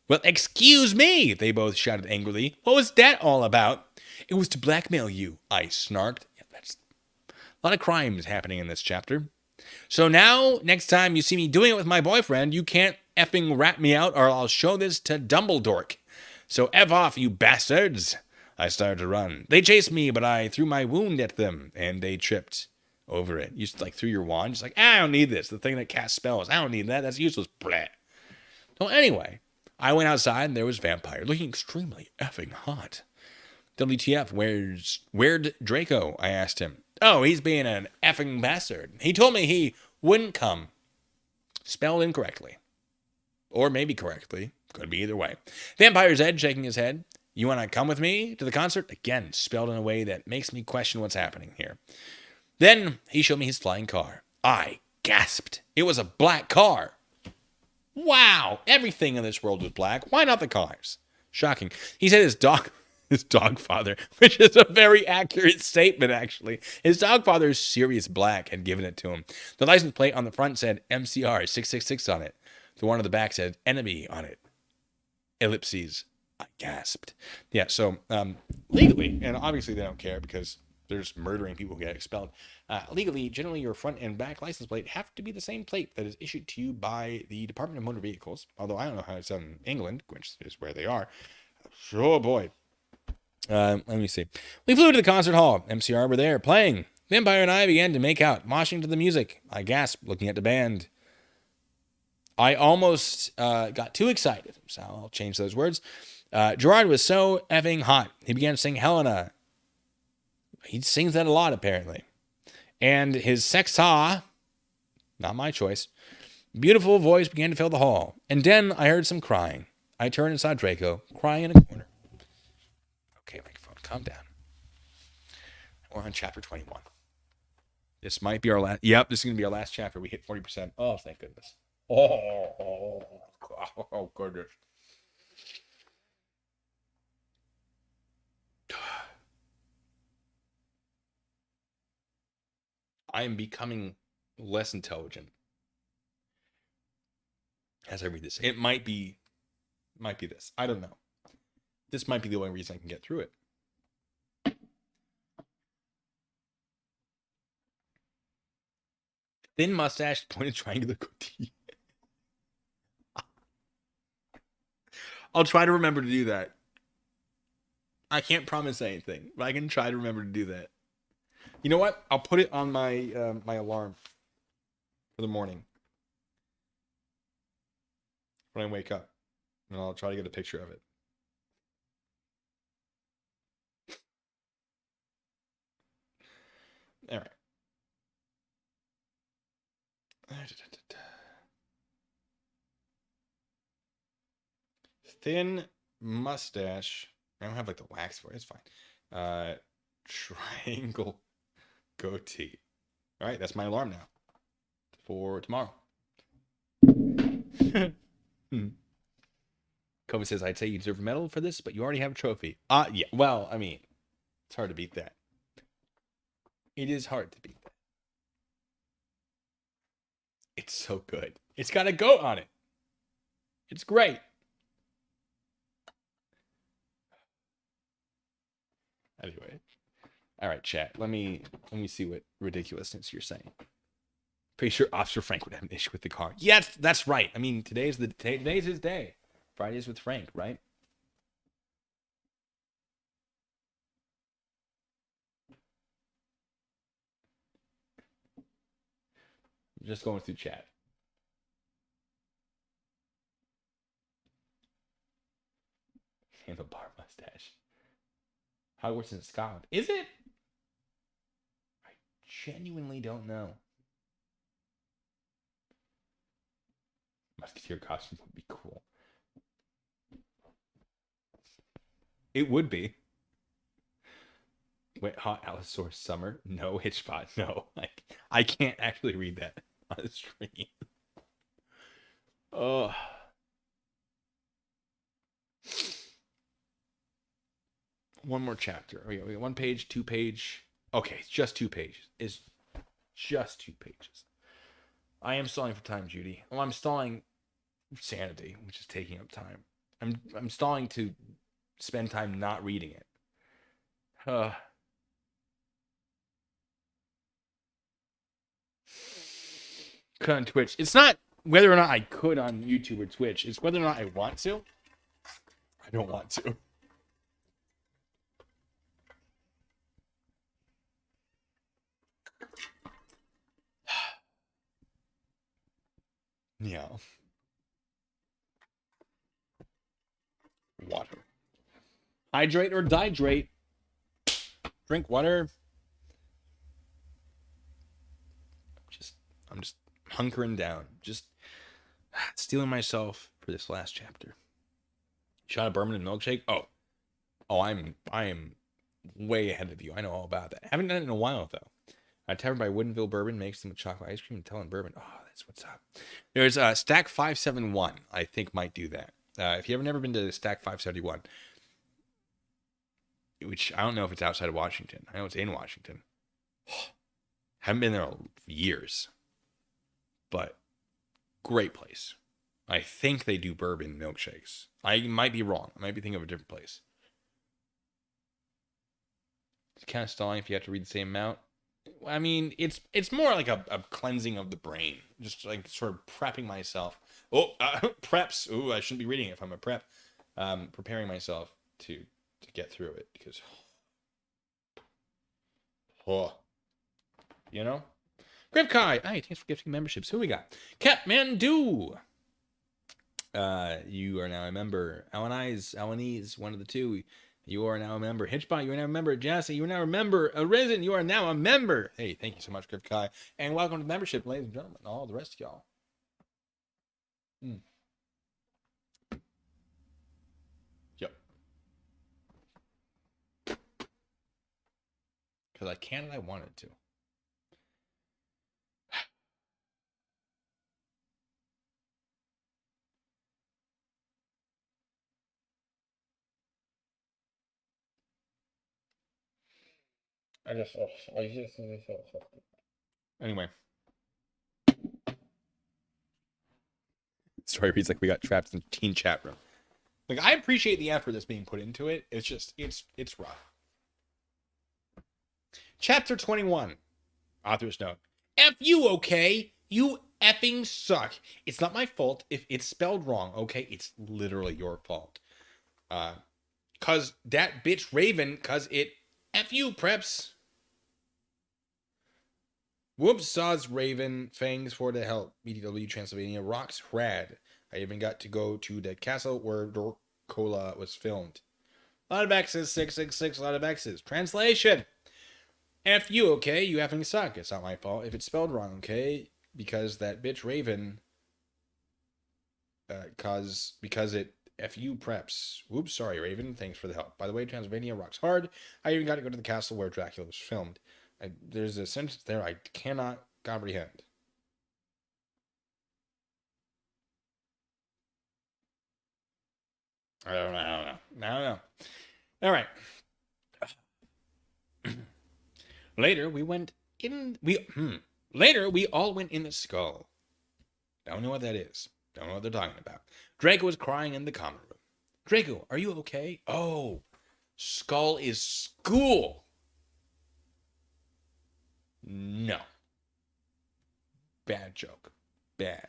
Well, excuse me, they both shouted angrily. What was that all about? It was to blackmail you, I snarked. Yeah, that's a lot of crimes happening in this chapter. So now, next time you see me doing it with my boyfriend, you can't effing rat me out or I'll show this to Dumbledore. So F off, you bastards. I started to run. They chased me, but I threw my wound at them, and they tripped over it. You just like threw your wand, just like, I don't need this. The thing that casts spells. I don't need that. That's useless. Blah. So anyway, I went outside and there was Vampire, looking extremely effing hot. WTF, where'd Draco? I asked him. Oh, he's being an effing bastard. He told me he wouldn't come. Spelled incorrectly. Or maybe correctly. Could be either way. Vampire's Ed shaking his head. You want to come with me to the concert? Again, spelled in a way that makes me question what's happening here. Then he showed me his flying car. I gasped. It was a black car. Wow, everything in this world was black. Why not the cars? Shocking. He said his dog father, which is a very accurate statement, actually. His dog father, Sirius Black, had given it to him. The license plate on the front said MCR 666 on it. The one on the back said enemy on it. Ellipses. I gasped. Yeah, so legally, and obviously they don't care because they're just murdering people who get expelled. Legally, generally your front and back license plate have to be the same plate that is issued to you by the Department of Motor Vehicles. Although I don't know how it's done in England, which is where they are. Oh boy. Let me see. We flew to the concert hall. MCR were there, playing. Vampire and I began to make out, moshing to the music. I gasped, looking at the band. I almost got too excited, so I'll change those words. Gerard was so effing hot. He began to sing Helena. He sings that a lot, apparently. And his sexa, not my choice, beautiful voice began to fill the hall. And then I heard some crying. I turned and saw Draco crying in a corner. Okay, microphone, calm down. We're on chapter 21. This might be our last. Yep, this is going to be our last chapter. We hit 40%. Oh, thank goodness. Oh, goodness. I am becoming less intelligent as I read this. It might be this. I don't know. This might be the only reason I can get through it. Thin mustache, pointed triangular goatee. I'll try to remember to do that. I can't promise anything, but I can try to remember to do that. You know what? I'll put it on my my alarm for the morning when I wake up, and I'll try to get a picture of it. All right. Thin mustache. I don't have like the wax for it. It's fine. Triangle goatee. All right, that's my alarm now for tomorrow. Kobe says, I'd say you deserve a medal for this, but you already have a trophy. Yeah. Well, I mean, it's hard to beat that. It is hard to beat that. It's so good. It's got a goat on it. It's great. Anyway. All right, chat. Let me see what ridiculousness you're saying. Pretty sure Officer Frank would have an issue with the car. Yes, that's right. I mean, today's his day. Fridays with Frank, right? Just going through chat. Handlebar mustache. Hogwarts in Scotland. Is it? I genuinely don't know. Musketeer costume would be cool. It would be. Wait, hot Allosaurus summer? No, Hitchbot. No, I can't actually read that on the stream. Oh. One more chapter. We got 1 page, 2 page. Okay, it's just 2 pages. It's just 2 pages. I am stalling for time, Judy. Well, I'm stalling sanity, which is taking up time. I'm stalling to spend time not reading it. Uh, could on Twitch. It's not whether or not I could on YouTube or Twitch. It's whether or not I want to. I don't want to. Yeah. Water. Hydrate or dihydrate. Drink water. I'm just hunkering down. Just stealing myself for this last chapter. Shot of bourbon and milkshake. I am way ahead of you. I know all about that. Haven't done it in a while though. Tavern by Woodinville Bourbon makes them with chocolate ice cream and Tellin Bourbon. Oh, that's what's up. There's Stack 571. I think might do that. If you have never been to Stack 571, which I don't know if it's outside of Washington. I know it's in Washington. Haven't been there in years, but great place. I think they do bourbon milkshakes. I might be wrong. I might be thinking of a different place. It's kind of stalling if you have to read the same amount. I mean, it's more like a cleansing of the brain. Just like sort of prepping myself. Preps. Ooh, I shouldn't be reading it if I'm a prep. Preparing myself to get through it because, you know. Grip Kai. Hey, thanks for gifting memberships. Who we got? Capmandu. You are now a member. Alanese, one of the two. You are now a member. Hitchbot, you are now a member. Jassy, you are now a member. Arisen, you are now a member. Hey, thank you so much, Grip Kai. And welcome to membership, ladies and gentlemen. All the rest of y'all. Yep. Because I can and I wanted to. Anyway. Story reads like we got trapped in the teen chat room. Like, I appreciate the effort that's being put into it. It's just, it's rough. Chapter 21. Author's note. F you, okay? You effing suck. It's not my fault if it's spelled wrong, okay? It's literally your fault. Cause that bitch Raven, cause it F you, preps. Whoops, saws Raven, fangs for the help. BTW Transylvania rocks rad. I even got to go to the castle where Dorkola was filmed. A lot of X's, 666, a lot of X's. Translation. F you, okay? You effing suck. It's not my fault if it's spelled wrong, okay? Because that bitch Raven, because it F you preps. Whoops, sorry, Raven. Thanks for the help. By the way, Transylvania rocks hard. I even got to go to the castle where Dracula was filmed. There's a sentence there I cannot comprehend. I don't know. All right. Later, Later, we all went in the skull. Don't know what that is. Don't know what they're talking about. Draco was crying in the common room. Draco, are you okay? Oh, skull is school. No. Bad joke. Bad.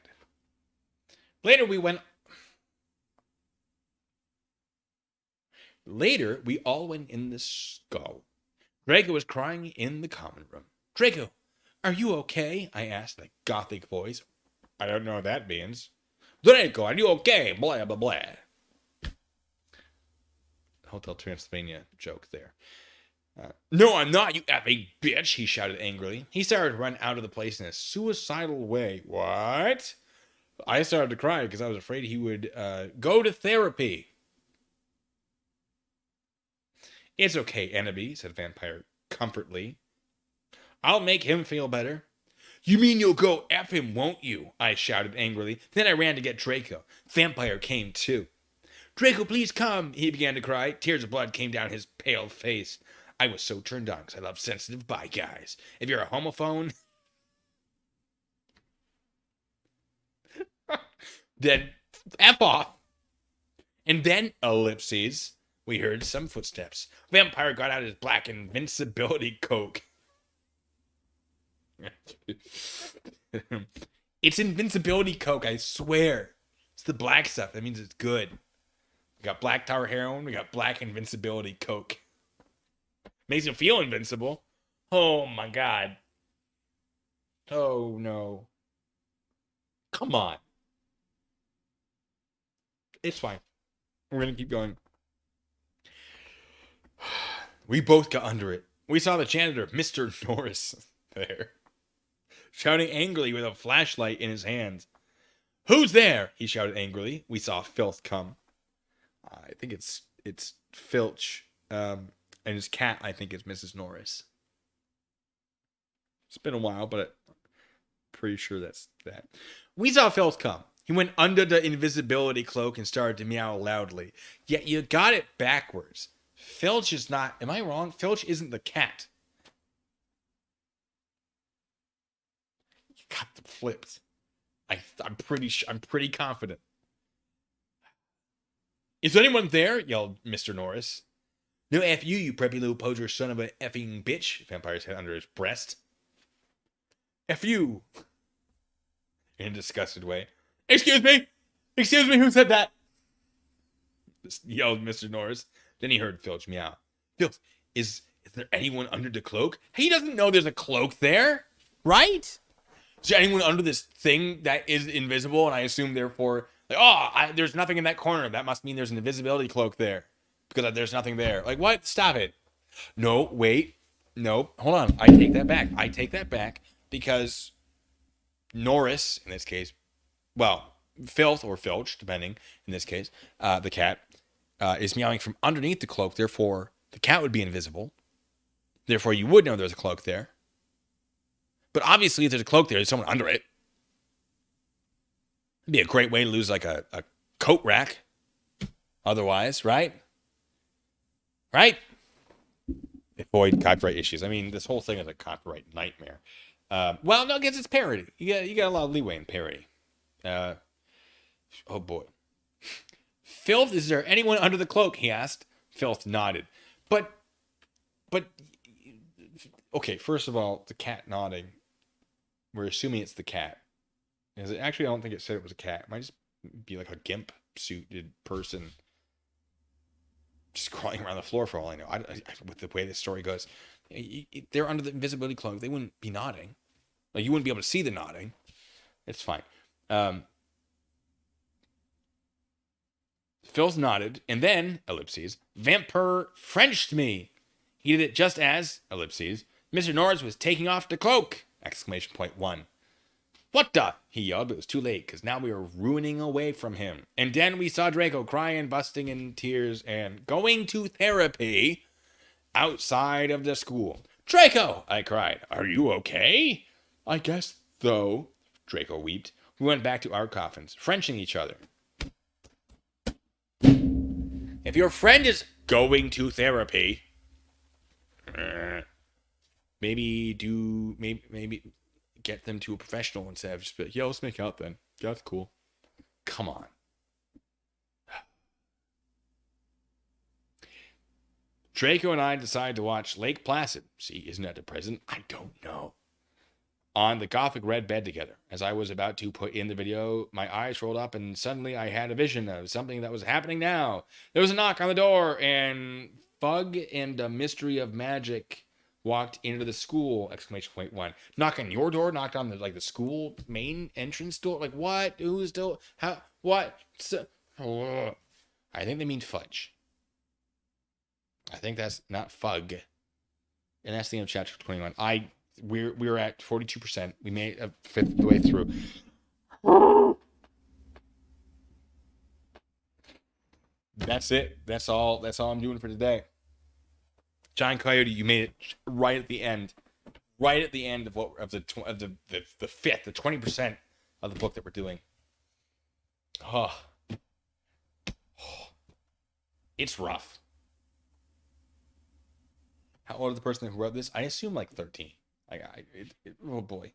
Later, we all went in the skull. Draco was crying in the common room. Draco, are you okay? I asked in a gothic voice. I don't know what that means. Draco, are you okay? Blah, blah, blah. Hotel Transylvania joke there. No, I'm not, you effing bitch, he shouted angrily. He started to run out of the place in a suicidal way. What? I started to cry because I was afraid he would go to therapy. It's okay, Enemy, said Vampire comfortably. I'll make him feel better. You mean you'll go F him, won't you? I shouted angrily. Then I ran to get Draco. Vampire came too. Draco, please come, he began to cry. Tears of blood came down his pale face. I was so turned on because I love sensitive bi guys. If you're a homophone, then F off. And then, ellipses, we heard some footsteps. Vampire got out his black invincibility coke. It's invincibility coke, I swear. It's the black stuff. That means it's good. We got black tar heroin. We got black invincibility coke. Makes you feel invincible. Oh my god. Oh no. Come on. It's fine. We're gonna keep going. We both got under it. We saw the janitor, Mr. Norris, there, shouting angrily with a flashlight in his hands. Who's there? He shouted angrily. We saw Filth come. I think it's Filch, and his cat, I think, is Mrs. Norris. It's been a while, but I'm pretty sure that's that. We saw Filth come. He went under the invisibility cloak and started to meow loudly. Yet you got it backwards. Filch is not... Am I wrong? Filch isn't the cat. You got them flipped. I'm pretty confident. Is anyone there? Yelled Mr. Norris. No F you preppy little poser son of a effing bitch. Vampire's head under his breast. F you. In a disgusted way. Excuse me, who said that? Yelled Mr. Norris. Then he heard Filch meow. Filch, is there anyone under the cloak? He doesn't know there's a cloak there, right? Is there anyone under this thing that is invisible? And I assume, therefore, like, there's nothing in that corner. That must mean there's an invisibility cloak there. Because there's nothing there. Like, what? Stop it. No, wait. No, hold on. I take that back because Norris, in this case, well, Filth or Filch, depending, in this case, the cat, is meowing from underneath the cloak. Therefore, the cat would be invisible. Therefore, you would know there's a cloak there. But obviously, if there's a cloak there, there's someone under it. It'd be a great way to lose like a coat rack. Otherwise, right? Right? Avoid copyright issues. I mean, this whole thing is a copyright nightmare. Well, no, I guess it's parody. You got a lot of leeway in parody. Oh boy. Filth, is there anyone under the cloak? He asked. Filth nodded. But, okay, first of all, the cat nodding. We're assuming it's the cat. Actually, I don't think it said it was a cat. It might just be like a gimp suited person just crawling around the floor for all I know. With the way this story goes, they're under the invisibility cloak. They wouldn't be nodding. Like, you wouldn't be able to see the nodding. It's fine. Phil's nodded, and then, ellipses, Vampire Frenched me. He did it just as, ellipses, Mr. Norris was taking off the cloak! Exclamation point 1. What the? He yelled, but it was too late, because now we were ruining away from him. And then we saw Draco crying, busting in tears, and going to therapy outside of the school. Draco! I cried. Are you okay? I guess, though, Draco wept. We went back to our coffins, Frenching each other. If your friend is going to therapy, maybe get them to a professional instead of just be like, yeah, let's make out then. Yeah, that's cool. Come on. Draco and I decided to watch Lake Placid. See, isn't that the present? I don't know. On the gothic red bed together. As I was about to put in the video, my eyes rolled up and suddenly I had a vision of something that was happening now. There was a knock on the door and Fug and a Mystery of Magic walked into the school! Exclamation point 1. Knock on your door? Knocked on the school main entrance door? Like, what? Who's still? How? What? So, I think they mean fudge. I think that's not fug. And that's the end of chapter 21. We're at 42%. We made a fifth of the way through. That's it. That's all I'm doing for today. John Coyote, you made it right at the end. Right at the end of the fifth, the 20% of the book that we're doing. Oh. It's rough. How old is the person who wrote this? I assume like 13. Oh boy.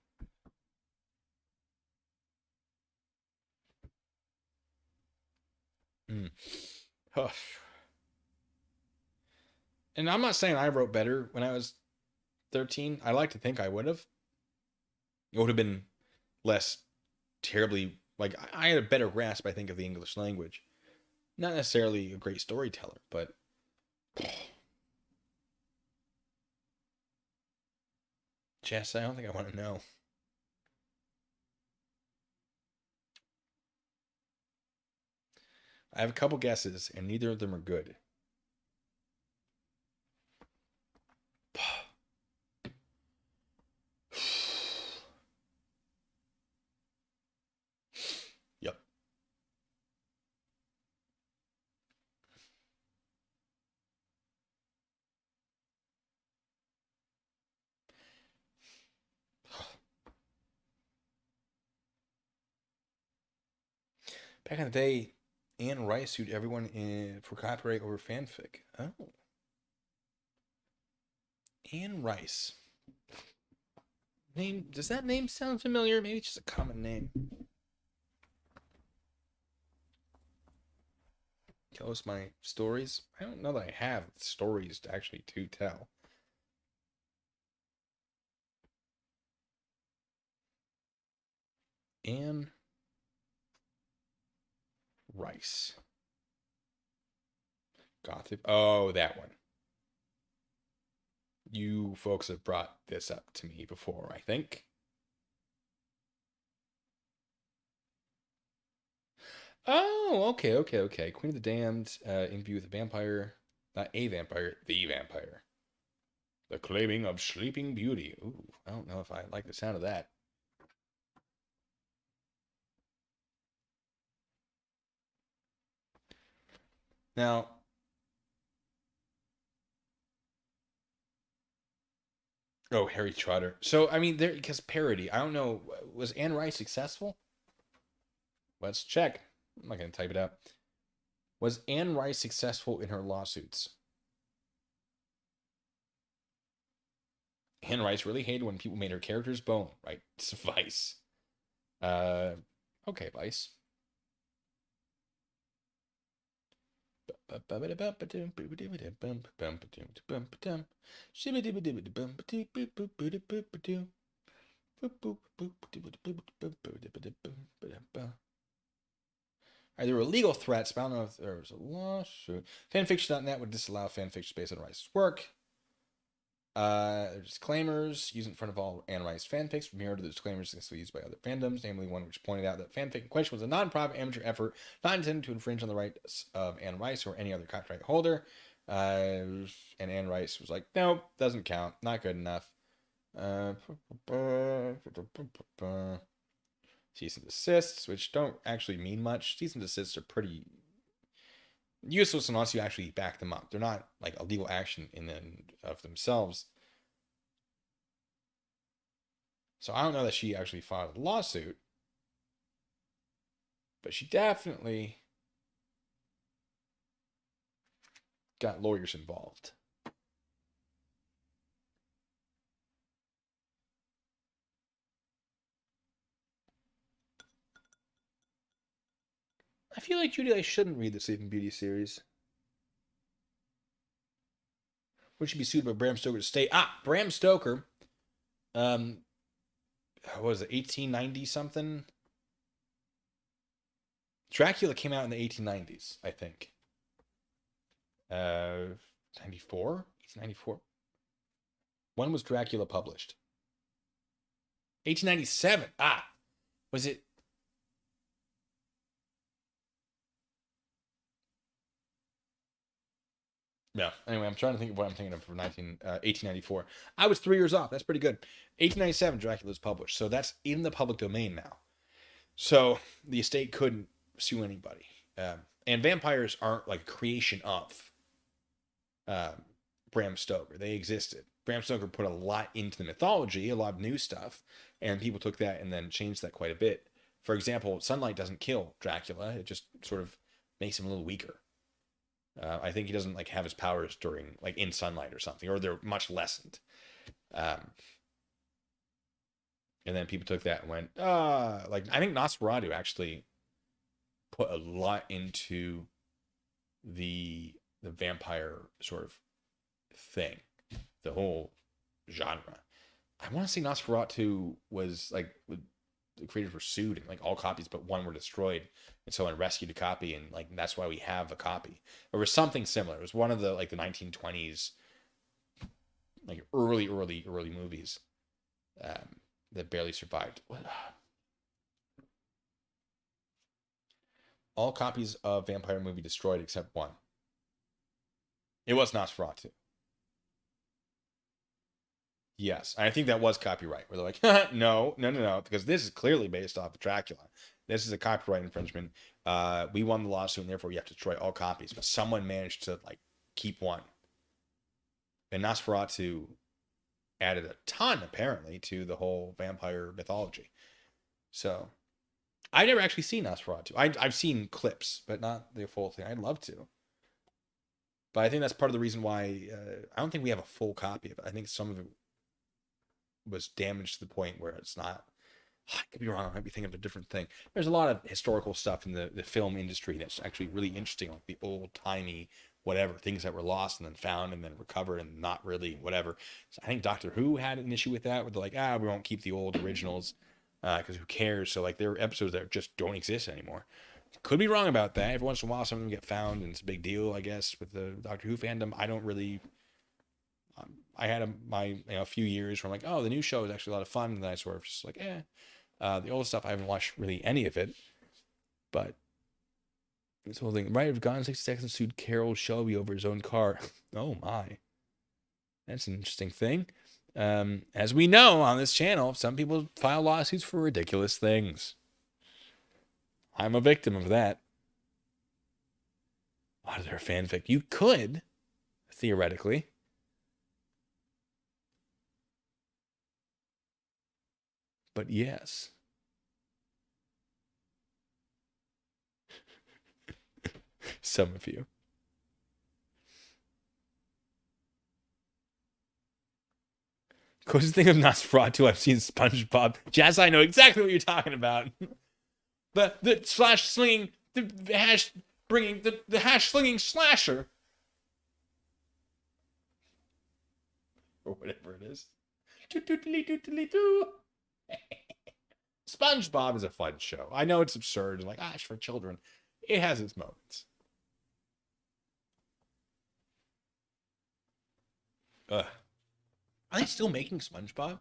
And I'm not saying I wrote better when I was 13. I like to think I would have. It would have been less terribly, like, I had a better grasp, I think, of the English language. Not necessarily a great storyteller, but Jess, I don't think I want to know. I have a couple guesses, and neither of them are good. Yep. Back in the day, Anne Rice sued everyone for copyright over fanfic. Oh. Anne Rice. Name, does that name sound familiar? Maybe it's just a common name. Tell us my stories. I don't know that I have stories to actually to tell. Anne Rice. Gothic. Oh, that one. You folks have brought this up to me before, I think. Oh, okay. Queen of the Damned, interview with a vampire. Not a vampire, the vampire. The claiming of Sleeping Beauty. Ooh, I don't know if I like the sound of that. Now, oh, Harry Trotter. So, I mean, there, because parody. I don't know. Was Anne Rice successful? Let's check. I'm not going to type it out. Was Anne Rice successful in her lawsuits? Anne Rice really hated when people made her characters bone, right? It's Vice. Okay, Vice. There were legal threats, but I don't know if there was a lawsuit. Fanfiction.net would disallow fanfiction based on Rice's work. There's disclaimers used in front of all Anne Rice fanfics, mirrored to the disclaimers successfully used by other fandoms, namely one which pointed out that fanfic in question was a non-profit amateur effort not intended to infringe on the rights of Anne Rice or any other copyright holder. And Anne Rice was like, nope, doesn't count, not good enough. Cease and desists, which don't actually mean much. Cease and desists are pretty useless unless you actually back them up. They're not like a legal action in and of themselves. So I don't know that she actually filed a lawsuit, but she definitely got lawyers involved. I feel like Judy, I shouldn't read the Sleeping Beauty series. Would she be sued by Bram Stoker to stay? Bram Stoker. What was it, 1890 something? Dracula came out in the 1890s, I think. 94? 1894. When was Dracula published? 1897. Was it? Yeah. Anyway, I'm trying to think of what I'm thinking of for 1894. I was 3 years off. That's pretty good. 1897, Dracula was published. So that's in the public domain now. So the estate couldn't sue anybody. And vampires aren't like a creation of Bram Stoker. They existed. Bram Stoker put a lot into the mythology, a lot of new stuff, and people took that and then changed that quite a bit. For example, sunlight doesn't kill Dracula. It just sort of makes him a little weaker. I think he doesn't like have his powers during like in sunlight or something, or they're much lessened. And then people took that and went, like I think Nosferatu actually put a lot into the vampire sort of thing, the whole genre. I want to say Nosferatu was like the creators were sued and like all copies but one were destroyed, and someone rescued a copy, and like that's why we have a copy. There was something similar. It was one of the like the 1920s, like early movies that barely survived. All copies of Vampire movie destroyed except one. It was Nosferatu. Yes, I think that was copyright. Where they're like, no, because this is clearly based off of Dracula. This is a copyright infringement. We won the lawsuit, and therefore you have to destroy all copies. But someone managed to like keep one. And Nosferatu added a ton, apparently, to the whole vampire mythology. So, I've never actually seen Nosferatu. I've seen clips, but not the full thing. I'd love to. But I think that's part of the reason why I don't think we have a full copy of it. I think some of it was damaged to the point where it's not. I could be wrong. I might be thinking of a different thing. There's a lot of historical stuff in the film industry that's actually really interesting, like the old timey whatever things that were lost and then found and then recovered and not really whatever. So I think Doctor Who had an issue with that, where they're like, we won't keep the old originals because who cares? So like there are episodes that just don't exist anymore. Could be wrong about that. Every once in a while, some of them get found, and it's a big deal, I guess, with the Doctor Who fandom. I don't really. I had a few years where I'm like, oh, the new show is actually a lot of fun, and then I sort of just like, the old stuff I haven't watched really any of it, but this whole thing. Writer of Gone in 60 Seconds sued Carol Shelby over his own car. Oh my, that's an interesting thing. As we know on this channel, some people file lawsuits for ridiculous things. I'm a victim of that. Is there a fanfic? You could, theoretically. But yes. Some of you. Closest thing of Nosferatu I've seen SpongeBob. Jazz, I know exactly what you're talking about. the slash slinging, the hash bringing, the hash slinging slasher. Or whatever it is. SpongeBob is a fun show. I know it's absurd, like, it's for children. It has its moments. Are they still making SpongeBob?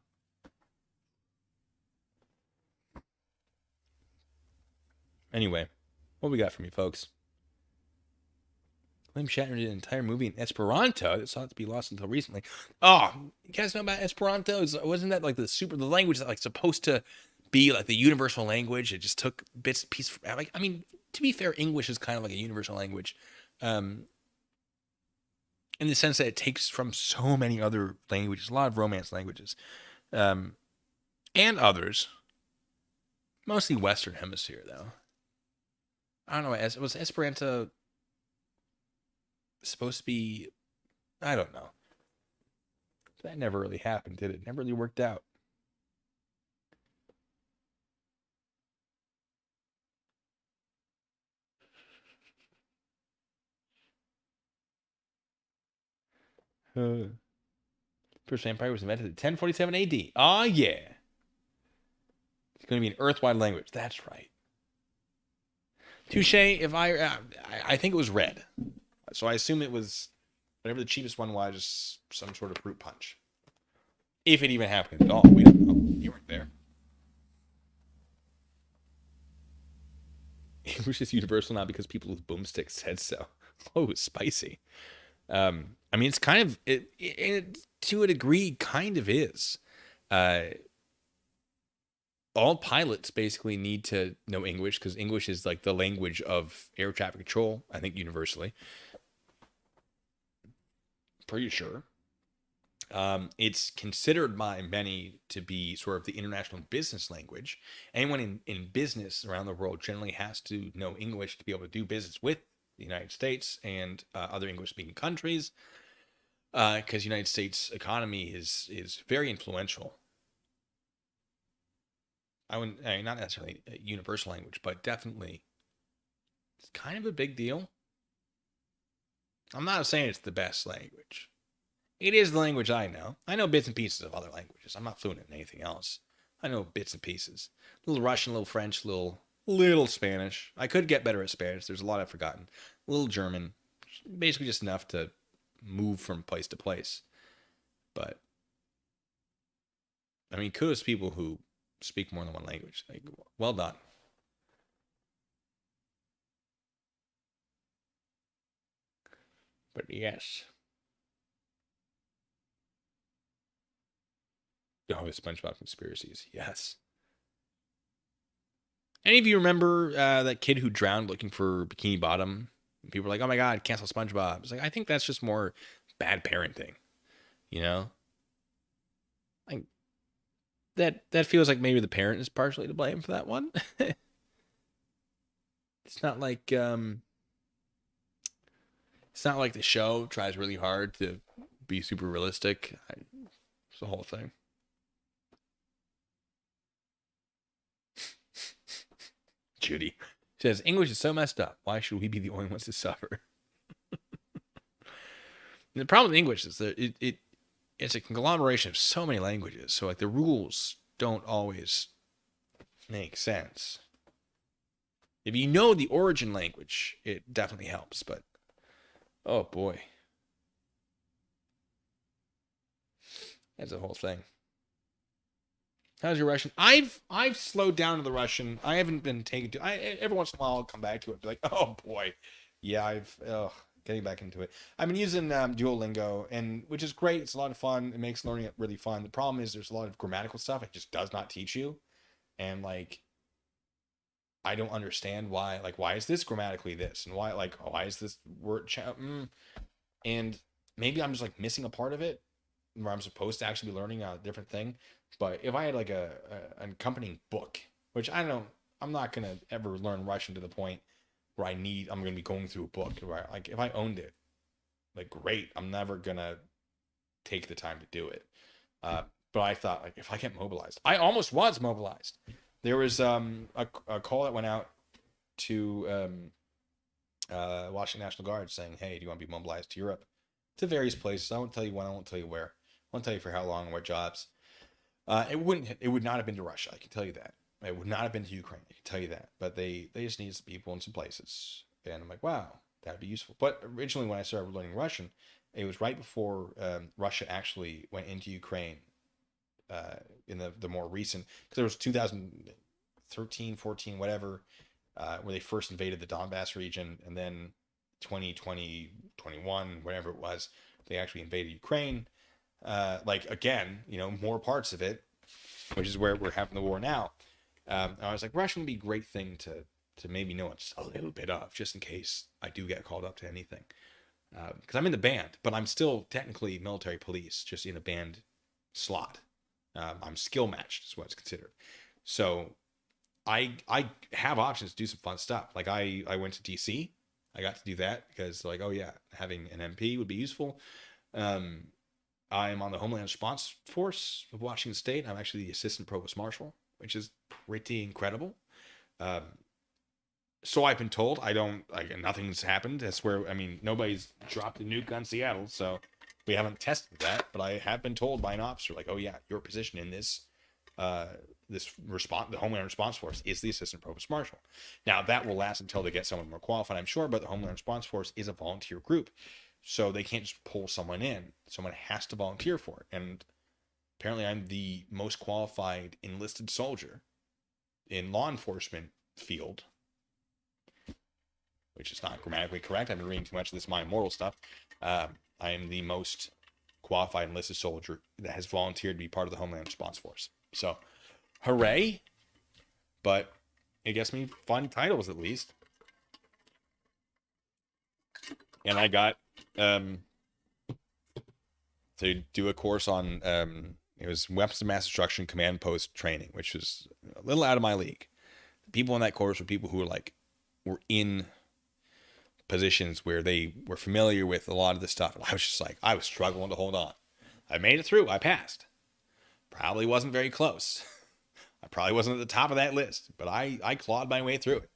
Anyway, what we got from you folks? William Shatner did an entire movie in Esperanto that's thought to be lost until recently. Oh, you guys know about Esperanto? Wasn't that like the language that like supposed to be like the universal language? It just took bits and pieces. Like, I mean, to be fair, English is kind of like a universal language, in the sense that it takes from so many other languages, a lot of Romance languages, and others, mostly Western Hemisphere though. I don't know. Was Esperanto supposed to be? I don't know. That never really happened, did it? Never really worked out. First vampire was invented in 1047 AD. Oh yeah. It's going to be an earth-wide language. That's right. Touche. If I think it was red, so I assume it was whatever the cheapest one was, just some sort of fruit punch. If it even happened at all, we don't know. You weren't there. English is universal now because people with boomsticks said so. Oh, spicy. I mean, it's kind of it to a degree, kind of is. All pilots basically need to know English because English is like the language of air traffic control, I think universally. Pretty sure. It's considered by many to be sort of the international business language. Anyone in business around the world generally has to know English to be able to do business with the United States and other English-speaking countries, because United States economy is very influential. I mean, not necessarily a universal language, but definitely it's kind of a big deal. I'm not saying it's the best language. It is the language I know. I know bits and pieces of other languages. I'm not fluent in anything else. I know bits and pieces. A little Russian, a little French, little Spanish. I could get better at Spanish. There's a lot I've forgotten. A little German. Basically just enough to move from place to place. But I mean, kudos to people who speak more than one language. Like, well done. But yes. Oh, the SpongeBob conspiracies. Yes. Any of you remember that kid who drowned looking for Bikini Bottom? People were like, "Oh my God, cancel SpongeBob." It's like, I think that's just more bad parenting. You know, like that feels like maybe the parent is partially to blame for that one. It's not like the show tries really hard to be super realistic. It's the whole thing. Judy says English is so messed up. Why should we be the only ones to suffer? The problem with English is that it's a conglomeration of so many languages. So like the rules don't always make sense. If you know the origin language, it definitely helps. But oh boy, that's a whole thing. How's your Russian? I've slowed down to the Russian. I haven't been taken to. Every once in a while I'll come back to it. Be like, oh boy, yeah, getting back into it. I've been using Duolingo, and which is great. It's a lot of fun. It makes learning it really fun. The problem is there's a lot of grammatical stuff it just does not teach you, and like I don't understand why. Like why is this grammatically this, and why is this word and maybe I'm just like missing a part of it where I'm supposed to actually be learning a different thing. But if I had like an accompanying book, which I don't know, I'm not gonna ever learn Russian to the point where I'm gonna be going through a book. Where like if I owned it, like great, I'm never gonna take the time to do it. But I thought like if I get mobilized, I almost was mobilized. There was a call that went out to Washington National Guard saying, "Hey, do you want to be mobilized to Europe, to various places? I won't tell you when. I won't tell you where. I won't tell you for how long and what jobs." It would not have been to Russia. I can tell you that. It would not have been to Ukraine. I can tell you that. But they just need some people in some places. And I'm like, wow, that'd be useful. But originally when I started learning Russian, it was right before Russia actually went into Ukraine in the more recent, because there was 2013, 14, whatever, where they first invaded the Donbass region. And then 2020, 21, whatever it was, they actually invaded Ukraine. Like again, more parts of it, which is where we're having the war now. I was like, Russian would be a great thing to maybe know just a little bit of, just in case I do get called up to anything. Because I'm in the band, but I'm still technically military police, just in a band slot. I'm skill matched, is what it's considered. So I have options to do some fun stuff. Like I went to DC. I got to do that because like, oh yeah, having an MP would be useful. I'm on the Homeland Response Force of Washington State. I'm actually the Assistant Provost Marshal, which is pretty incredible. So I've been told. Nothing's happened. That's where, nobody's dropped a nuke on Seattle, so we haven't tested that. But I have been told by an officer, like, oh yeah, your position in this, the Homeland Response Force is the Assistant Provost Marshal. Now that will last until they get someone more qualified, I'm sure. But the Homeland Response Force is a volunteer group. So they can't just pull someone in. Someone has to volunteer for it. And apparently I'm the most qualified enlisted soldier in law enforcement field, which is not grammatically correct. I've been reading too much of this mind mortal stuff. I am the most qualified enlisted soldier that has volunteered to be part of the Homeland Response Force. So hooray. But it gets me fun titles at least. And I got to do a course on it was weapons of mass destruction command post training, which was a little out of my league. The people in that course were people who were in positions where they were familiar with a lot of this stuff, and I was just like, I was struggling to hold on. I made it through. I passed. Probably wasn't very close. I probably wasn't at the top of that list, but I clawed my way through it.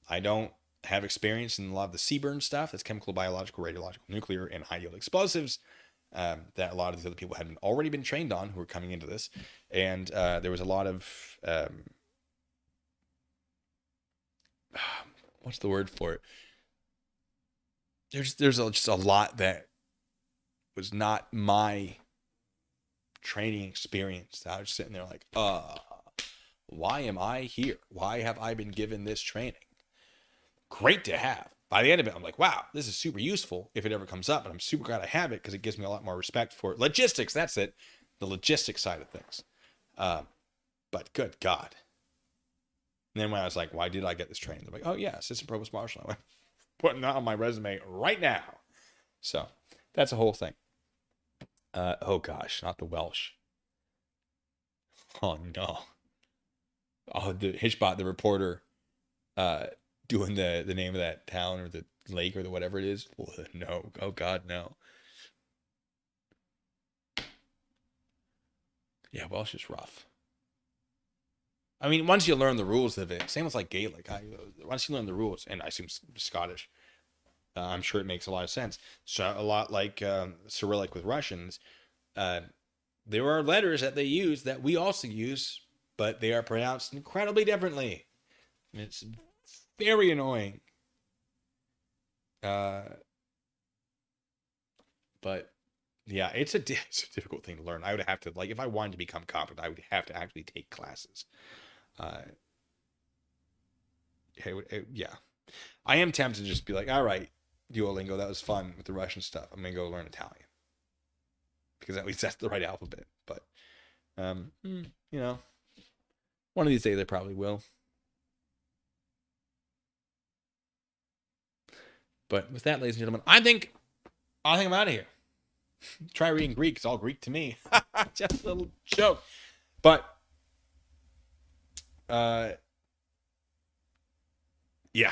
I don't have experience in a lot of the CBRN stuff. That's chemical, biological, radiological, nuclear, and high yield explosives. That a lot of these other people had already been trained on who were coming into this. And there was a lot of, what's the word for it? There's just a lot that was not my training experience. I was sitting there like, why am I here? Why have I been given this training? Great to have. By the end of it, I'm like, wow, this is super useful if it ever comes up. And I'm super glad I have it because it gives me a lot more respect for logistics. That's it. The logistics side of things. But good God. And then when I was like, why did I get this training? They're like, oh yeah, assistant provost marshal. I went, putting that on my resume right now. So that's a whole thing. Oh gosh, not the Welsh. Oh no. Oh, the Hitchbot, the reporter, doing the name of that town or the lake or the whatever it is. No. Oh God, no. Yeah, Welsh is rough. I mean, once you learn the rules of it, same with like Gaelic. Once you learn the rules, and I assume Scottish, I'm sure it makes a lot of sense. So a lot like Cyrillic with Russians, there are letters that they use that we also use, but they are pronounced incredibly differently. And it's very annoying. But yeah, it's a difficult thing to learn. I would have to, like, if I wanted to become competent, I would have to actually take classes. Yeah. I am tempted to just be like, all right, Duolingo, that was fun with the Russian stuff. I'm going to go learn Italian. Because at least that's the right alphabet. But, you know, one of these days I probably will. But with that, ladies and gentlemen, I think I'm out of here. Try reading Greek. It's all Greek to me. Just a little joke. But, yeah.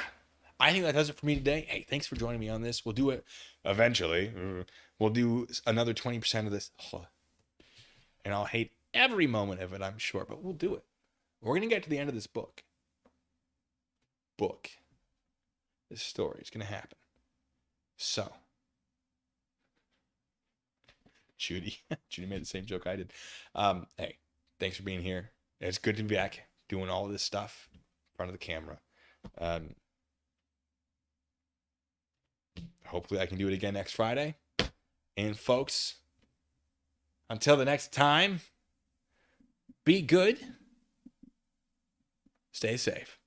I think that does it for me today. Hey, thanks for joining me on this. We'll do it eventually. We'll do another 20% of this. And I'll hate every moment of it, I'm sure. But we'll do it. We're going to get to the end of this book. This story is going to happen. So. Judy made the same joke I did. Hey, thanks for being here. It's good to be back doing all of this stuff in front of the camera. Hopefully I can do it again next Friday. And folks, until the next time, be good. Stay safe.